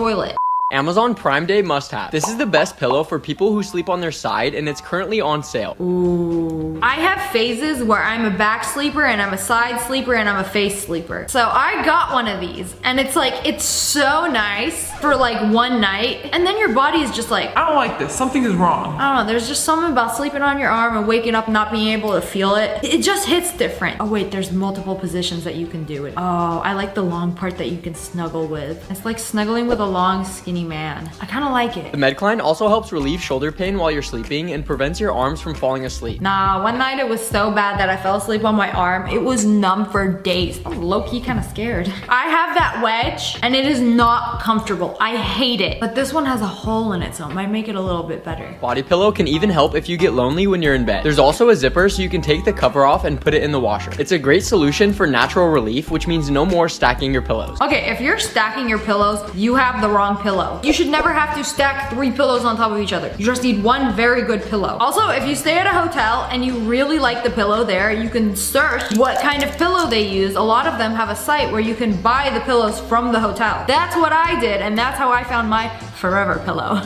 Amazon Prime Day must-have. This is the best pillow for people who sleep on their side, and it's currently on sale. Ooh. I have phases where I'm a back sleeper and I'm a side sleeper and I'm a face sleeper. So I got one of these and it's like, it's so nice for like one night and then your body is just like, I don't like this, something is wrong. I don't know, there's just something about sleeping on your arm and waking up not being able to feel it. It just hits different. Oh wait, there's multiple positions that you can do it. Oh, I like the long part that you can snuggle with. It's like snuggling with a long skinny man. I kind of like it. The Medcline also helps relieve shoulder pain while you're sleeping and prevents your arms from falling asleep. Nah, one night it was so bad that I fell asleep on my arm. It was numb for days. I was low-key kind of scared. I have that wedge and it is not comfortable. I hate it. But this one has a hole in it, so it might make it a little bit better. Body pillow can even help if you get lonely when you're in bed. There's also a zipper so you can take the cover off and put it in the washer. It's a great solution for natural relief, which means no more stacking your pillows. Okay, if you're stacking your pillows, you have the wrong pillow. pillow. You should never have to stack 3 pillows on top of each other. You just need one very good pillow. Also, if you stay at a hotel and you really like the pillow there, you can search what kind of pillow they use. A lot of them have a site where you can buy the pillows from the hotel. That's what I did, and that's how I found my forever pillow.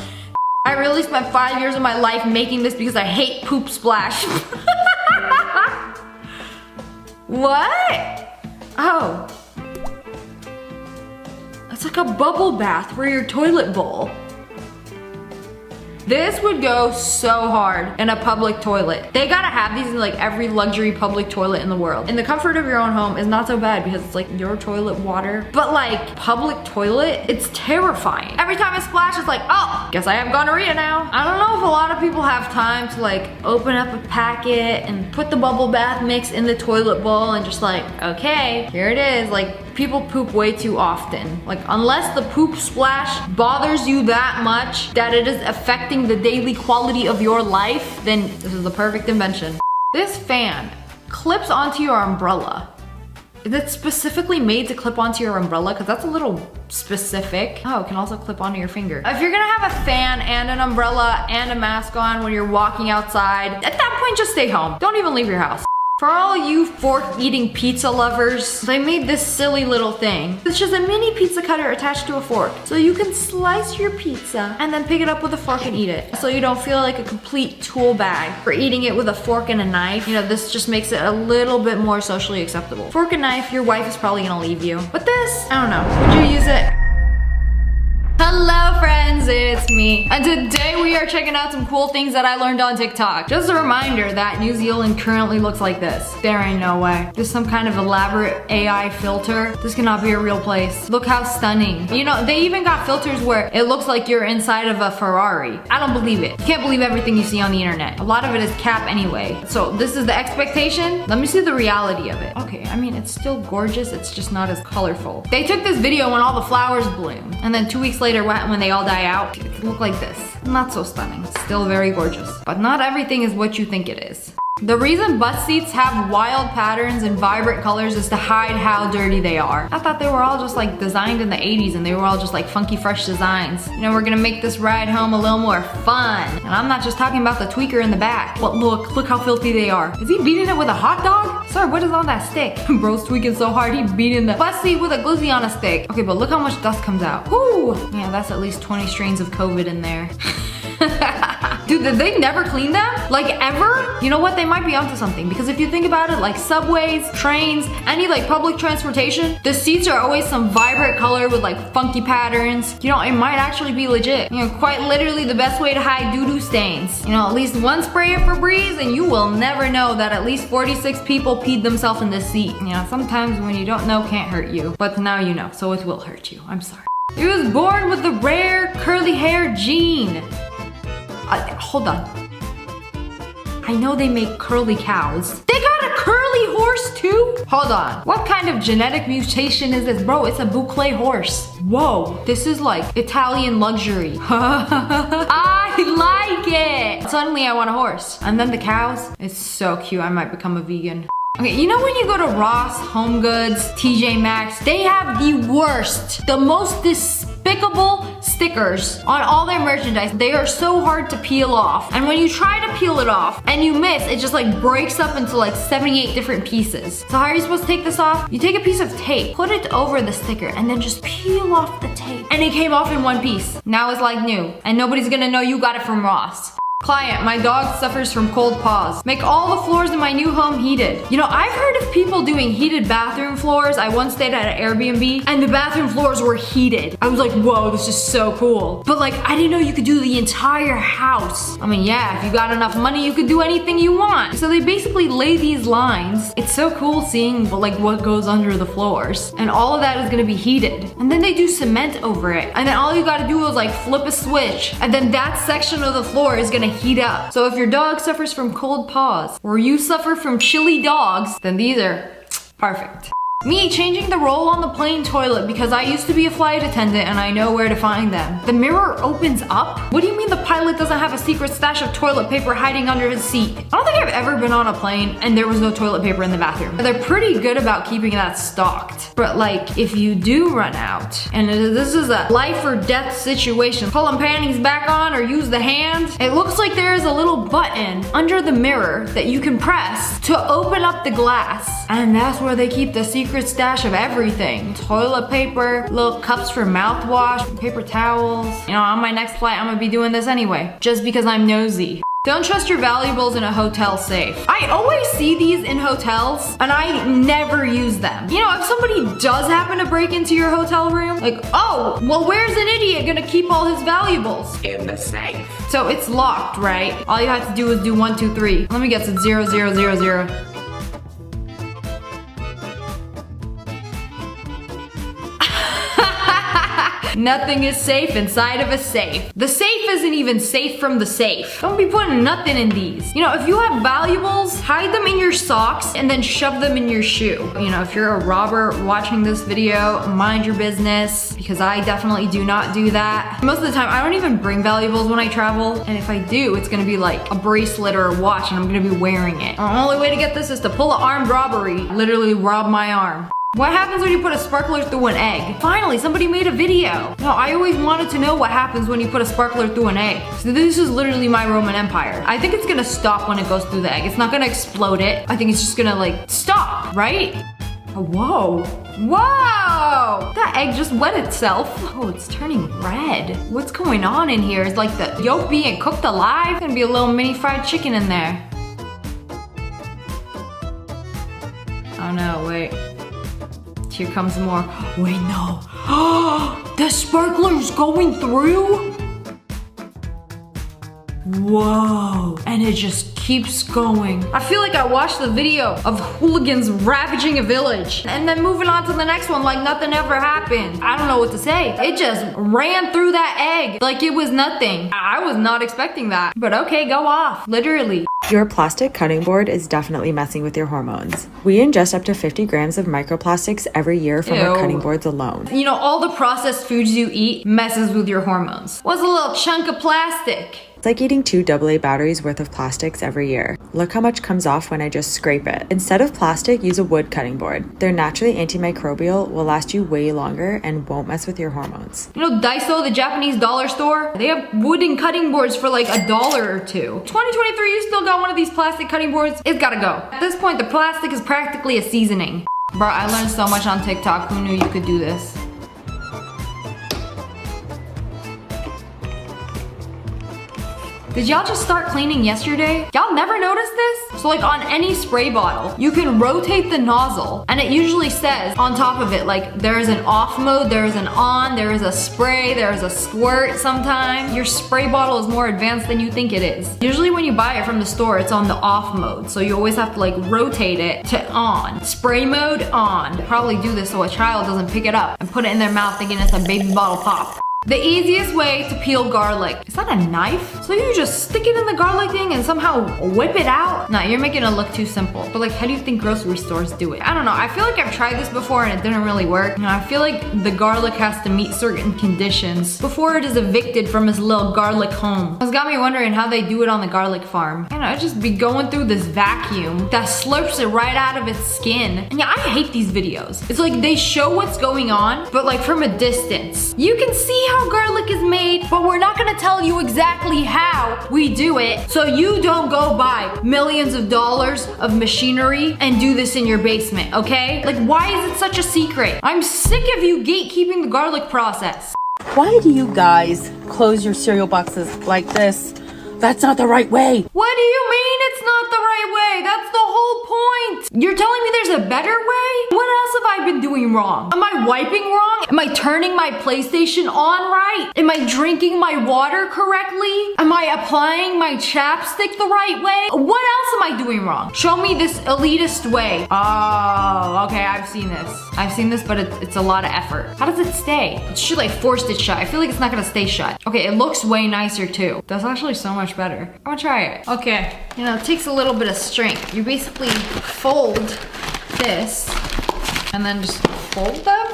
I really spent 5 years of my life making this because I hate poop splash. What? Oh. It's like a bubble bath for your toilet bowl. This would go so hard in a public toilet. They gotta have these in like every luxury public toilet in the world. And the comfort of your own home is not so bad because it's like your toilet water. But like public toilet, it's terrifying. Every time I splash, it's like, oh, guess I have gonorrhea now. I don't know if a lot of people have time to like open up a packet and put the bubble bath mix in the toilet bowl and just like, okay, here it is. Like, people poop way too often. Like, unless the poop splash bothers you that much that it is affecting the daily quality of your life, then this is the perfect invention. This fan clips onto your umbrella. Is it specifically made to clip onto your umbrella? Because that's a little specific. Oh, it can also clip onto your finger. If you're gonna have a fan and an umbrella and a mask on when you're walking outside, at that point, just stay home. Don't even leave your house. For all you fork-eating pizza lovers, they made this silly little thing. It's just a mini pizza cutter attached to a fork. So you can slice your pizza and then pick it up with a fork and eat it. So you don't feel like a complete tool bag for eating it with a fork and a knife. You know, this just makes it a little bit more socially acceptable. Fork and knife, your wife is probably gonna leave you. But this, I don't know, would you use it? Hello friends, it's me. And today we are checking out some cool things that I learned on TikTok. Just a reminder that New Zealand currently looks like this. There ain't no way. Just some kind of elaborate AI filter. This cannot be a real place. Look how stunning. You know, they even got filters where it looks like you're inside of a Ferrari. I don't believe it. You can't believe everything you see on the internet. A lot of it is cap anyway. So this is the expectation. Let me see the reality of it. Okay, I mean, it's still gorgeous. It's just not as colorful. They took this video when all the flowers bloom. And then 2 weeks later, when they all die out, it look like this. Not so stunning, still very gorgeous. But not everything is what you think it is. The reason bus seats have wild patterns and vibrant colors is to hide how dirty they are. I thought they were all just like designed in the 80s and they were all just like funky fresh designs. You know, we're gonna make this ride home a little more fun. And I'm not just talking about the tweaker in the back. But look how filthy they are. Is he beating it with a hot dog? Sir, what is on that stick? Bro's tweaking so hard he beating the bus seat with a glizzy on a stick. Okay, but look how much dust comes out. Whoo! Yeah, that's at least 20 strains of COVID in there. Dude, did they never clean them? Like ever? You know what? They might be onto something because if you think about it, like subways, trains, any like public transportation, the seats are always some vibrant color with like funky patterns. You know, it might actually be legit. You know, quite literally the best way to hide doo-doo stains. You know, at least one spray of Febreze and you will never know that at least 46 people peed themselves in this seat. You know, sometimes when you don't know can't hurt you, but now you know, so it will hurt you. I'm sorry. He was born with the rare curly hair gene. Hold on. I know they make curly cows. They got a curly horse too? Hold on. What kind of genetic mutation is this? Bro, it's a boucle horse. Whoa, this is like Italian luxury. I like it. Suddenly I want a horse. And then the cows. It's so cute. I might become a vegan. Okay, you know when you go to Ross, Home Goods, TJ Maxx, they have the worst, the most despicable stickers on all their merchandise. They are so hard to peel off. And when you try to peel it off and you miss, it just like breaks up into like 78 different pieces. So how are you supposed to take this off? You take a piece of tape, put it over the sticker, and then just peel off the tape. And it came off in one piece. Now it's like new. And nobody's gonna know you got it from Ross. Client, my dog suffers from cold paws. Make all the floors in my new home heated. You know, I've heard of people doing heated bathroom floors. I once stayed at an Airbnb and the bathroom floors were heated. I was like, whoa, this is so cool. But like, I didn't know you could do the entire house. I mean, yeah, if you got enough money, you could do anything you want. So they basically lay these lines. It's so cool seeing like what goes under the floors. And all of that is gonna be heated. And then they do cement over it. And then all you gotta do is like flip a switch. And then that section of the floor is gonna heat up. So if your dog suffers from cold paws or you suffer from chilly dogs, then these are perfect. Me changing the roll on the plane toilet because I used to be a flight attendant and I know where to find them. The mirror opens up? What do you mean the pilot doesn't have a secret stash of toilet paper hiding under his seat? I don't think I've ever been on a plane and there was no toilet paper in the bathroom. They're pretty good about keeping that stocked. But like, if you do run out, and this is a life or death situation, pull them panties back on or use the hand, it looks like there is a little button under the mirror that you can press to open up the glass. And that's where they keep the secret stash of everything. Toilet paper, little cups for mouthwash, paper towels. You know, on my next flight, I'm gonna be doing this anyway, just because I'm nosy. Don't trust your valuables in a hotel safe. I always see these in hotels and I never use them. You know, if somebody does happen to break into your hotel room, like, oh, well, where's an idiot gonna keep all his valuables? In the safe. So it's locked, right? All you have to do is do 1, 2, 3. Let me guess, it's 0, 0, 0, 0. Nothing is safe inside of a safe. The safe isn't even safe from the safe. Don't be putting nothing in these. You know, if you have valuables, hide them in your socks and then shove them in your shoe. You know, if you're a robber watching this video, mind your business, because I definitely do not do that. Most of the time, I don't even bring valuables when I travel. And if I do, it's gonna be like a bracelet or a watch and I'm gonna be wearing it. The only way to get this is to pull an armed robbery, literally rob my arm. What happens when you put a sparkler through an egg? Finally, somebody made a video. No, I always wanted to know what happens when you put a sparkler through an egg. So this is literally my Roman Empire. I think it's gonna stop when it goes through the egg. It's not gonna explode it. I think it's just gonna like stop, right? Whoa. Whoa! That egg just wet itself. Oh, it's turning red. What's going on in here? Is like the yolk being cooked alive? Gonna be a little mini fried chicken in there. Oh no, wait. Here comes more. Wait, no. The sparkler's going through? Whoa. And it just keeps going. I feel like I watched the video of hooligans ravaging a village and then moving on to the next one like nothing ever happened. I don't know what to say. It just ran through that egg like it was nothing. I was not expecting that. But okay, go off. Literally. Your plastic cutting board is definitely messing with your hormones. We ingest up to 50 grams of microplastics every year from our cutting boards alone. You know, all the processed foods you eat messes with your hormones. What's a little chunk of plastic? It's like eating 2 AA batteries worth of plastics every year. Look how much comes off when I just scrape it. Instead of plastic, use a wood cutting board. They're naturally antimicrobial, will last you way longer, and won't mess with your hormones. You know Daiso, the Japanese dollar store? They have wooden cutting boards for like $1 or $2. 2023, you still got one of these plastic cutting boards? It's gotta go. At this point, the plastic is practically a seasoning. Bro, I learned so much on TikTok. Who knew you could do this? Did y'all just start cleaning yesterday? Y'all never noticed this? So like on any spray bottle, you can rotate the nozzle and it usually says on top of it, like there is an off mode, there is an on, there is a spray, there is a squirt sometimes. Your spray bottle is more advanced than you think it is. Usually when you buy it from the store, it's on the off mode. So you always have to like rotate it to on. Spray mode on. Probably do this so a child doesn't pick it up and put it in their mouth thinking it's a baby bottle pop. The easiest way to peel garlic. Is that a knife? So you just stick it in the garlic thing and somehow whip it out? Nah, you're making it look too simple. But like, how do you think grocery stores do it? I don't know. I feel like I've tried this before and it didn't really work. And I feel like the garlic has to meet certain conditions before it is evicted from its little garlic home. It's got me wondering how they do it on the garlic farm. You know, it just be going through this vacuum that slurps it right out of its skin. And yeah, I hate these videos. It's like they show what's going on, but like from a distance. You can see how garlic is made, but we're not gonna tell you exactly how we do it, so you don't go buy millions of dollars of machinery and do this in your basement, okay? Like, why is it such a secret? I'm sick of you gatekeeping the garlic process. Why do you guys close your cereal boxes like this? That's not the right way. What do you mean it's not the right way? That's the whole point. You're telling me there's a better way? What else have I been doing wrong? Am I wiping wrong? Am I turning my PlayStation on right? Am I drinking my water correctly? Am I applying my chapstick the right way? What else am I doing wrong? Show me this elitist way. Oh, okay, I've seen this. I've seen this, but it's a lot of effort. How does it stay? It should like forced it shut. I feel like it's not gonna stay shut. Okay, it looks way nicer too. That's actually so much better. I'm gonna try it. Okay, you know, it takes a little bit of strength. You basically fold this and then just fold them.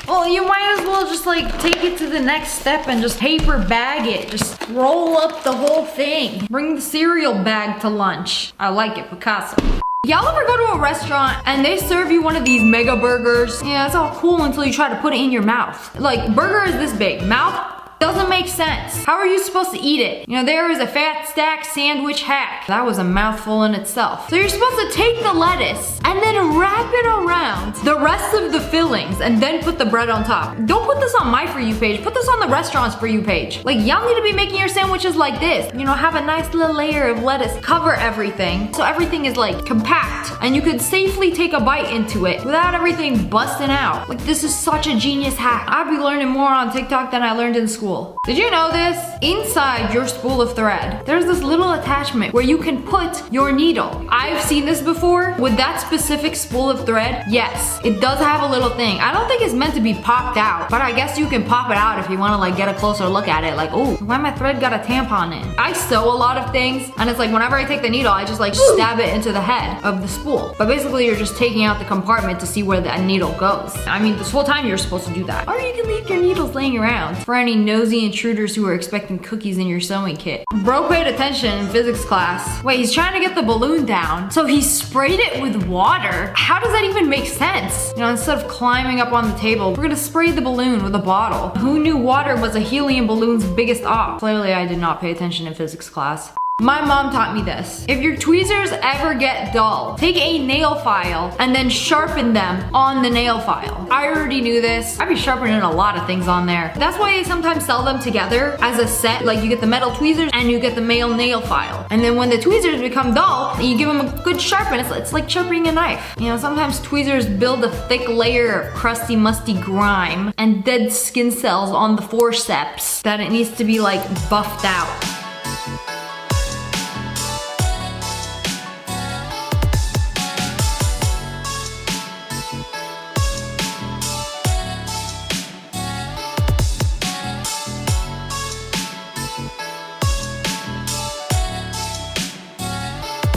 Well, you might as well just like take it to the next step and just paper bag it. Just roll up the whole thing. Bring the cereal bag to lunch. I like it, Picasso. Y'all ever go to a restaurant and they serve you one of these mega burgers? Yeah, it's all cool until you try to put it in your mouth. Like, burger is this big. Mouth doesn't make sense. How are you supposed to eat it? You know, there is a fat stack sandwich hack. That was a mouthful in itself. So you're supposed to take the lettuce and then wrap it around the rest of the fillings and then put the bread on top. Don't put this on my For You page. Put this on the restaurant's For You page. Like, y'all need to be making your sandwiches like this. You know, have a nice little layer of lettuce. Cover everything so everything is like compact and you could safely take a bite into it without everything busting out. Like, this is such a genius hack. I'd be learning more on TikTok than I learned in school. Did you know this? Inside your spool of thread, there's this little attachment where you can put your needle. I've seen this before with that specific spool of thread. Yes, it does have a little thing. I don't think it's meant to be popped out, but I guess you can pop it out if you want to like get a closer look at it. Like, oh, why my thread got a tampon in? I sew a lot of things, and it's like whenever I take the needle, I just like stab it into the head of the spool. But basically, you're just taking out the compartment to see where the needle goes. I mean, this whole time you're supposed to do that. Or you can leave your needles laying around for any nosy intruders who are expecting cookies in your sewing kit. Bro paid attention in physics class. Wait, he's trying to get the balloon down, so he sprayed it with water. How does that even make sense? You know, instead of climbing up on the table, we're gonna spray the balloon with a bottle. Who knew water was a helium balloon's biggest op? Clearly, I did not pay attention in physics class. My mom taught me this. If your tweezers ever get dull, take a nail file and then sharpen them on the nail file. I already knew this. I'd be sharpening a lot of things on there. That's why they sometimes sell them together as a set. Like, you get the metal tweezers and you get the male nail file. And then when the tweezers become dull, you give them a good sharpen. It's like sharpening a knife. You know, sometimes tweezers build a thick layer of crusty, musty grime and dead skin cells on the forceps that it needs to be like buffed out.